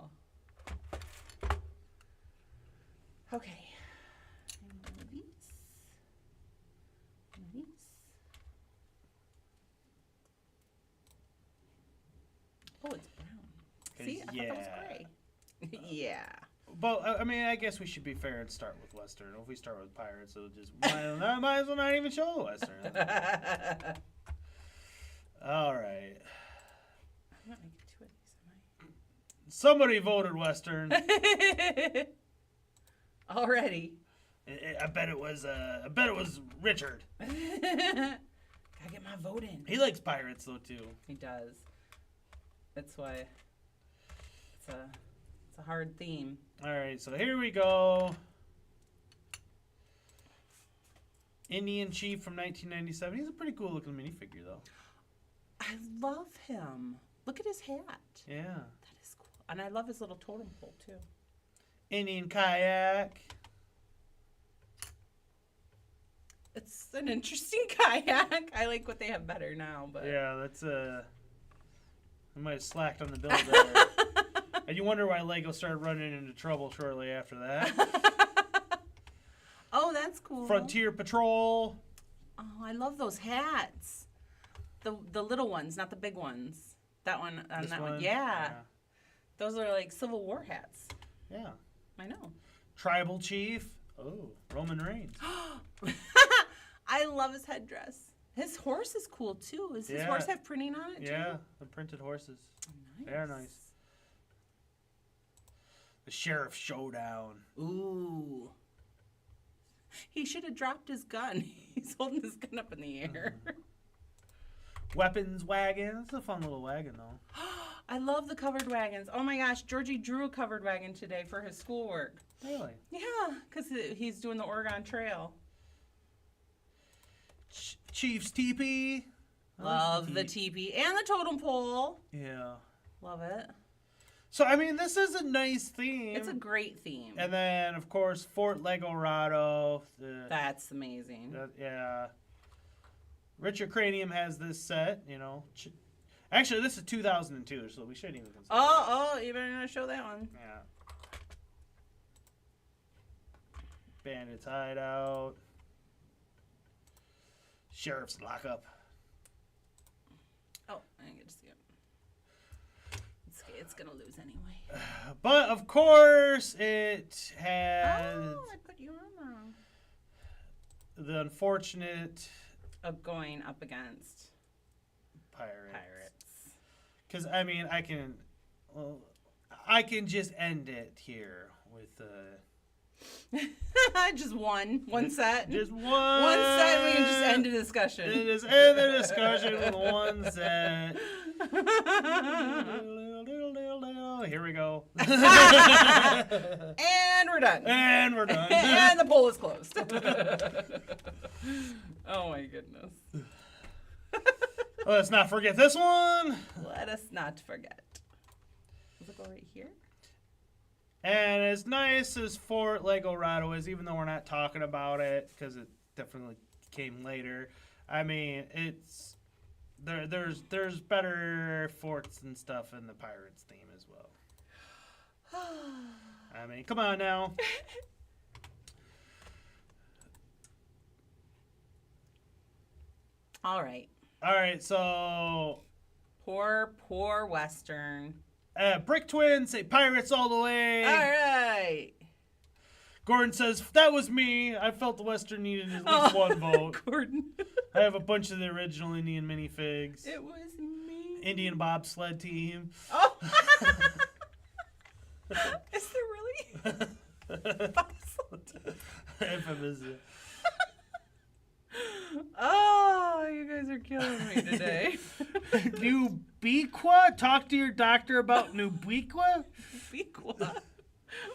Okay. Oh, it's brown. See, I thought that was gray. Yeah. But, I mean, I guess we should be fair and start with Western. If we start with Pirates, it'll just might as well not even show the Western. All right. I'm not making 2 of these, am I? Somebody voted Western. Already. I bet it was Richard. Gotta get my vote in. He likes Pirates though too. He does. That's why it's a hard theme. All right, so here we go. Indian Chief from 1997. He's a pretty cool looking minifigure though. I love him. Look at his hat. Yeah. That is cool. And I love his little totem pole too. Indian kayak. It's an interesting kayak. I like what they have better now, but yeah, that's I might have slacked on the build there. And you wonder why Lego started running into trouble shortly after that. Oh, that's cool. Frontier Patrol. Oh, I love those hats. The little ones, not the big ones. That one on that one. Yeah. Those are like Civil War hats. Yeah. I know. Tribal Chief. Oh, Roman Reigns. I love his headdress. His horse is cool too. Does his horse have printing on it too? Yeah, the printed horses. Oh, nice. They're nice. The Sheriff Showdown. Ooh. He should have dropped his gun. He's holding his gun up in the air. Weapons wagon. It's a fun little wagon though. I love the covered wagons. Oh my gosh, Georgie drew a covered wagon today for his schoolwork. Really? Yeah, because he's doing the Oregon Trail. Chief's teepee. Love the teepee and the totem pole. Yeah. Love it. So, I mean, this is a nice theme. It's a great theme. And then, of course, Fort Legorado. That's amazing. Yeah. Richard Cranium has this set, you know. Actually, this is 2002, so we shouldn't even consider Oh, you better not show that one. Yeah. Bandits Hideout. Sheriff's Lockup. Oh, I didn't get to see it. It's gonna lose anyway. But, of course, it has... Oh, I put you on there. The unfortunate... Of going up against... Pirates. Because, I mean, I can just end it here with... just one set. Just one. One set. We can just end the discussion. Just end the discussion with one set. Here we go. And we're done. And we're done. And the poll is closed. Oh my goodness. Let's not forget this one. Let us not forget. Does it go right here? And as nice as Fort Legorado is, even though we're not talking about it because it definitely came later, I mean, it's there's better forts and stuff in the Pirates theme as well. I mean, come on now. All right. So poor Western. Brick Twins say Pirates all the way. All right. Gordon says, that was me. I felt the Western needed at least one vote. Gordon. I have a bunch of the original Indian minifigs. It was me. Indian bobsled team. Oh. Is there really? Infamous. Oh, you guys are killing me today. Nubequa? Talk to your doctor about Nubequa? Nubequa?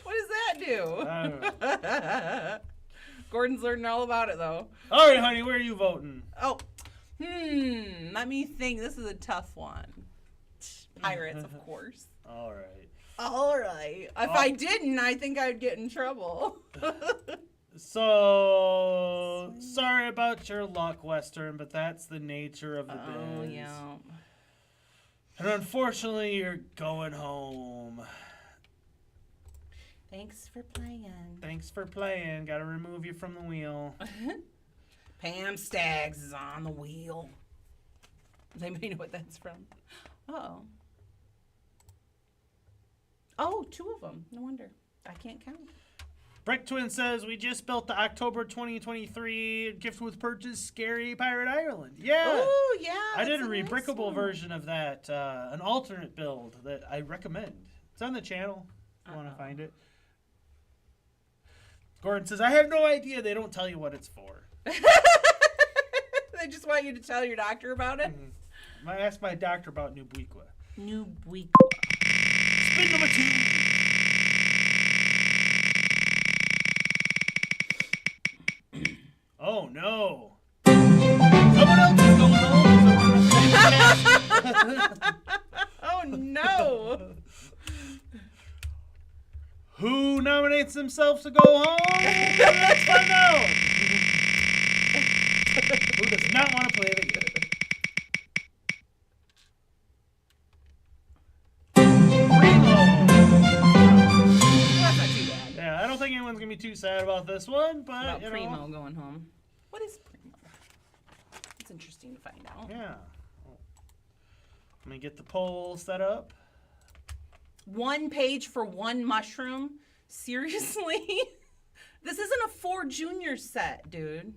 What does that do? I don't know. Gordon's learning all about it, though. All right, honey, where are you voting? Oh, let me think. This is a tough one. Pirates, of course. All right. All right. If I didn't, I think I'd get in trouble. So, sorry about your luck, Western, but that's the nature of the biz. Oh, yeah. And unfortunately, you're going home. Thanks for playing. Thanks for playing. Gotta remove you from the wheel. Pam Staggs is on the wheel. Does anybody know what that's from? Uh-oh. Oh, 2 of them. No wonder. I can't count. Brick Twin says, we just built the October 2023 gift with purchase Scary Pirate Ireland. Yeah. Oh, yeah. I did a rebrickable version of that, an alternate build that I recommend. It's on the channel if you want to find it. Gordon says, I have no idea. They don't tell you what it's for. They just want you to tell your doctor about it? I asked my doctor about Nubequa. Nubequa. Spin number 2. Oh, no. Someone else is going home. Oh, no. Who nominates themselves to go home? Let's find out. Who does not want to play the game? That's not too bad. Yeah, I don't think anyone's going to be too sad about this one, but, About you know. Primo going home. What is Primo? It's interesting to find out. Yeah. Let me get the poll set up. 1 page for 1 mushroom? Seriously? This isn't a 4 junior set, dude.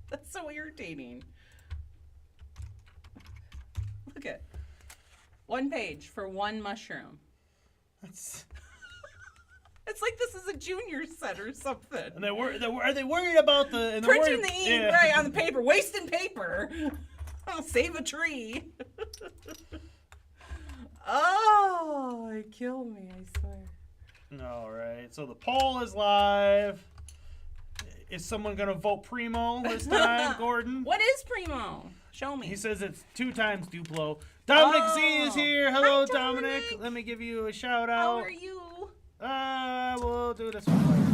That's so irritating. Look at 1 page for 1 mushroom. That's... It's like this is a junior set or something. And are they worried about the... Printing the ink right on the paper. Wasting paper. I'll save a tree. Oh, it killed me, I swear. All right, so the poll is live. Is someone going to vote Primo this time, Gordon? What is Primo? Show me. He says it's 2 times Duplo. Dominic Z is here. Hello, Hi, Dominic. Let me give you a shout out. How are you? We'll do this one.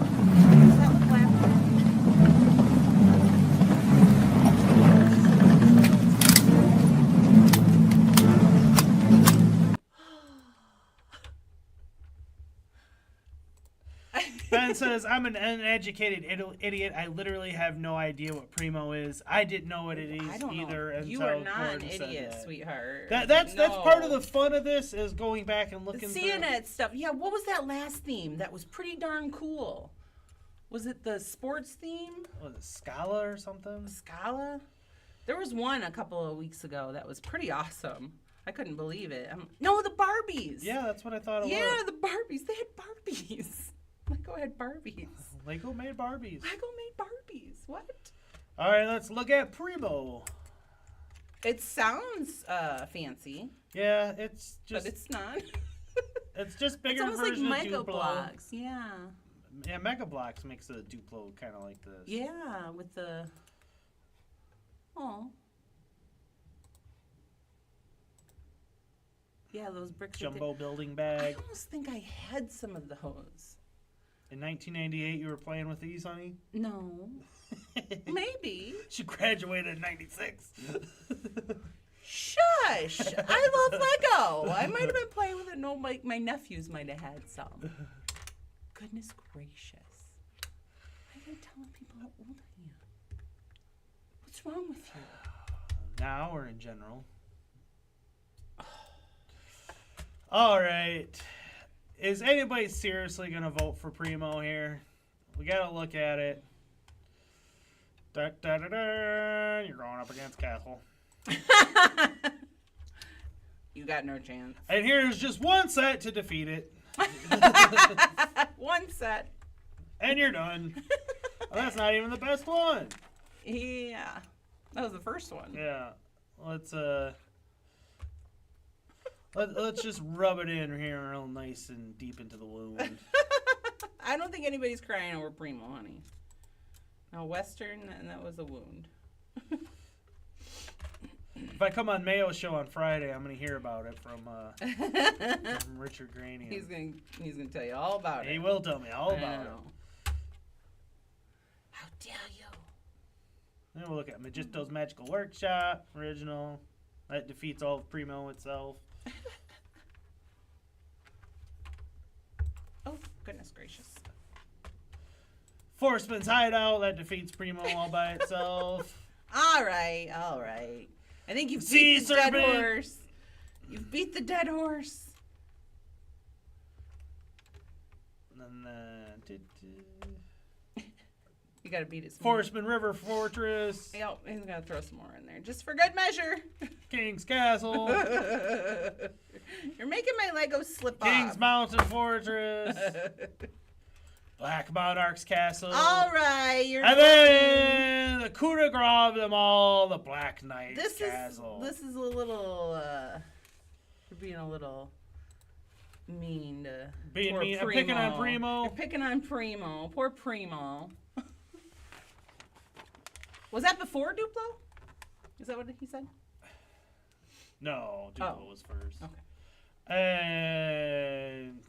Ben says, I'm an uneducated idiot. I literally have no idea what Primo is. I didn't know what it is either until You are not Gordon an said idiot, that. sweetheart. That's part of the fun of this is going back and looking Seeing through. that stuff. Yeah, what was that last theme? That was pretty darn cool. Was it the sports theme? Was it Scala or something? Scala? There was one a couple of weeks ago that was pretty awesome. I couldn't believe it. No, the Barbies. Yeah, that's what I thought it was. Yeah, the Barbies. They had Barbies. Lego had Barbies. Lego made Barbies. Lego made Barbies. What? All right, let's look at Primo. It sounds fancy. Yeah, it's just. But it's not. It's just bigger It's almost version like of Mega Duplo. Blocks. Yeah. Yeah, Mega Blocks makes a Duplo kind of like this. Yeah, with the. Oh. Yeah, those bricks. Jumbo building bag. I almost think I had some of those. In 1998, you were playing with these, honey? No. Maybe. She graduated in 96. Shush! I love Lego. I might have been playing with it. No, my nephews might have had some. Goodness gracious. Why are you telling people how old I am? What's wrong with you? Now or in general? All right. Is anybody seriously going to vote for Primo here? We got to look at it. Da, da, da, da. You're going up against Castle. You got no chance. And here's just one set to defeat it. One set. And you're done. Well, that's not even the best one. Yeah. That was the first one. Yeah. Let's just rub it in here real nice and deep into the wound. I don't think anybody's crying over Primo, honey. No, Western, and that was a wound. If I come on Mayo's show on Friday, I'm gonna hear about it from Richard Granian. He's gonna tell you all about it. He will tell me all about it. How dare you? Then we'll look at Magisto's Magical Workshop original. That defeats all of Primo itself. Oh, goodness gracious. Forceman's Hideout, that defeats Primo all by itself. All right. I think you've Sea beat the dead Serpent. horse. You've beat the dead horse. And then You gotta beat it some more. Forceman River Fortress. Yep, he's gonna throw some more in there. Just for good measure. King's Castle. You're making my Legos slip King's off. Mountain Fortress. Black Monarch's Castle. All right, you're And then the coup de grace of them all, the Black Knight's Castle. This is a little you're being a little mean to Being poor mean. I'm Primo. picking on Primo. You're picking on Primo. Poor Primo. Was that before Duplo? Is that what he said? No, Duplo was first. Okay. And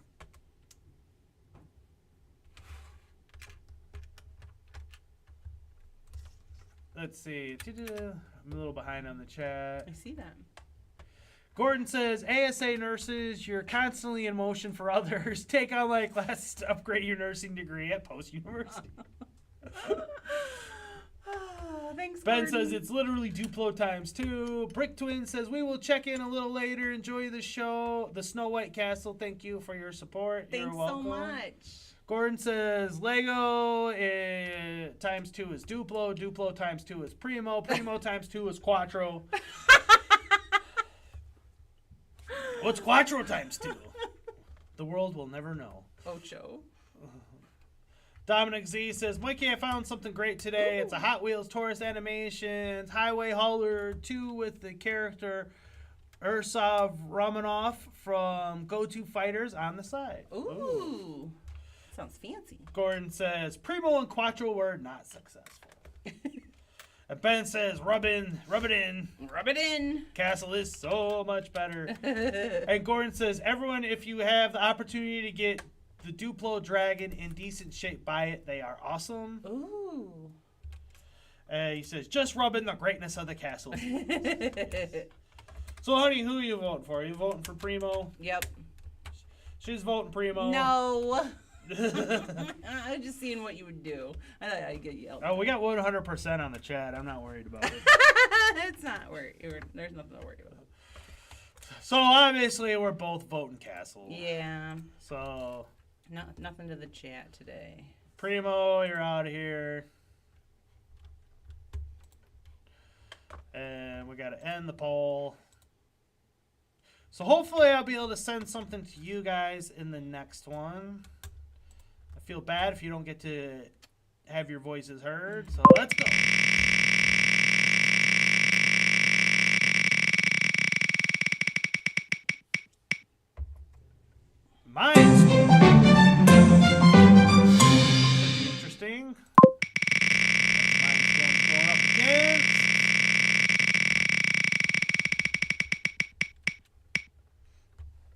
let's see. I'm a little behind on the chat. I see that. Gordon says, ASA nurses, you're constantly in motion for others. Take online classes to upgrade your nursing degree at post-university. Thanks, Ben Gordon. says it's literally Duplo ×2. Brick Twin says we will check in a little later. Enjoy the show. The Snow White Castle. Thank you for your support. Thanks You're welcome. so much. Gordon says Lego ×2 is Duplo. Duplo ×2 is Primo. Primo ×2 is Quattro. What's Quattro ×2? The world will never know. Ocho. Dominic Z says, Mikey, I found something great today. It's a Hot Wheels Taurus Animations Highway Hauler 2 with the character Ursov Romanov from Go-To Fighters on the side. Ooh. Sounds fancy. Gordon says, Primo and Quattro were not successful. And Ben says, rub it in. Rub it in. Castle is so much better. And Gordon says, everyone, if you have the opportunity to get the Duplo Dragon in decent shape, buy it. They are awesome. Ooh. He says, just rub in the greatness of the castle. So, honey, who are you voting for? Are you voting for Primo? Yep. She's voting Primo. No. I'm just seeing what you would do. I thought I'd get yelled. Oh, we got 100% on the chat. I'm not worried about it. It's not worried. There's nothing to worry about. So, obviously, we're both voting Castle. Yeah. So, Nothing to the chat today. Primo, you're out of here. And we got to end the poll. So hopefully I'll be able to send something to you guys in the next one. I feel bad if you don't get to have your voices heard. So let's go. Mine's interesting. Mine's going up again.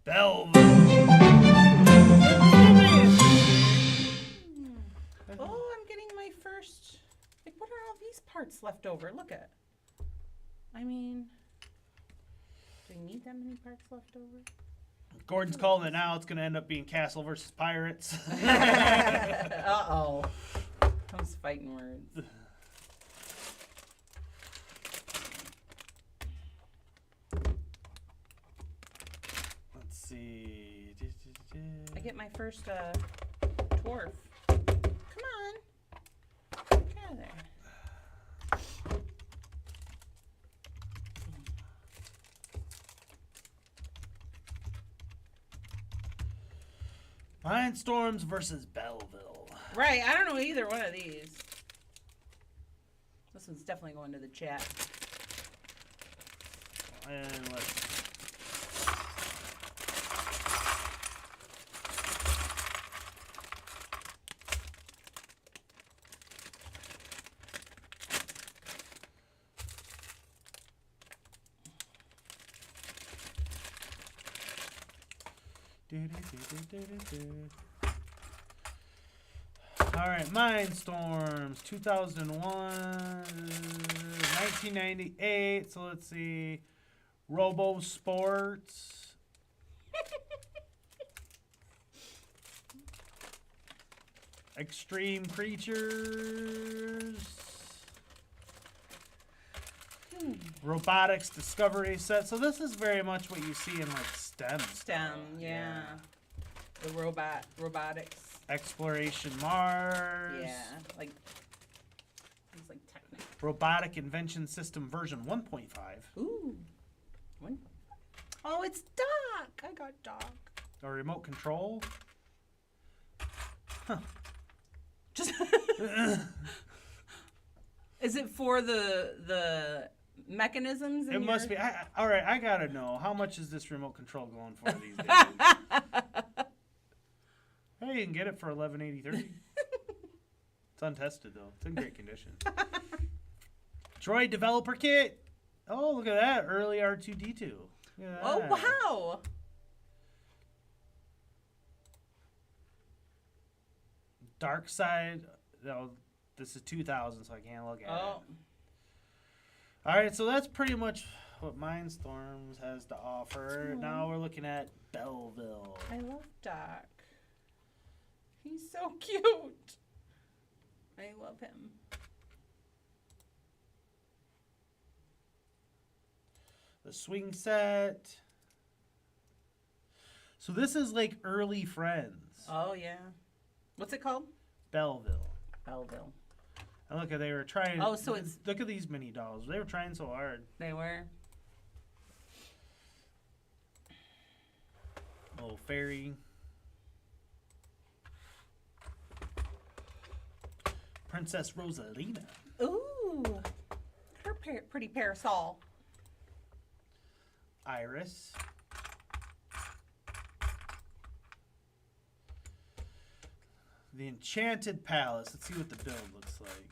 Belvin. Oh, I'm getting my first. Like, what are all these parts left over? Look at. I mean, do I need that many parts left over? Gordon's calling it now. It's going to end up being Castle versus Pirates. Uh-oh. Those fighting words. Let's see. I get my first dwarf. Come on. Get out of there. Mindstorms versus Belleville. Right, I don't know either one of these. This one's definitely going to the chat. And let's... All right, Mindstorms, 2001, 1998. So let's see, Robo Sports. Extreme Creatures. Robotics Discovery Set. So this is very much what you see in like STEM. Yeah. The robotics. Exploration Mars. Yeah, like it's like technical. Robotic Invention System version 1.5. Ooh. One. Oh, it's Doc. I got Doc. A remote control. Huh. Just. Is it for the mechanisms? It must be. All right, I gotta know, how much is this remote control going for these days? Hey, you can get it for $11.83. It's untested though. It's in great condition. Droid Developer Kit. Oh, look at that. Early R2-D2. Look at Oh, that. wow. Dark Side. No, this is 2000, so I can't look at it. All right, so that's pretty much what Mindstorms has to offer. Now we're looking at Belleville. I love Doc. He's so cute. I love him. The swing set. So this is like early Friends. Oh, yeah. What's it called? Belleville. Belleville. And look, they were trying. Oh, so it's... Look at these mini dolls. They were trying so hard. They were. Little fairy. Princess Rosalina. Ooh. Her pretty parasol. Iris. The Enchanted Palace. Let's see what the build looks like.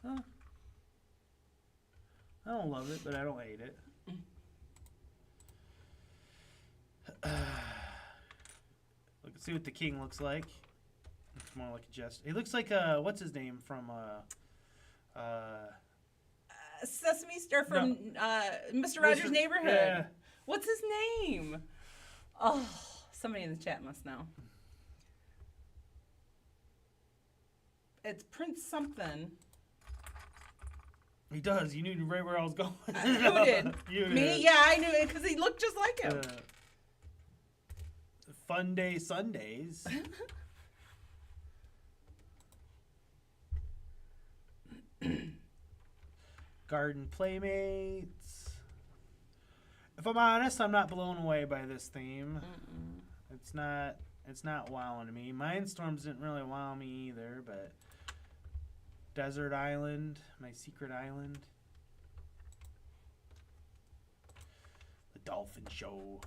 Huh. I don't love it, but I don't hate it. Let's see what the king looks like. It's more like a jester. He looks like what's his name from Sesame Star from Mr. Rogers' Neighborhood. Yeah. What's his name? Oh, somebody in the chat must know. It's Prince something. He does. You knew right where I was going. Who did? You Me? did. Yeah, I knew it because he looked just like him. Fun Day Sundays. Garden Playmates. If I'm honest, I'm not blown away by this theme. It's not wowing me. Mindstorms didn't really wow me either, but Desert Island, My Secret Island. The Dolphin Show.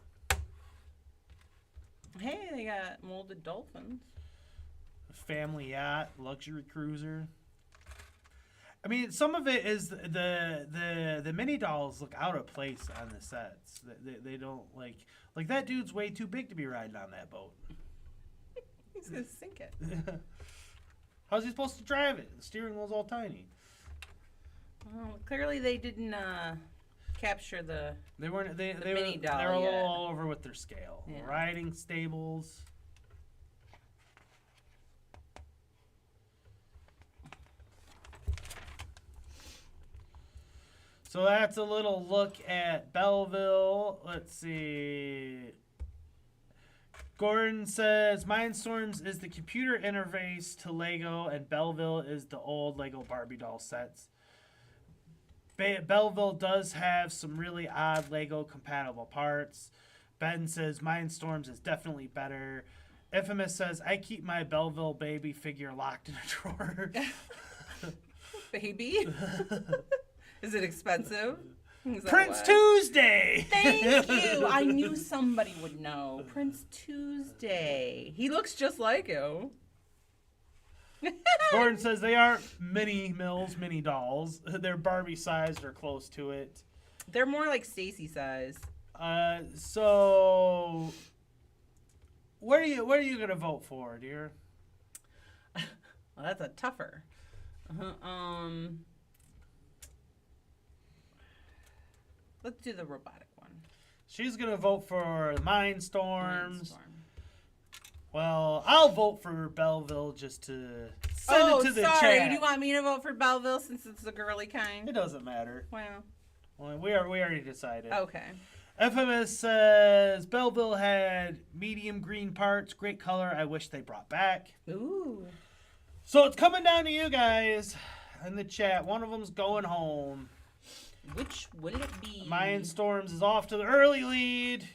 Hey, they got molded dolphins. Family Yacht, Luxury Cruiser. I mean, some of it is the mini dolls look out of place on the sets. They don't like that dude's way too big to be riding on that boat. He's gonna sink it. How's he supposed to drive it? The steering wheel's all tiny. Well, clearly they didn't capture the. They weren't. They mini doll They're a little yet. all over with their scale. Yeah. Riding stables. So that's a little look at Belleville. Let's see. Gordon says Mindstorms is the computer interface to Lego, and Belleville is the old Lego Barbie doll sets. Belleville does have some really odd Lego compatible parts. Ben says Mindstorms is definitely better. Infamous says I keep my Belleville baby figure locked in a drawer. Baby? Is it expensive? Prince Tuesday! Thank you! I knew somebody would know. Prince Tuesday. He looks just like you. Gordon says they aren't mini dolls. They're Barbie sized or close to it. They're more like Stacy size. So what are you gonna vote for, dear? Well, that's a tougher. Let's do the robotic one. She's gonna vote for Mindstorms. Well, I'll vote for Belleville just to send it to the chat. Do you want me to vote for Belleville since it's the girly kind? It doesn't matter. Well, we already decided. Okay. FMS says Belleville had medium green parts, great color. I wish they brought back. Ooh. So it's coming down to you guys in the chat. One of them's going home. Which will it be? Mindstorms is off to the early lead.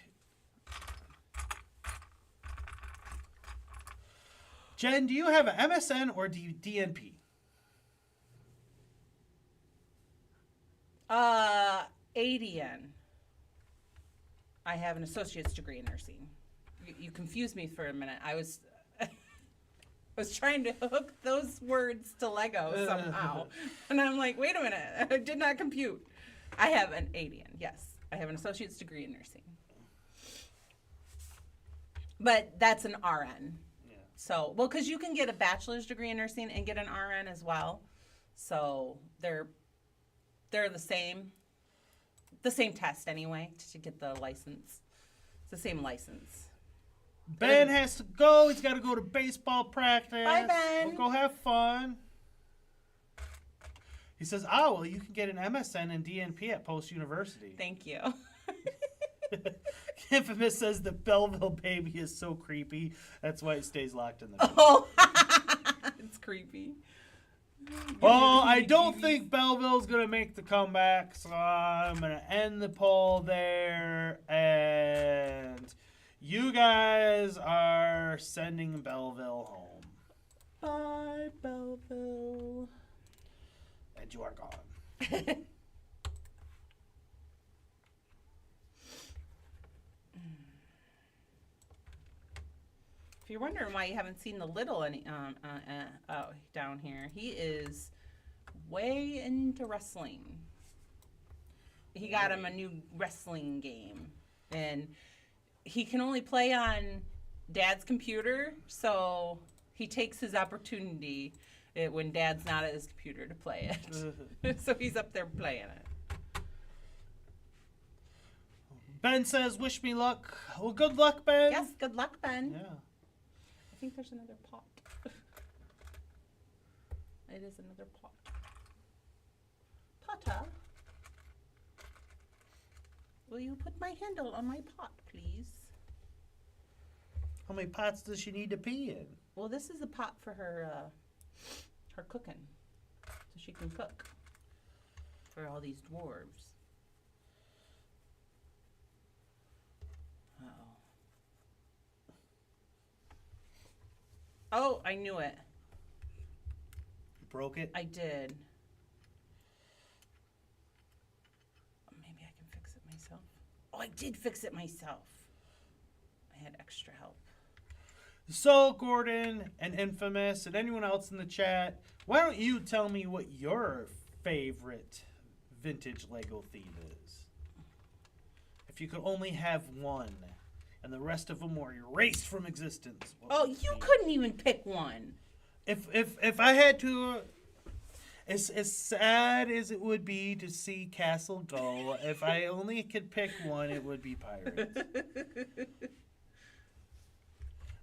Jen, do you have an MSN or DNP? ADN. I have an associate's degree in nursing. You confused me for a minute. I was trying to hook those words to Lego somehow. And I'm like, wait a minute. I did not compute. I have an ADN, yes. I have an associate's degree in nursing. But that's an RN. Yeah. So, well, because you can get a bachelor's degree in nursing and get an RN as well. So they're the same test anyway to get the license. It's the same license. Ben has to go. He's got to go to baseball practice. Bye, Ben. Go have fun. He says, well, you can get an MSN and DNP at Post University. Thank you. Infamous says the Belleville baby is so creepy. That's why it stays locked in the drawer. Oh, it's creepy. Well, I don't think Belleville's going to make the comeback, so I'm going to end the poll there. And you guys are sending Belleville home. Bye, Belleville. And you are gone. If you're wondering why you haven't seen the little down here, he is way into wrestling. He got him a new wrestling game, and he can only play on Dad's computer, so he takes his opportunity when Dad's not at his computer to play it. So he's up there playing it. Ben says, wish me luck. Well, good luck, Ben. Yes, good luck, Ben. Yeah. I think there's another pot. It is another pot. Potter, will you put my handle on my pot, please? How many pots does she need to pee in? Well, this is a pot for her cooking, so she can cook for all these dwarves. Oh, I knew it. You broke it? I did. Maybe I can fix it myself. Oh, I did fix it myself. I had extra help. So, Gordon and Infamous and anyone else in the chat, why don't you tell me what your favorite vintage Lego theme is? If you could only have one, and the rest of them were erased from existence. Oh, you couldn't even pick one. If I had to, as sad as it would be to see Castle go, if I only could pick one, it would be Pirates.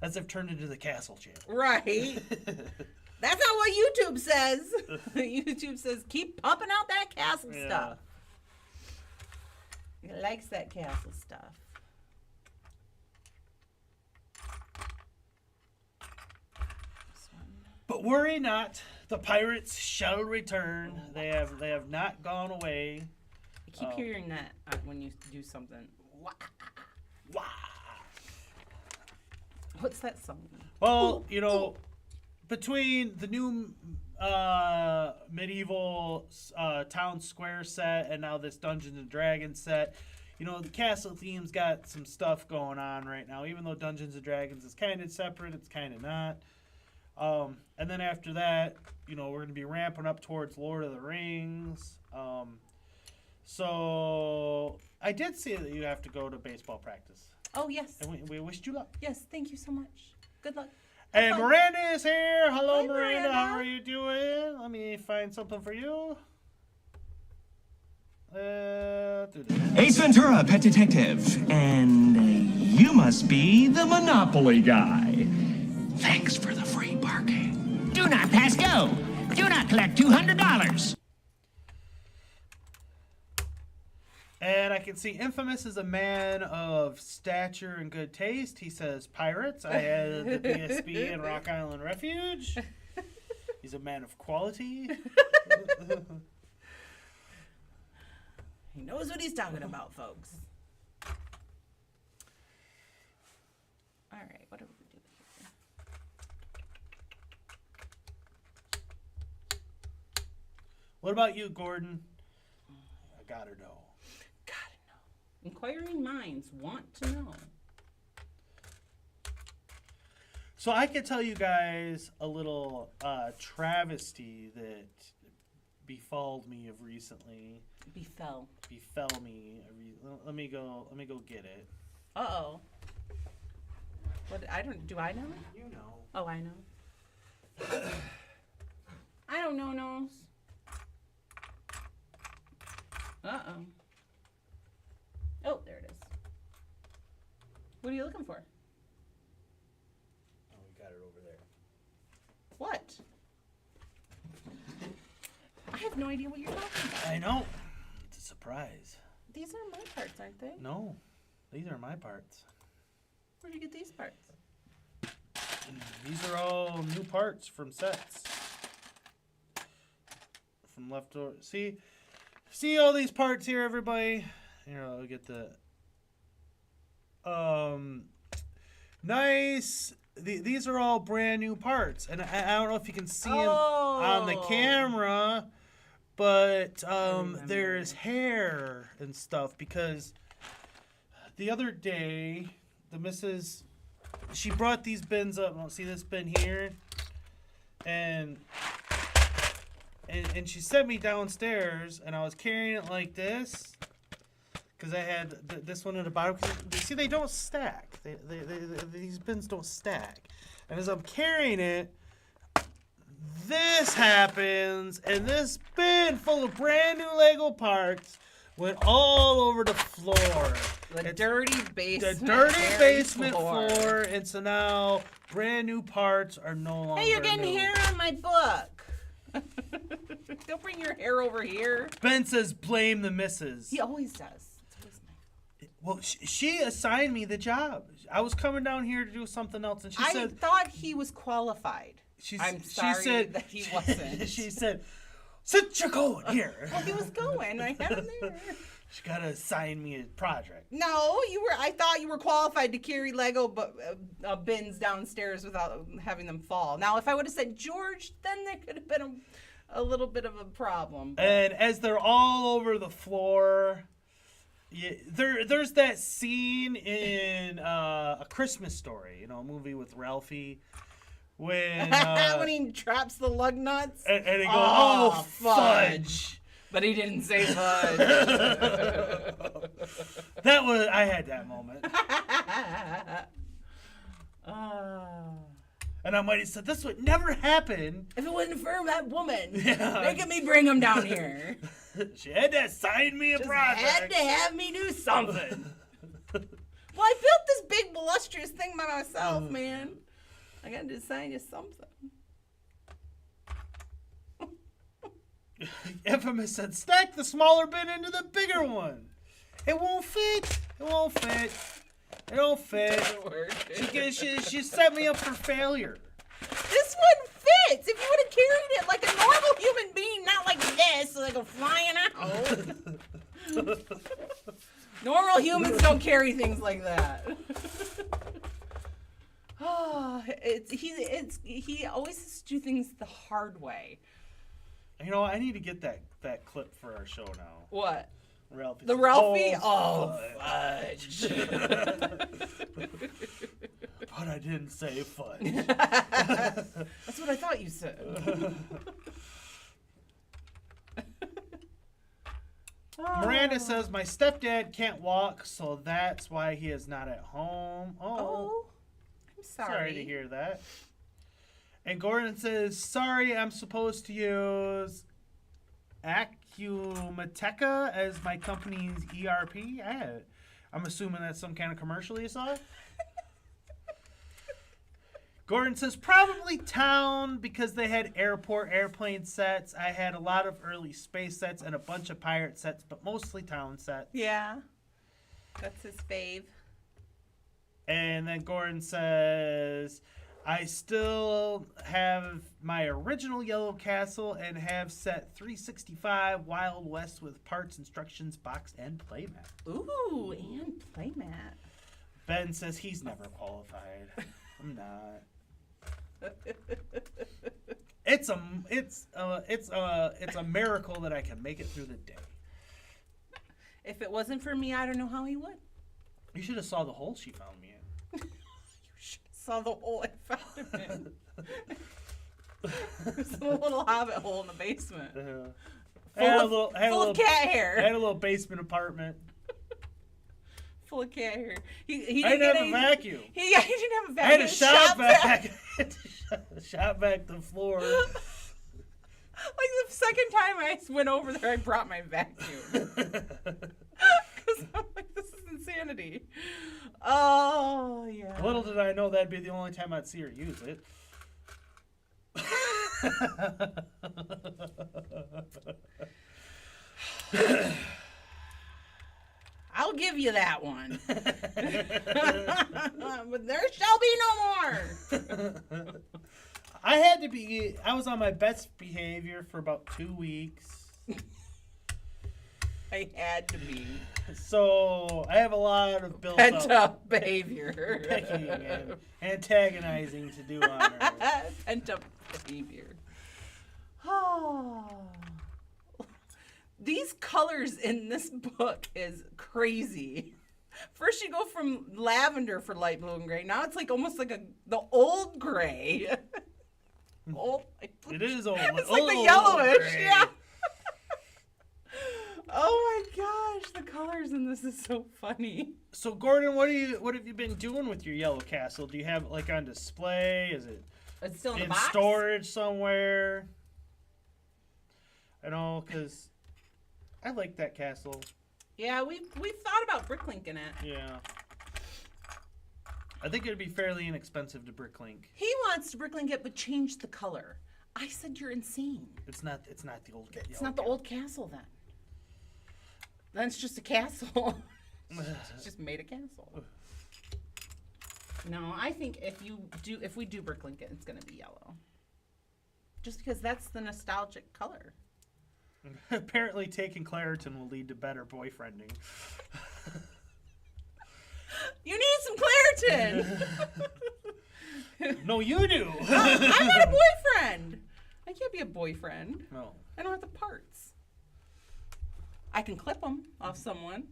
As I've turned into the Castle channel. Right. That's not what YouTube says. YouTube says keep pumping out that Castle stuff. He likes that Castle stuff. But worry not, the pirates shall return. They have not gone away. I keep hearing that when you do something. Wow. What's that song? Well, you know, between the new medieval town square set and now this Dungeons and Dragons set, you know, the castle theme's got some stuff going on right now. Even though Dungeons and Dragons is kind of separate, it's kind of not. And then after that, you know, we're going to be ramping up towards Lord of the Rings. So I did see that you have to go to baseball practice. Oh, yes. And we wished you luck. Yes, thank you so much. Good luck. And Miranda is here. Hello, Hi, Miranda. Miranda. How are you doing? Let me find something for you. Ace Ventura, Pet Detective. And you must be the Monopoly guy. Thanks for the free parking. Do not pass go. Do not collect $200. And I can see Infamous is a man of stature and good taste. He says pirates. I had the BSB and Rock Island Refuge. He's a man of quality. He knows what he's talking about, folks. All right, what do we do here? What about you, Gordon? I gotta know. Inquiring minds want to know. So I could tell you guys a little travesty that befalled me of recently. Befell me. Let me go get it. Uh-oh. What? Do I know? You know. Oh, I know. I don't know, knows. Uh-oh. Oh, there it is. What are you looking for? Oh, we got it over there. What? I have no idea what you're talking about. I know. It's a surprise. These are my parts, aren't they? No, these are my parts. Where'd you get these parts? These are all new parts from sets. From leftover. See all these parts here, everybody? Here, I'll get the nice. These are all brand new parts, and I don't know if you can see them on the camera, but there's hair and stuff because the other day the missus, she brought these bins up. See this bin here, and she sent me downstairs, and I was carrying it like this. Because I had this one at the bottom. See, they don't stack. These bins don't stack. And as I'm carrying it, this happens, and this bin full of brand new Lego parts went all over the floor. The dirty basement. The dirty basement floor. And so now brand new parts are no longer Hey, you're getting new. hair on my book. Don't bring your hair over here. Ben says blame the missus. He always does. Well, she assigned me the job. I was coming down here to do something else, and she said... I thought he was qualified. I'm sorry that he wasn't. She said, "Sit your going here." Well, he was going. I had him there. She got to assign me a project. No, you were. I thought you were qualified to carry Lego bins downstairs without having them fall. Now, if I would have said George, then there could have been a little bit of a problem. But... And as they're all over the floor... Yeah, there's that scene in A Christmas Story, you know, a movie with Ralphie, when when he drops the lug nuts and he goes, "Oh, fudge!" But he didn't say fudge. That was I had that moment, and I might have said, "This would never happen if it wasn't for that woman making me bring him down here." She had to assign me a project. Had to have me do something. Well, I built this big illustrious thing by myself, man. I got to assign you something. Infamous said, "Stack the smaller bin into the bigger one. It won't fit. It won't fit. It don't fit." She set me up for failure. This one fits. If you would have carried it like a normal human being, not like this, like a flying out. Normal humans don't carry things like that. He always has to do things the hard way. You know, I need to get that clip for our show now. What? Ralphie. The Ralphie? Oh, fudge. But I didn't say fudge. That's what I thought you said. Miranda says, my stepdad can't walk, so that's why he is not at home. Oh, I'm sorry. Sorry to hear that. And Gordon says, sorry, I'm supposed to use Acumateca as my company's ERP. I'm assuming that's some kind of commercial you saw. Gordon says, probably town because they had airport airplane sets. I had a lot of early space sets and a bunch of pirate sets, but mostly town sets. Yeah. That's his fave. And then Gordon says, I still have my original Yellow Castle and have set 365 Wild West with parts, instructions, box, and playmat. Ooh, and playmat. Ben says he's never qualified. I'm not. It's a miracle that I can make it through the day. If it wasn't for me, I don't know how he would. You should have saw the hole she found me in. You should have saw the hole I found him in. There's a little hobbit hole in the basement. Full of cat hair. I had a little basement apartment. Full of cat hair. He I didn't have a vacuum. He didn't have a vacuum. I had a shop vac. Shop vac the floor. Like the second time I went over there, I brought my vacuum. Because I'm like, this is insanity. Oh, yeah. Little did I know that'd be the only time I'd see her use it. I'll give you that one. But there shall be no more. I was on my best behavior for about 2 weeks. I had to be. So I have a lot of built Pent-up behavior. picking and antagonizing to do on her. Pent-up behavior. Oh. These colors in this book is crazy. First you go from lavender for light blue and gray. Now it's like almost like the old gray. It is old. It's like the yellowish. Gray. Yeah. Oh my gosh, the colors in this is so funny. So Gordon, what have you been doing with your Yellow Castle? Do you have it like on display? Is it It's still in the in box? storage somewhere? I know, because I like that castle. Yeah, we've thought about bricklinking it. Yeah. I think it'd be fairly inexpensive to bricklink. He wants to bricklink it, but change the color. I said you're insane. It's not the old. It's not the old castle then. Then it's just a castle. It's just made a castle. No, I think if we do bricklink it, it's gonna be yellow. Just because that's the nostalgic color. Apparently, taking Claritin will lead to better boyfriending. You need some Claritin. No, you do. I'm not a boyfriend. I can't be a boyfriend. No. I don't have the parts. I can clip them off someone.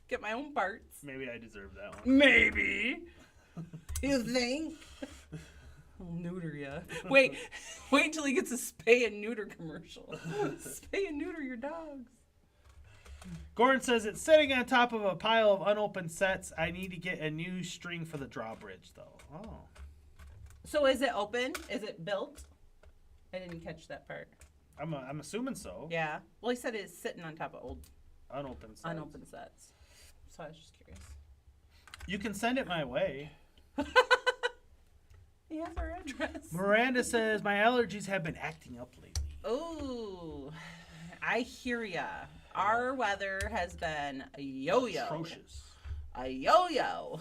Get my own parts. Maybe I deserve that one. Maybe. You think? I'll neuter ya. Wait till he gets a spay and neuter commercial. Spay and neuter your dogs. Gordon says it's sitting on top of a pile of unopened sets. I need to get a new string for the drawbridge, though. Oh. So is it open? Is it built? I didn't catch that part. I'm assuming so. Yeah. Well, he said it's sitting on top of old unopened sets. So I was just curious. You can send it my way. He has our address. Miranda says my allergies have been acting up lately. Ooh, I hear ya. Our weather has been a yo-yo. Atrocious. A yo-yo.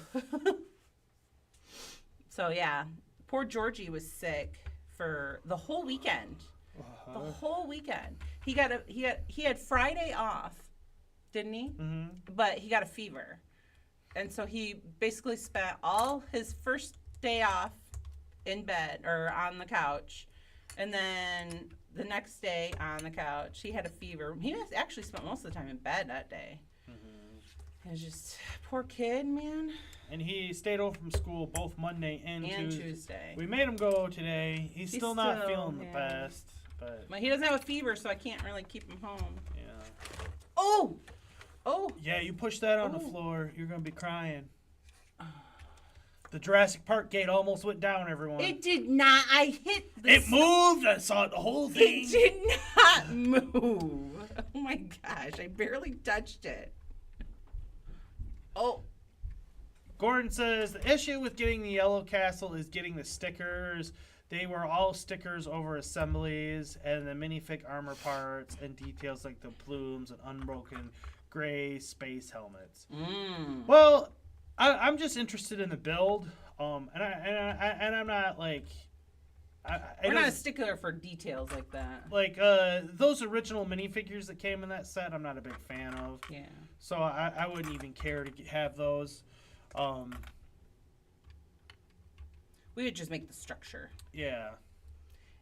So yeah, poor Georgie was sick for the whole weekend. The whole weekend. He had Friday off. didn't he? Mm-hmm. But he got a fever. And so he basically spent all his first day off in bed or on the couch. And then the next day on the couch, he had a fever. He actually spent most of the time in bed that day. It was just, poor kid, man. And he stayed home from school both Monday and Tuesday. We made him go today. He's still not feeling the best. But he doesn't have a fever, so I can't really keep him home. Yeah. Oh! Yeah, you push that on the floor, you're going to be crying. The Jurassic Park gate almost went down, everyone. It did not. I hit the... It moved. I saw the whole thing. It did not move. Oh, my gosh. I barely touched it. Oh. Gordon says, the issue with getting the Yellow Castle is getting the stickers. They were all stickers over assemblies and the minifig armor parts and details like the plumes and unbroken gray space helmets. Well, I'm just interested in the build, and I'm not like. We're not a stickler for details like that. Like those original minifigures that came in that set, I'm not a big fan of. Yeah. So I wouldn't even care to have those. We would just make the structure. Yeah.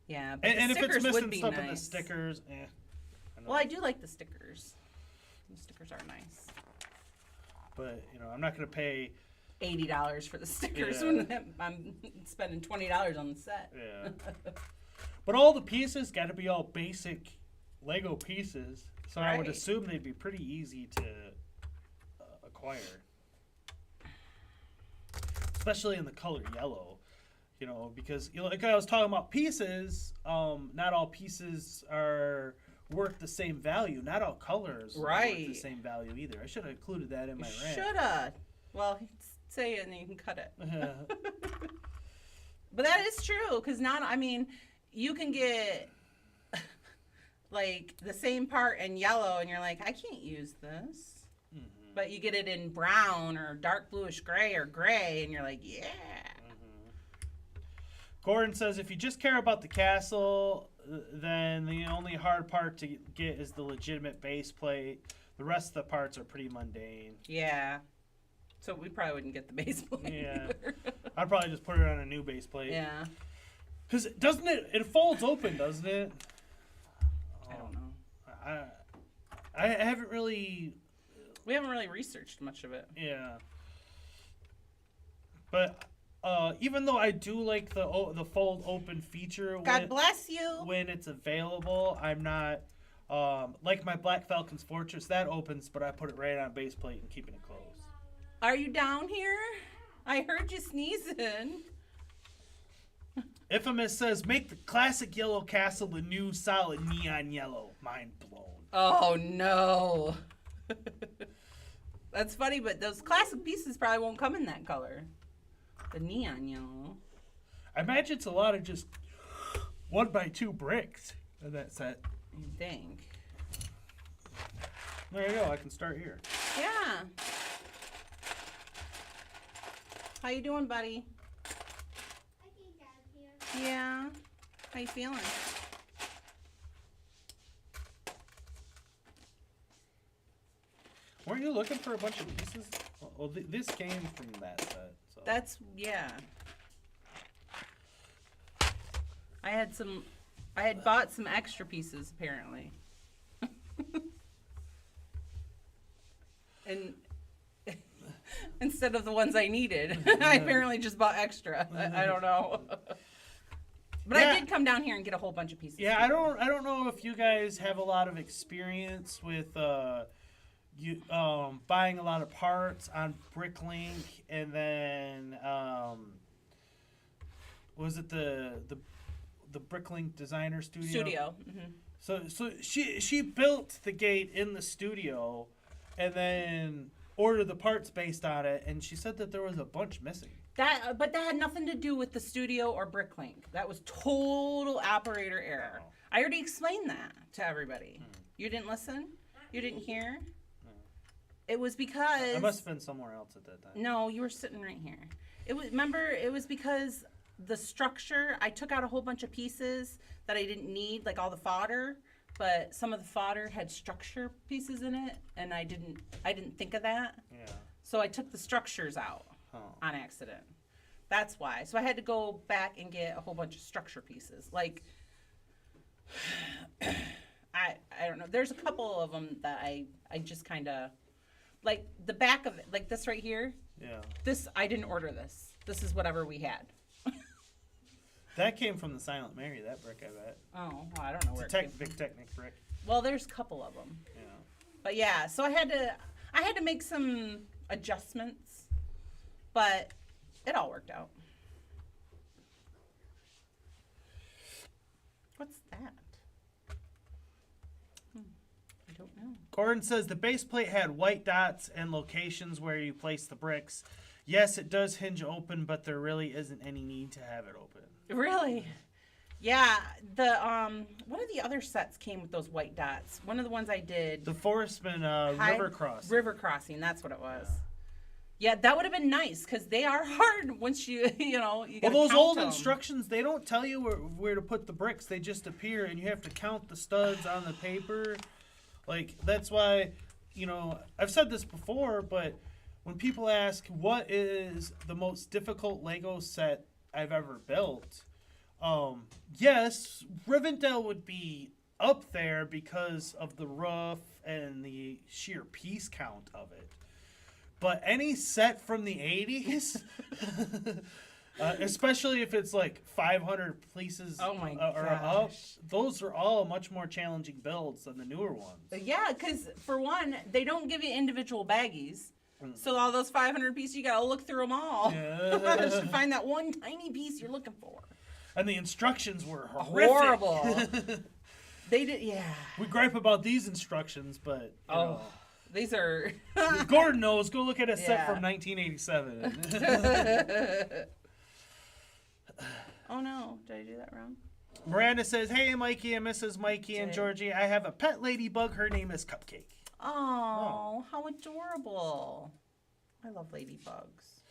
Yeah, but and the if it's stickers missing would be stuff nice. in the stickers, Well, I do like the stickers. The stickers are nice. But I'm not gonna pay $80 for the stickers when I'm spending $20 on the set. Yeah. But all the pieces got to be all basic Lego pieces, so I would assume they'd be pretty easy to acquire, especially in the color yellow. Because like I was talking about pieces, not all pieces are worth the same value. Not all colors are worth the same value either. I should have included that in my rant. Shoulda. Well, say it and then you can cut it. But that is true, because you can get like the same part in yellow and you're like, I can't use this. But you get it in brown or dark bluish gray or gray and you're like, yeah. Gordon says, if you just care about the castle, then the only hard part to get is the legitimate base plate. The rest of the parts are pretty mundane. Yeah. So we probably wouldn't get the base plate. Yeah. I'd probably just put it on a new base plate. Yeah. Because doesn't it folds open, doesn't it? I don't know. I haven't really... We haven't really researched much of it. Yeah. But... even though I do like the fold open feature, God bless you. When it's available, I'm not like my Black Falcon's Fortress that opens, but I put it right on base plate and keeping it closed. Are you down here? I heard you sneezing. Infamous says, make the classic Yellow Castle the new solid neon yellow. Mind blown. Oh no. That's funny, but those classic pieces probably won't come in that color. The neon yellow. I imagine it's a lot of just 1x2 bricks in that set. You think? There you go. I can start here. Yeah. How you doing, buddy? I think I'm here. Yeah. How you feeling? Weren't you looking for a bunch of pieces? Well, this came from that set. So. That's, yeah. I had bought some extra pieces, apparently. And instead of the ones I needed, I apparently just bought extra. I don't know. But yeah. I did come down here and get a whole bunch of pieces. Yeah, I don't know if you guys have a lot of experience with buying a lot of parts on Bricklink, and then was it the Bricklink Designer Studio? Mm-hmm. So she built the gate in the studio, and then ordered the parts based on it, and she said that there was a bunch missing. But that had nothing to do with the studio or Bricklink. That was total operator error. Oh. I already explained that to everybody. You didn't listen? You didn't hear? It was because... I must have been somewhere else at that time. No, you were sitting right here. Remember, it was because the structure, I took out a whole bunch of pieces that I didn't need, like all the fodder, but some of the fodder had structure pieces in it, and I didn't think of that. Yeah. So I took the structures out on accident. That's why. So I had to go back and get a whole bunch of structure pieces. Like, I don't know. There's a couple of them that I just kind of, like the back of it, like this right here. Yeah. This, I didn't order this. This is whatever we had. That came from the Silent Mary, that brick, I bet. Oh, well, I don't know where It's a it came from. big Technic brick. Well, there's a couple of them. Yeah. But yeah, so I had to make some adjustments, but it all worked out. What's that? I don't know. Gordon says the base plate had white dots and locations where you place the bricks. Yes, it does hinge open, but there really isn't any need to have it open. Really? Yeah, the one of the other sets came with those white dots. One of the ones I did. The Forestman River Crossing. River Crossing, that's what it was. Yeah, that would have been nice because they are hard once you you Well, gotta those count old them. instructions, they don't tell you where to put the bricks. They just appear, and you have to count the studs on the paper. Like, that's why, I've said this before, but when people ask what is the most difficult Lego set I've ever built, yes, Rivendell would be up there because of the roof and the sheer piece count of it. But any set from the 80s, especially if it's like 500 pieces or up, those are all much more challenging builds than the newer ones. Yeah, because for one, they don't give you individual baggies. So all those 500 pieces, you got to look through them all just to find that one tiny piece you're looking for. And the instructions were horrific. Horrible. They did, yeah. We gripe about these instructions, but you know. These are... Gordon knows. Go look at a set Yeah. from 1987. Oh no, did I do that wrong? Miranda says, "Hey, Mikey and Mrs. Mikey and Georgie, I have a pet ladybug. Her name is Cupcake." Oh, how adorable. I love ladybugs.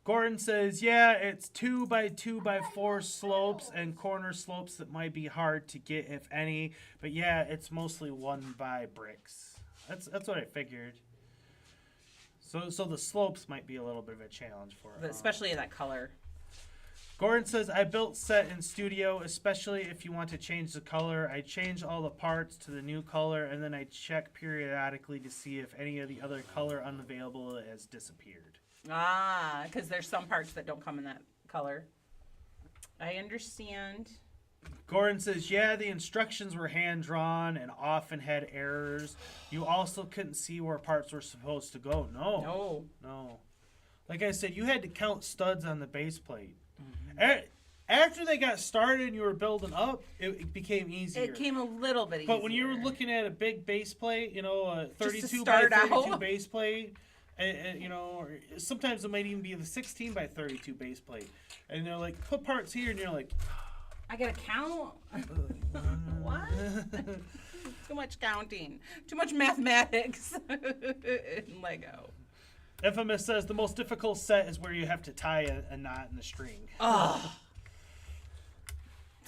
Gordon says, "Yeah, it's 2 by 2 by 4 slopes and corner slopes that might be hard to get, if any. But yeah, it's mostly 1 by bricks." That's what I figured. So the slopes might be a little bit of a challenge for it. Especially in that color. Gordon says, "I built set in studio, especially if you want to change the color. I change all the parts to the new color, and then I check periodically to see if any of the other color unavailable has disappeared." Ah, because there's some parts that don't come in that color. I understand. Gordon says, "Yeah, the instructions were hand-drawn and often had errors. You also couldn't see where parts were supposed to go." No. Like I said, you had to count studs on the base plate. After they got started and you were building up, it became easier. It came a little bit easier. But when you were looking at a big base plate, a 32 by start 32 out. base plate, and or sometimes it might even be the 16 by 32 base plate. And they're like, put parts here, and you're like, I gotta count. What? Too much counting. Too much mathematics in Lego. Infamous says the most difficult set is where you have to tie a knot in the string. Oh,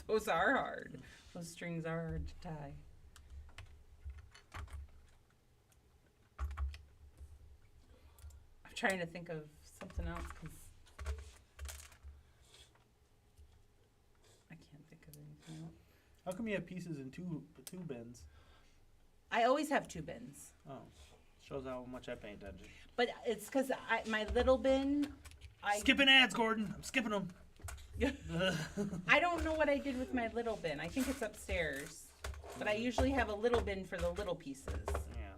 those are hard. Those strings are hard to tie. I'm trying to think of something else because I can't think of anything else. How come you have pieces in two bins? I always have 2 bins. Oh, shows how much I pay attention. But it's because my little bin. Skipping ads, Gordon. I'm skipping them. I don't know what I did with my little bin. I think it's upstairs. But I usually have a little bin for the little pieces. Yeah.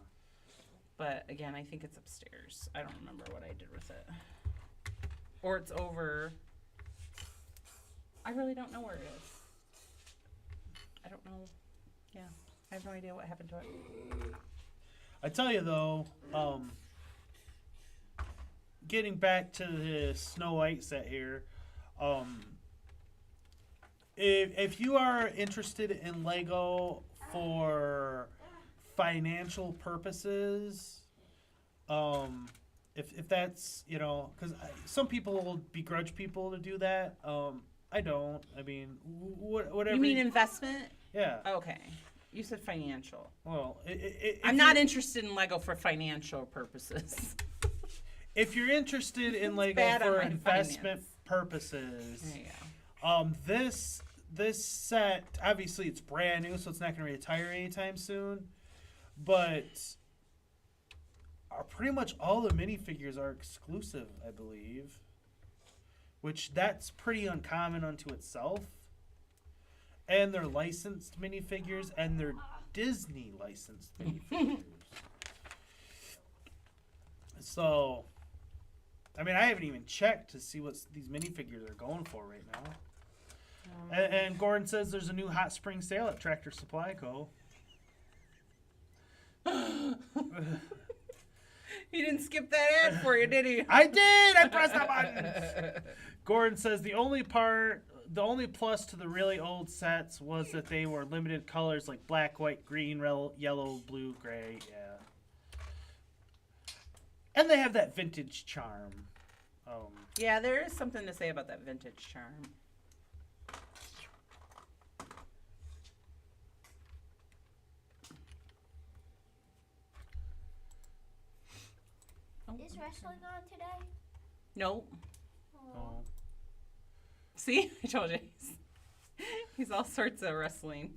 But again, I think it's upstairs. I don't remember what I did with it. Or it's over. I really don't know where it is. I don't know. Yeah. I have no idea what happened to it. I tell you though, getting back to the Snow White set here, if you are interested in Lego for financial purposes, if that's, because some people will begrudge people to do that. I don't. I mean, whatever. You mean investment? Yeah. Okay. You said financial. Well, I'm not interested in Lego for financial purposes. If you're interested in Lego for investment purposes, this set, obviously it's brand new, so it's not going to retire anytime soon. But pretty much all the minifigures are exclusive, I believe. Which that's pretty uncommon unto itself. And they're licensed minifigures, and they're Disney licensed minifigures. So, I mean, I haven't even checked to see what these minifigures are going for right now. And Gordon says there's a new hot spring sale at Tractor Supply Co. He didn't skip that ad for you, did he? I did! I pressed the button! Gordon says the only plus to the really old sets was that they were limited colors like black, white, green, yellow, blue, gray. Yeah. And they have that vintage charm. Yeah, there is something to say about that vintage charm. Is wrestling on today? Nope. Oh. See? I told you. He's all sorts of wrestling.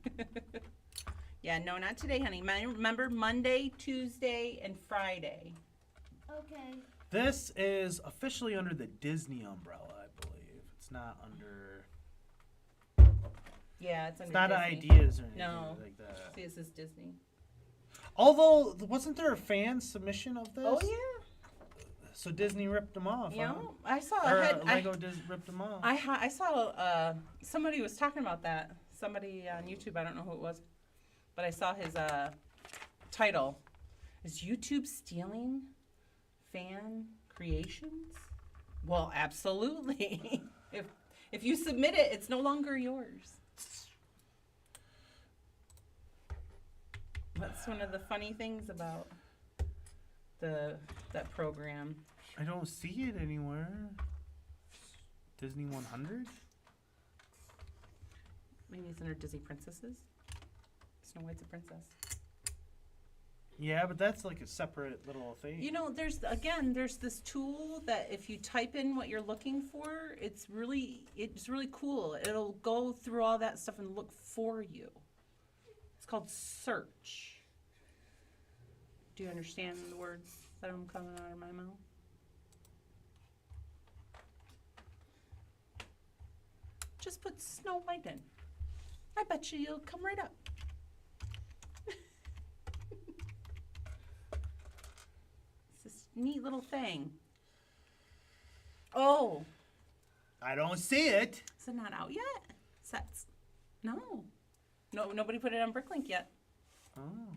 Yeah, no, not today, honey. Remember Monday, Tuesday, and Friday. Okay. This is officially under the Disney umbrella, I believe. It's not under... Yeah, it's under not Disney. Ideas or anything like that. See, this is Disney. Although, wasn't there a fan submission of this? Oh, yeah. So Disney ripped them off. You know, I saw Lego ripped them off. I saw somebody was talking about that. Somebody on YouTube, I don't know who it was, but I saw his title. Is YouTube stealing fan creations? Well, absolutely. If you submit it, it's no longer yours. That's one of the funny things about that program. I don't see it anywhere. Disney 100? Maybe it's under Disney Princesses. Snow White's a princess. Yeah, but that's like a separate little thing. You know, there's this tool that if you type in what you're looking for, it's really cool. It'll go through all that stuff and look for you. It's called search. Do you understand the words that I'm coming out of my mouth? Just put Snow White in. I bet you'll come right up. It's this neat little thing. Oh. I don't see it. Is it not out yet? Sets. No. No, nobody put it on Bricklink yet. Oh.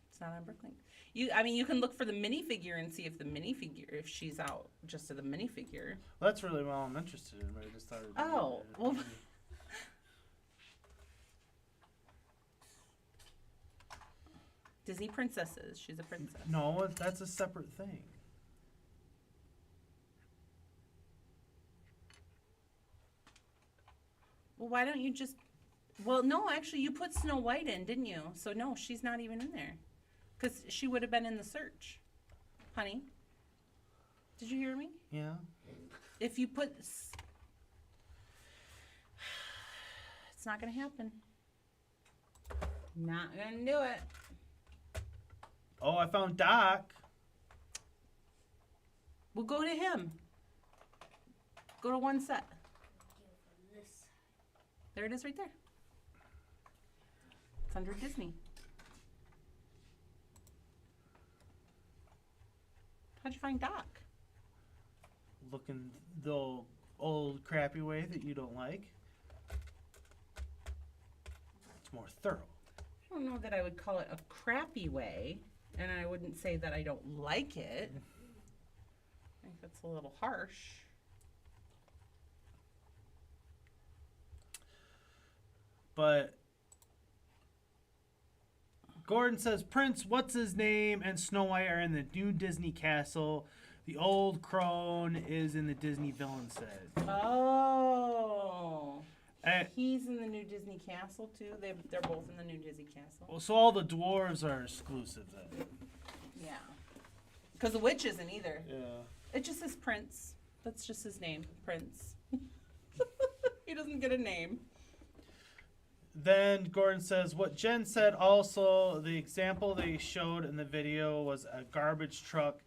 It's not on Bricklink. You can look for the minifigure and see if she's out just to the minifigure. Well, that's really well I'm interested in. I just thought it well. Disney Princesses. She's a princess. No, that's a separate thing. Well, why don't you just... Well, no, actually, you put Snow White in, didn't you? So, no, she's not even in there. Because she would have been in the search. Honey? Did you hear me? Yeah. If you put... It's not going to happen. Not going to do it. Oh, I found Doc. We'll go to him. Go to one set. There it is right there. It's under Disney. How'd you find Doc? Looking the old crappy way that you don't like. It's more thorough. I don't know that I would call it a crappy way, and I wouldn't say that I don't like it. I think that's a little harsh. But Gordon says Prince, what's his name, and Snow White are in the new Disney castle. The old crone is in the Disney villain set. Oh. He's in the new Disney Castle too. They're both in the new Disney Castle. Well, so all the dwarves are exclusive then. Yeah. Because the witch isn't either. Yeah. It just says Prince. That's just his name, Prince. He doesn't get a name. Then Gordon says, what Jen said also, the example they showed in the video was a garbage truck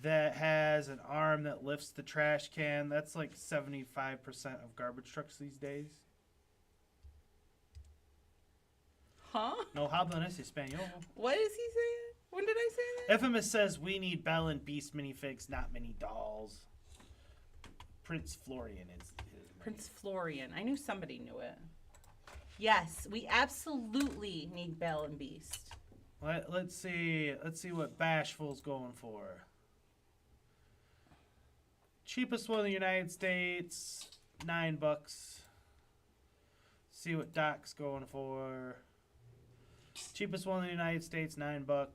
that has an arm that lifts the trash can. That's like 75% of garbage trucks these days. Huh? No hablan ese español. What is he saying? When did I say that? Infamous says, we need Belle and Beast minifigs, not mini dolls. Prince Florian is his name. Prince Florian. I knew somebody knew it. Yes, we absolutely need Belle and Beast. Let's see what Bashful's going for. Cheapest one in the United States, $9. See what Doc's going for. Cheapest one in the United States, $9.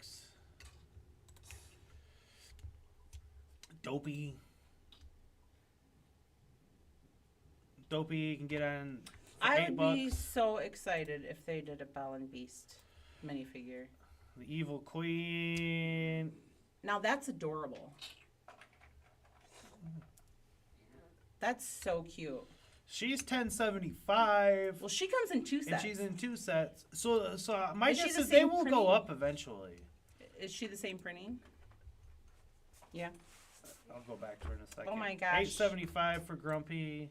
Dopey you can get on for I $8. would be so excited if they did a Belle and Beast minifigure. The Evil Queen. Now that's adorable. That's so cute. She's $10.75. Well, she comes in 2 sets. And she's in 2 sets. So my Is she guess the is they same will printing? go up eventually. Is she the same printing? Yeah. I'll go back to her in a second. Oh my gosh. $8.75 for Grumpy.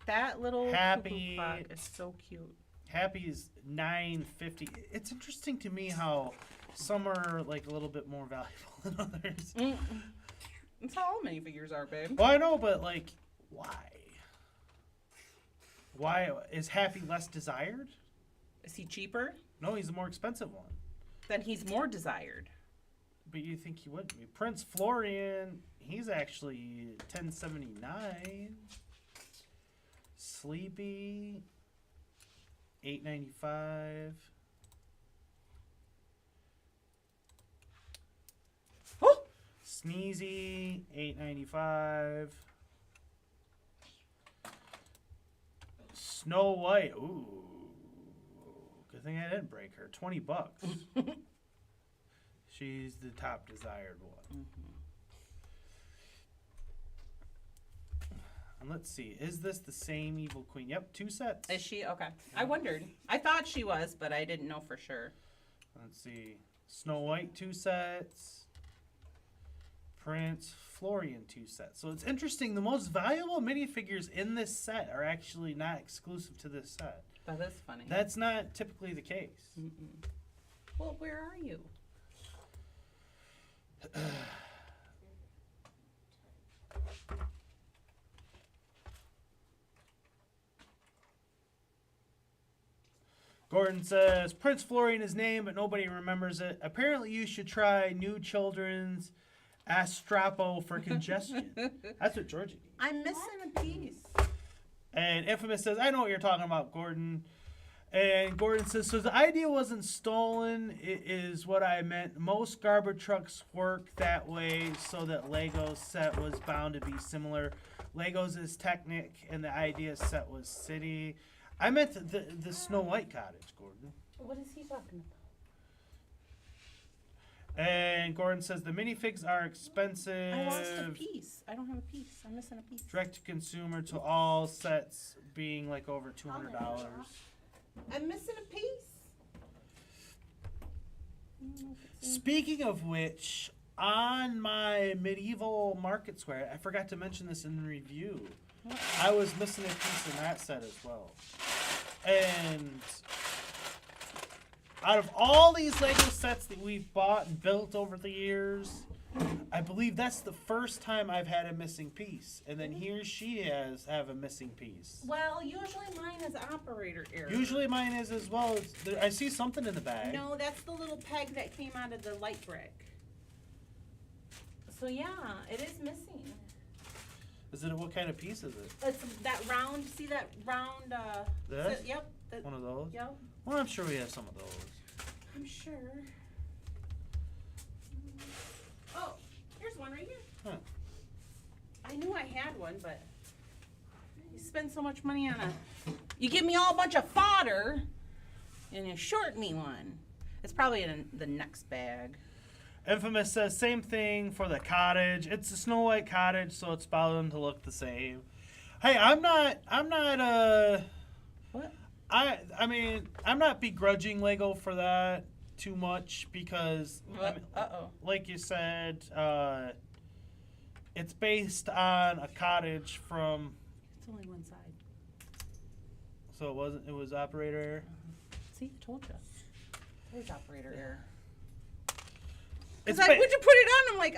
That little Happy. cuckoo clock is so cute. Happy is $9.50. It's interesting to me how some are like a little bit more valuable than others. That's how all minifigures are, babe. Well, I know, but like, why? Why is Happy less desired? Is he cheaper? No, he's the more expensive one. Then he's more desired. But you think he wouldn't be? Prince Florian, he's actually $10.79. Sleepy, $8.95. Oh! Sneezy, $8.95. Snow White, ooh, good thing I didn't break her. $20. She's the top desired one. And let's see, is this the same Evil Queen? Yep, 2 sets. Is she? Okay. I wondered. I thought she was, but I didn't know for sure. Let's see, Snow White 2 sets. Prince Florian 2 sets. So it's interesting, the most valuable minifigures in this set are actually not exclusive to this set. That is funny. That's not typically the case. Well, where are you? Gordon says, Prince Florian is named, but nobody remembers it. Apparently you should try New Children's Astrapo for congestion. That's what Georgie needs. I'm missing a piece. And Infamous says, I know what you're talking about, Gordon. And Gordon says, so the idea wasn't stolen, it is what I meant. Most garbage trucks work that way, so that Lego's set was bound to be similar. Lego's is Technic, and the idea set was City. I meant the Snow White cottage, Gordon. What is he talking about? And Gordon says, the minifigs are expensive. I lost a piece. I don't have a piece. I'm missing a piece. Direct to consumer to all sets being like over $200. I'm missing a piece. Speaking of which, on my medieval market square, I forgot to mention this in the review. I was missing a piece in that set as well. And out of all these Lego sets that we've bought and built over the years, I believe that's the first time I've had a missing piece. And then here she have a missing piece. Well, usually mine is operator error. Usually mine is as well. I see something in the bag. No, that's the little peg that came out of the light brick. So yeah, it is missing. Is it, what kind of piece is it? It's that round, see that round, This? yep. One of those? Yep. Well, I'm sure we have some of those. I'm sure. Oh, here's one right here. Huh. I knew I had one, but he's spend so much money on you give me all a bunch of fodder, and you short me one. It's probably in the next bag. Infamous says same thing for the cottage. It's a Snow White cottage, so it's bound to look the same. Hey, I'm not What? I mean, I'm not begrudging Lego for that too much because I mean, like you said, it's based on a cottage from. It's only one side. So it wasn't. It was operator error. See, I told you. There's operator error. It's would you put it on? I'm like,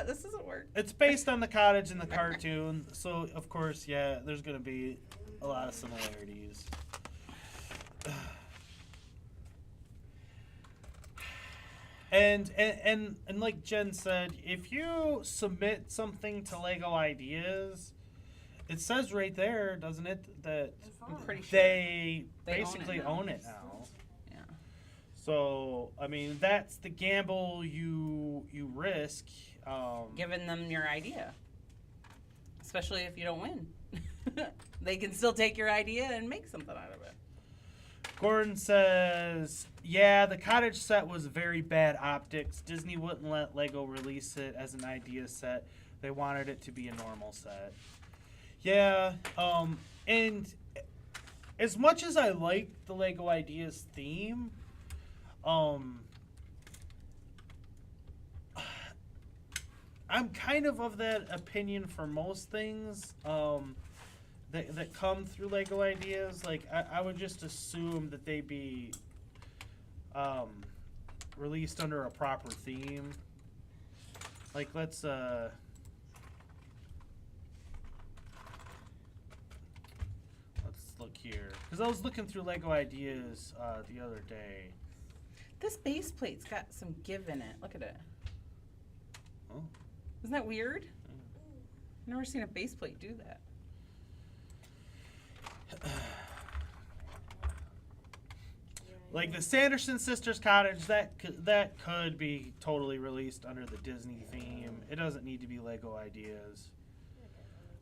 this doesn't work. It's based on the cottage in the cartoon, so of course, yeah, there's gonna be a lot of similarities. And like Jen said, if you submit something to Lego Ideas, it says right there, doesn't it, that I'm pretty sure they basically own it now. Yeah. So I mean, that's the gamble you risk. Giving them your idea, especially if you don't win. They can still take your idea and make something out of it. Gordon says, yeah, the cottage set was very bad optics. Disney wouldn't let Lego release it as an idea set. They wanted it to be a normal set. Yeah, and as much as I like the Lego Ideas theme, I'm kind of that opinion for most things. That come through Lego Ideas, like I would just assume that they be released under a proper theme. Like let's look here, because I was looking through Lego Ideas the other day. This base plate's got some give in it. Look at it. Oh. Isn't that weird? I've never seen a base plate do that. Like the Sanderson Sisters cottage, that could be totally released under the Disney theme. It doesn't need to be Lego Ideas.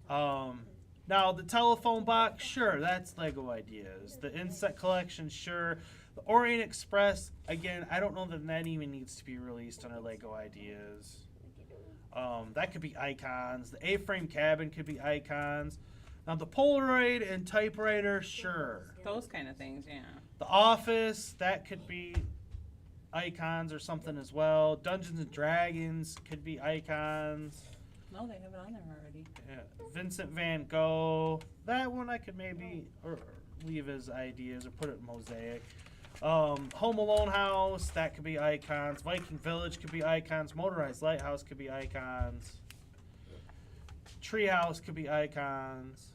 Now the telephone box, sure, that's Lego Ideas. The insect collection, sure. The Orient Express, again, I don't know that even needs to be released under Lego Ideas. That could be icons. The A-frame cabin could be icons. Now the Polaroid and typewriter, sure. Those kind of things, yeah. The Office, that could be icons or something as well. Dungeons and Dragons could be icons. No, they have it on there already. Yeah. Vincent Van Gogh, that one I could maybe or leave as ideas or put it in mosaic. Home Alone House, that could be icons. Viking Village could be icons. Motorized Lighthouse could be icons. Treehouse could be icons.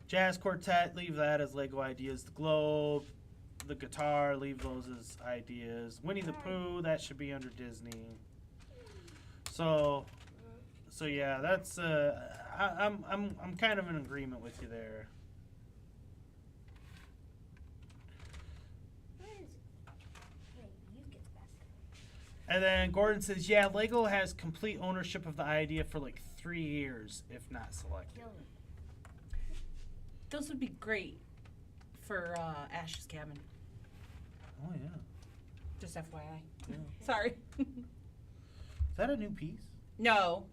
Jazz Quartet, leave that as Lego Ideas. The Globe, the guitar, leave those as ideas. Winnie the Pooh, that should be under Disney. So yeah, that's I'm kind of in agreement with you there. And then Gordon says, yeah, Lego has complete ownership of the idea for like 3 years, if not selected. Those would be great for Ash's cabin. Oh, yeah. Just FYI. Yeah. Sorry. Is that a new piece? No.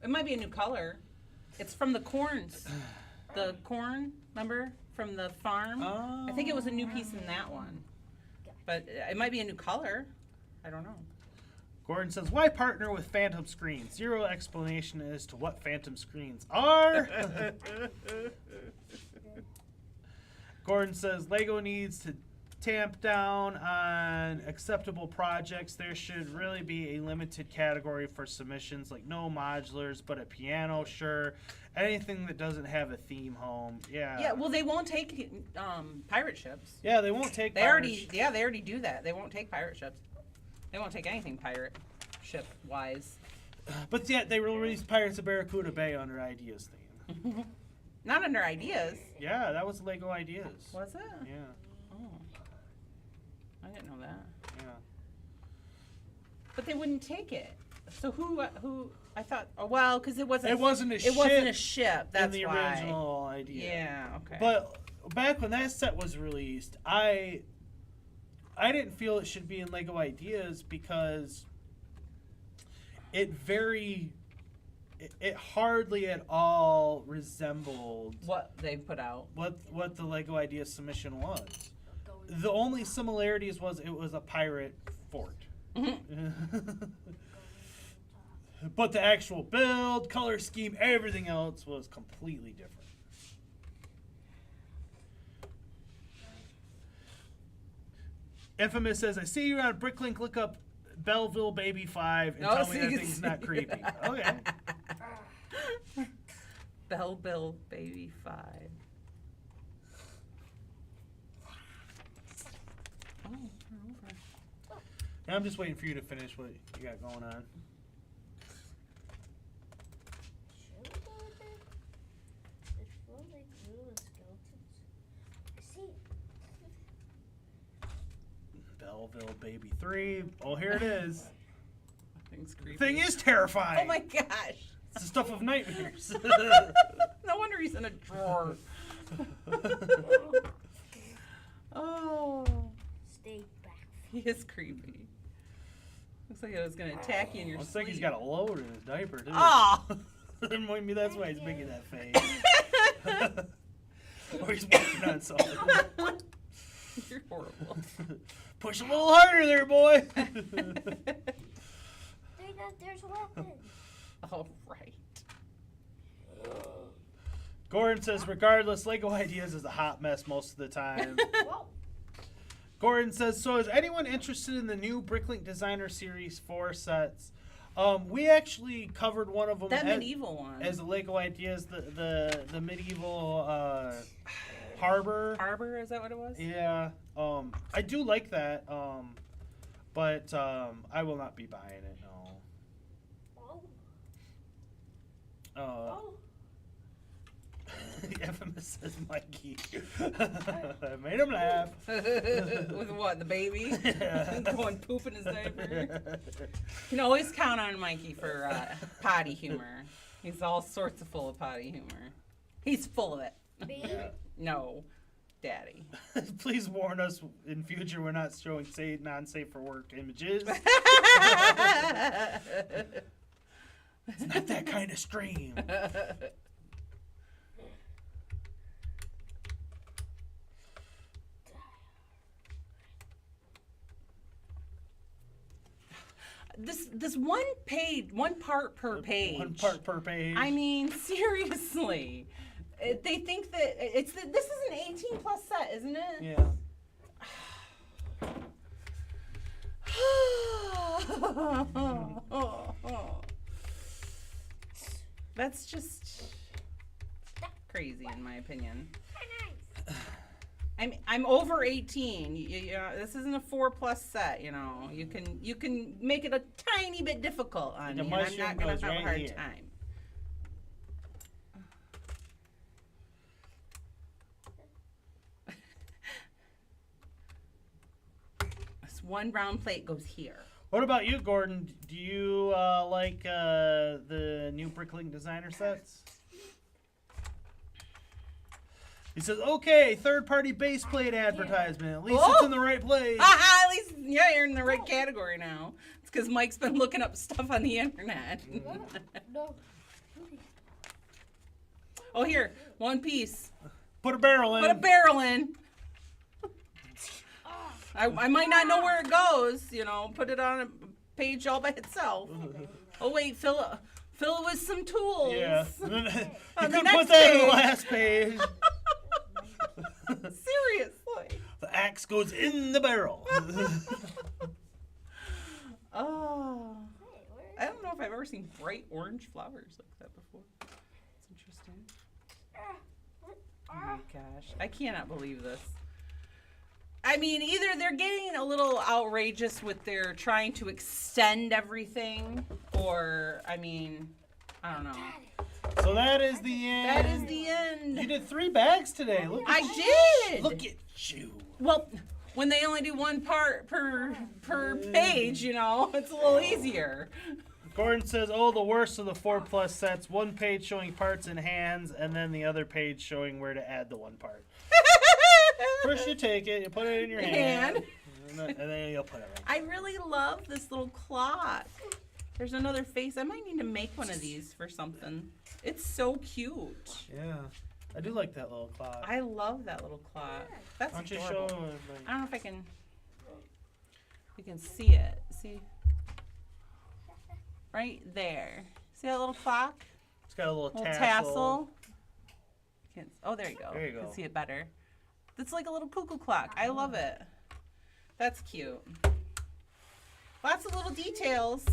It might be a new color. It's from the corns. The corn, remember? From the farm. Oh. I think it was a new piece in that one. But it might be a new color. I don't know. Gordon says, why partner with Phantom Screens? Zero explanation as to what Phantom Screens are. Gordon says, Lego needs to tamp down on acceptable projects. There should really be a limited category for submissions, like no modulars, but a piano, sure. Anything that doesn't have a theme home, yeah. Yeah, well, they won't take pirate ships. Yeah, they won't take they already do that. They won't take pirate ships. They won't take anything pirate ship wise. But yet they will release Pirates of Barracuda Bay under Ideas theme. Not under Ideas. Yeah, that was Lego Ideas. Was it? Yeah. Oh. I didn't know that. Yeah. But they wouldn't take it. So who I thought? Oh, well, because it wasn't a ship. It wasn't a ship. That's in the why. original idea. Yeah. Okay. But back when that set was released, I didn't feel it should be in Lego Ideas because it hardly at all resembled what they put out. What the Lego Ideas submission was. The only similarities was it was a pirate fort. But the actual build, color scheme, everything else was completely different. Infamous says, I see you on Bricklink, look up Belleville Baby 5 and tell me that thing's not creepy. Okay. Belleville Baby 5. Oh, we're over. Now I'm just waiting for you to finish what you got going on. Belleville Baby 3. Oh, here it is. Thing's creepy. Thing is terrifying. Oh my gosh. It's the stuff of nightmares. No wonder he's in a drawer. Oh. Stay back. He is creepy. Looks like it was gonna attack you in your Looks sleep. like he's got a load in his diaper, too. Oh. Maybe that's why he's making that face. Or he's working on something. You're horrible. Push a little harder there, boy. There's a weapon. All right. Gordon says, regardless, Lego Ideas is a hot mess most of the time. Gordon says, so is anyone interested in the new Bricklink Designer Series 4 sets? We actually covered one of them. That medieval one. As a Lego Ideas, the medieval harbor. Harbor, is that what it was? Yeah. I do like that, but I will not be buying it, no. Infamous says Mikey. I made him laugh. With what, the baby? Yeah. Going poop in his diaper? You can always count on Mikey for potty humor. He's all sorts of full of potty humor. He's full of it. Me? No, Daddy. Please warn us in future we're not showing non-safe for work images. It's not that kind of stream. This one part per page. One part per page. I mean, seriously. They think that this is an 18+ set, isn't it? Yeah. That's just crazy, in my opinion. I'm over 18. This isn't a 4+ set. You can make it a tiny bit difficult on me, and I'm not gonna have a hard time. This one round plate goes here. What about you, Gordon? Do you like the new Bricklink Designer sets? He says, okay, third-party base plate advertisement. At least it's in the right place. At least, yeah, you're in the right category now. It's because Mike's been looking up stuff on the internet. No. Oh, here, one piece. Put a barrel in. Put a barrel in. I might not know where it goes, put it on a page all by itself. Oh, wait, fill it with some tools. Yeah. You could put that on the last page. Seriously. The axe goes in the barrel. Oh. I don't know if I've ever seen bright orange flowers like that before. It's interesting. Oh my gosh. I cannot believe this. I mean, either they're getting a little outrageous with their trying to extend everything, or, I don't know. So that is the end. That is the end. You did 3 bags today. I did. Look at you. Well, when they only do one part per page, it's a little easier. Gordon says, "Oh, the worst of the 4+ sets. One page showing parts and hands, and then the other page showing where to add the one part." First, you take it, you put it in your hand, and then you'll put it right. I really love this little clock. There's another face. I might need to make one of these for something. It's so cute. Yeah, I do like that little clock. I love that little clock. That's Why don't you adorable. show it? I don't know if I can. You can see it. See? Right there. See that little clock? It's got a little tassel. Tassel. Oh, there you go. There you You go. can see it better. It's like a little cuckoo clock. I love it. That's cute. Lots of little details.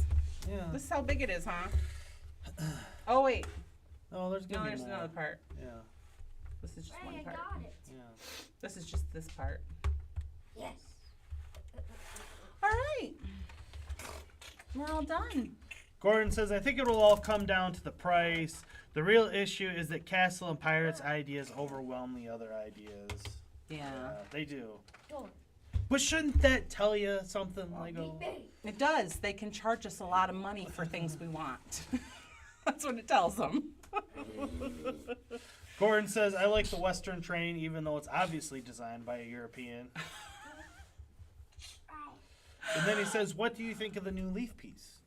Yeah. This is how big it is, huh? Oh, wait. Oh, there's gonna be there's more. another part. Yeah. This is just Hey, one I part. got it. Yeah. This is just this part. Yes. All right. We're all done. Gordon says, "I think it will all come down to the price. The real issue is that Castle and Pirates ideas overwhelm the other ideas." Yeah. They do. But shouldn't that tell you something, Lego? It does. They can charge us a lot of money for things we want. That's what it tells them. Gordon says, "I like the Western train, even though it's obviously designed by a European." And then he says, "What do you think of the new leaf piece?"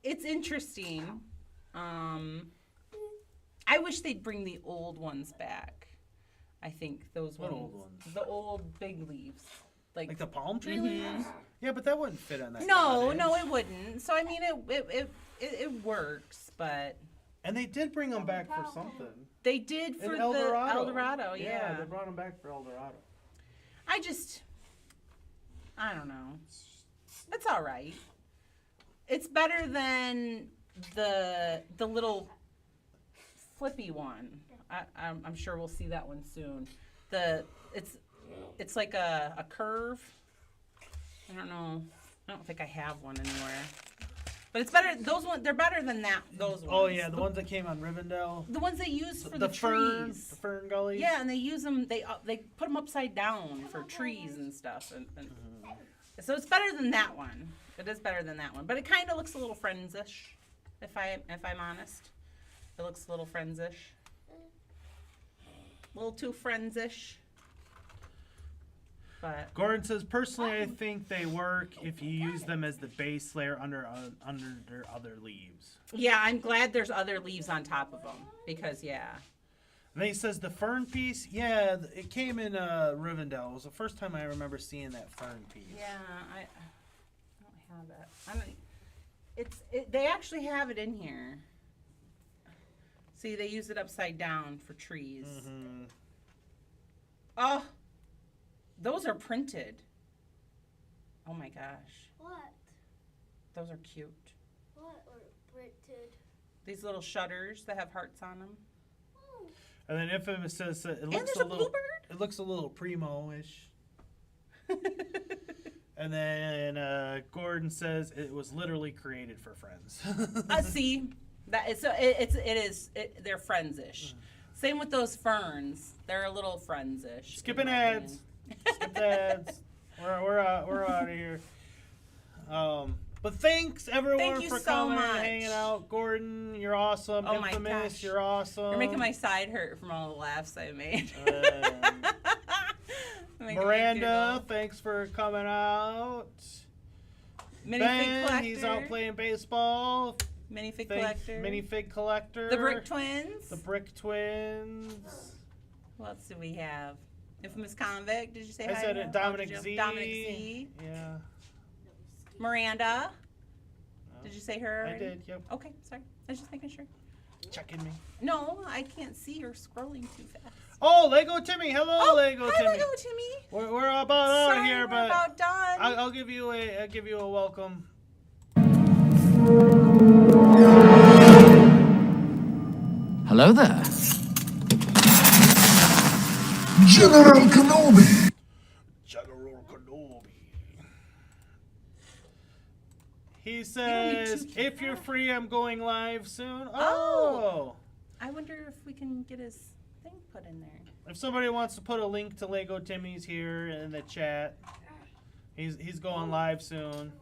It's interesting. I wish they'd bring the old ones back. I think those What ones. old ones? The old big leaves. Like the palm tree leaves? Yeah, but that wouldn't fit on that. No, cottage. no, it wouldn't. So I mean, it works, but. And they did bring them back for something. They did for In the Eldorado, Yeah, yeah. they brought them back for Eldorado. I don't know. It's all right. It's better than the little flippy one. I'm sure we'll see that one soon. It's like a curve. I don't know. I don't think I have one anywhere. But it's better. They're better than those ones. Oh yeah, the ones that came on Rivendell. The ones they use for the fern, trees. the fern gullies. Yeah, and they use them. They put them upside down for trees and stuff. And so it's better than that one. It is better than that one, but it kind of looks a little Friends-ish. If I'm honest, it looks a little Friends-ish. A little too Friends-ish. But Gordon says, "Personally, I think they work if you use them as the base layer under other leaves." yeah, I'm glad there's other leaves on top of them because yeah. And then he says the fern piece. Yeah, it came in Rivendell. It was the first time I remember seeing that fern piece. Yeah, I don't have it. They actually have it in here. See, they use it upside down for trees. Mm-hmm. Oh, those are printed. Oh my gosh, What? those are cute. What are printed? These little shutters that have hearts on them. And then Infamous says it And looks there's a a little. bluebird. It looks a little primo-ish. And then Gordon says it was literally created for friends. See, that is so. They're Friends-ish. Same with those ferns. They're a little Friends-ish. Skipping ads. Skip the ads. We're out of here. But thanks everyone Thank you for so coming much. and hanging out. Gordon, you're awesome. Oh my Infamous, gosh. you're awesome. You're making my side hurt from all the laughs I made. Making me Miranda, giggle. thanks for coming out. Minifig Ben, collector. he's out playing baseball. Minifig collector. Minifig collector. The Brick Twins. The Brick Twins. What else do we have? Infamous Convict. Did you say I hi? said to it. him? Dominic Oh, did Z. you? Dominic Z. Yeah. Miranda. Did you say her? I already? did, yep. Okay, sorry. I was just making sure. Checking me. No, I can't see. You're scrolling too fast. Oh, Lego Timmy. Hello, Lego hi, Timmy. Lego Timmy. We're about out of Sorry, here, we're but about done. I'll give you a welcome. Hello there. General Kenobi. General Kenobi. He says, if you're free, I'm going live soon. Oh. I wonder if we can get his thing put in there. If somebody wants to put a link to Lego Timmy's here in the chat, He's going live soon.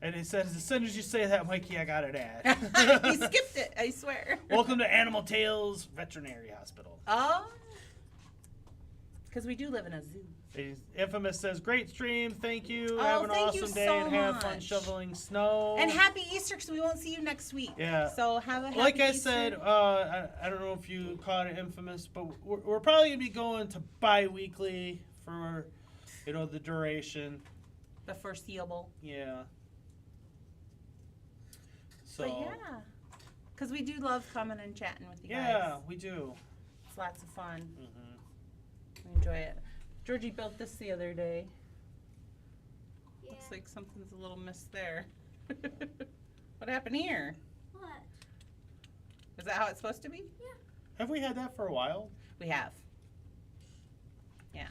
And he says, as soon as you say that, Mikey, I got an ad. He skipped it, I swear. Welcome to Animal Tales Veterinary Hospital. Oh. Because we do live in a zoo. Infamous says, great stream, thank you. Oh, have an thank awesome you day so and have fun much. shoveling snow. And happy Easter, because we won't see you next week. Yeah. So have a happy like I Easter. said, I don't know if you caught it, Infamous, but we're probably going to be going to bi-weekly for, the duration. The foreseeable. Yeah. So. But yeah. Because we do love coming and chatting with you guys. Yeah, we do. It's lots of fun. Mm-hmm. We enjoy it. Georgie built this the other day. Yeah. Looks like something's a little missed there. What happened here? What? Is that how it's supposed to be? Yeah. Have we had that for a while? We have. Yeah.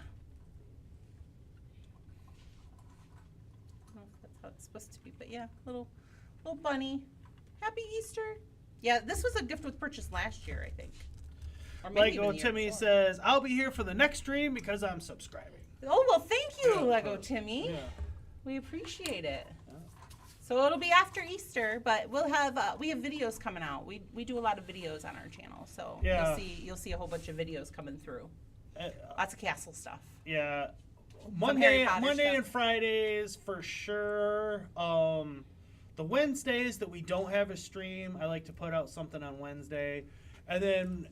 I don't know if that's how it's supposed to be, but yeah, little bunny. Happy Easter. Yeah, this was a gift with purchase last year, I think. Or maybe even Lego the year Timmy before. says, I'll be here for the next stream because I'm subscribing. Oh, well, thank you, Lego Timmy. Yeah. We appreciate it. So it'll be after Easter, but we'll have we have videos coming out. We do a lot of videos on our channel, so Yeah. you'll see a whole bunch of videos coming through. Lots of castle stuff. Yeah. Harry Monday Potter stuff. and Fridays for sure. The Wednesdays that we don't have a stream, I like to put out something on Wednesday. And then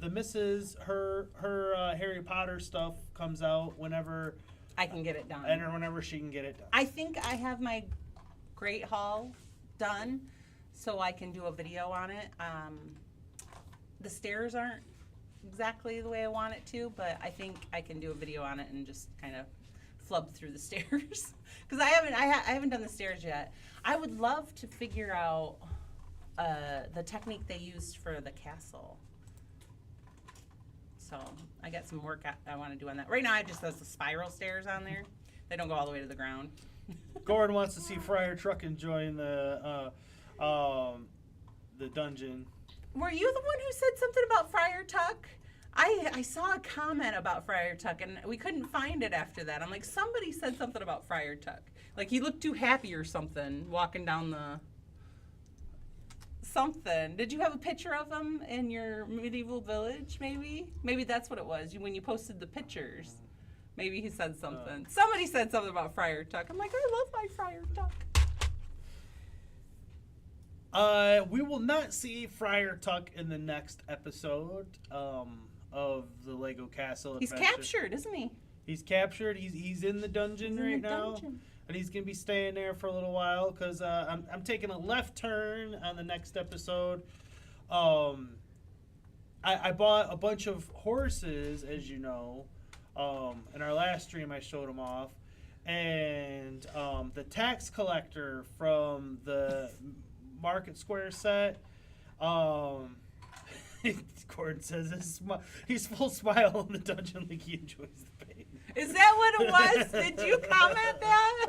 the missus, her Harry Potter stuff comes out whenever I can get it done. And whenever she can get it done. I think I have my Great Hall done, so I can do a video on it. The stairs aren't exactly the way I want it to, but I think I can do a video on it and just kind of flub through the stairs because I haven't done the stairs yet. I would love to figure out the technique they used for the castle. So I got some work I want to do on that. Right now I just have the spiral stairs on there. They don't go all the way to the ground. Gordon wants to see Friar Truckin' join the dungeon. Were you the one who said something about Friar Tuck? I saw a comment about Friar Tuck, and we couldn't find it after that. I'm like, somebody said something about Friar Tuck. Like, he looked too happy or something, walking down the... Something. Did you have a picture of him in your medieval village, maybe? Maybe that's what it was, when you posted the pictures. Maybe he said something. Somebody said something about Friar Tuck. I'm like, I love my Friar Tuck. We will not see Friar Tuck in the next episode of the Lego Castle He's Adventure. captured, isn't he? He's captured. He's in the dungeon right now, and he's gonna be staying there for a little while because I'm taking a left turn on the next episode. I bought a bunch of horses, as you know. In our last stream, I showed them off, and the tax collector from the Market Square set. Gordon says he's full smile in the dungeon like he enjoys the pain. Is that what it was? Did you comment that?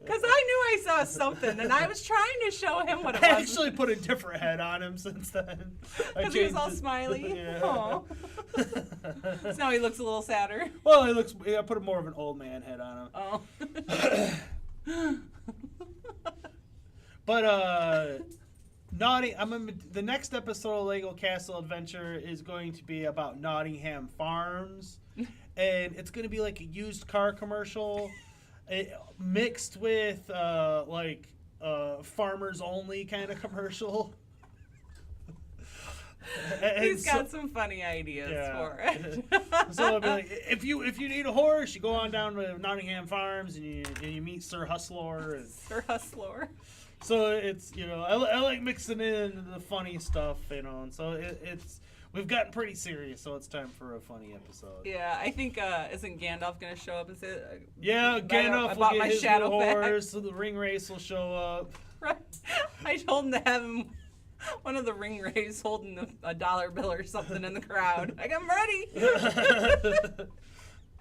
Because I knew I saw something, and I was trying to show him what it was. I actually put a different head on him since then. Because he was all smiley. Yeah. Aw. So now he looks a little sadder. Well, I put more of an old man head on him. Oh. But the next episode of Lego Castle Adventure is going to be about Nottingham Farms, and it's going to be like a used car commercial, mixed with farmers only kind of commercial. He's got some funny ideas for it. So it'll be like, if you need a horse, you go on down to Nottingham Farms and you meet Sir Hustler. Sir Hustler. So it's I like mixing in the funny stuff, and so we've gotten pretty serious, so it's time for a funny episode. Yeah, I think isn't Gandalf gonna show up and say? Yeah, Gandalf will get his shadow new back. horse. So the ring race will show up. Right. I told him to have him. One of the ring rays holding a dollar bill or something in the crowd. Like, I'm ready.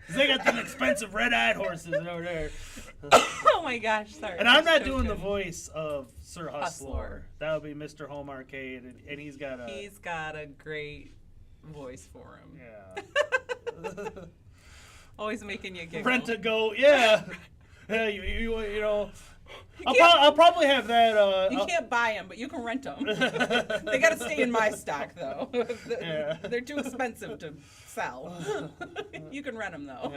They got them expensive red-eyed horses over there. Oh my gosh, sorry. And I'm not doing the voice of Sir Hustler. That would be Mr. Home Arcade, and he's got a great voice for him. Yeah. Always making you giggle. Rent a goat, yeah. Yeah, you know. I'll probably have that. You can't buy them, but you can rent them. They got to stay in my stock, though. Yeah. They're too expensive to sell. You can rent them, though.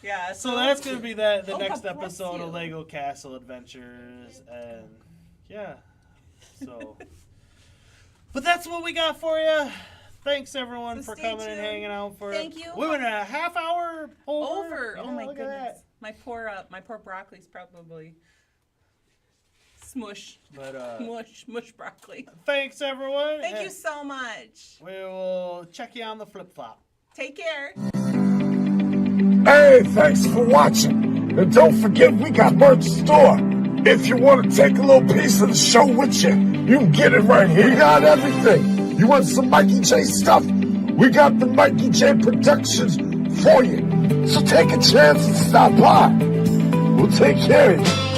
Yeah. So that's gonna be the next God bless episode you. of Lego Castle Adventures, and yeah. So, but that's what we got for you. Thanks everyone for coming and hanging out for. Thank you. We went a half hour over. Oh Yeah, my look at goodness. that. My poor broccoli's probably smush. But mush broccoli. Thanks everyone. Thank you so much. We will check you on the flip flop. Take care. Hey, thanks for watching. And don't forget, we got merch store. If you want to take a little piece of the show with you, you can get it right here. We got everything. You want some Mikey J stuff? We got the Mikey J Productions for you. So take a chance and stop by. We'll take care of you.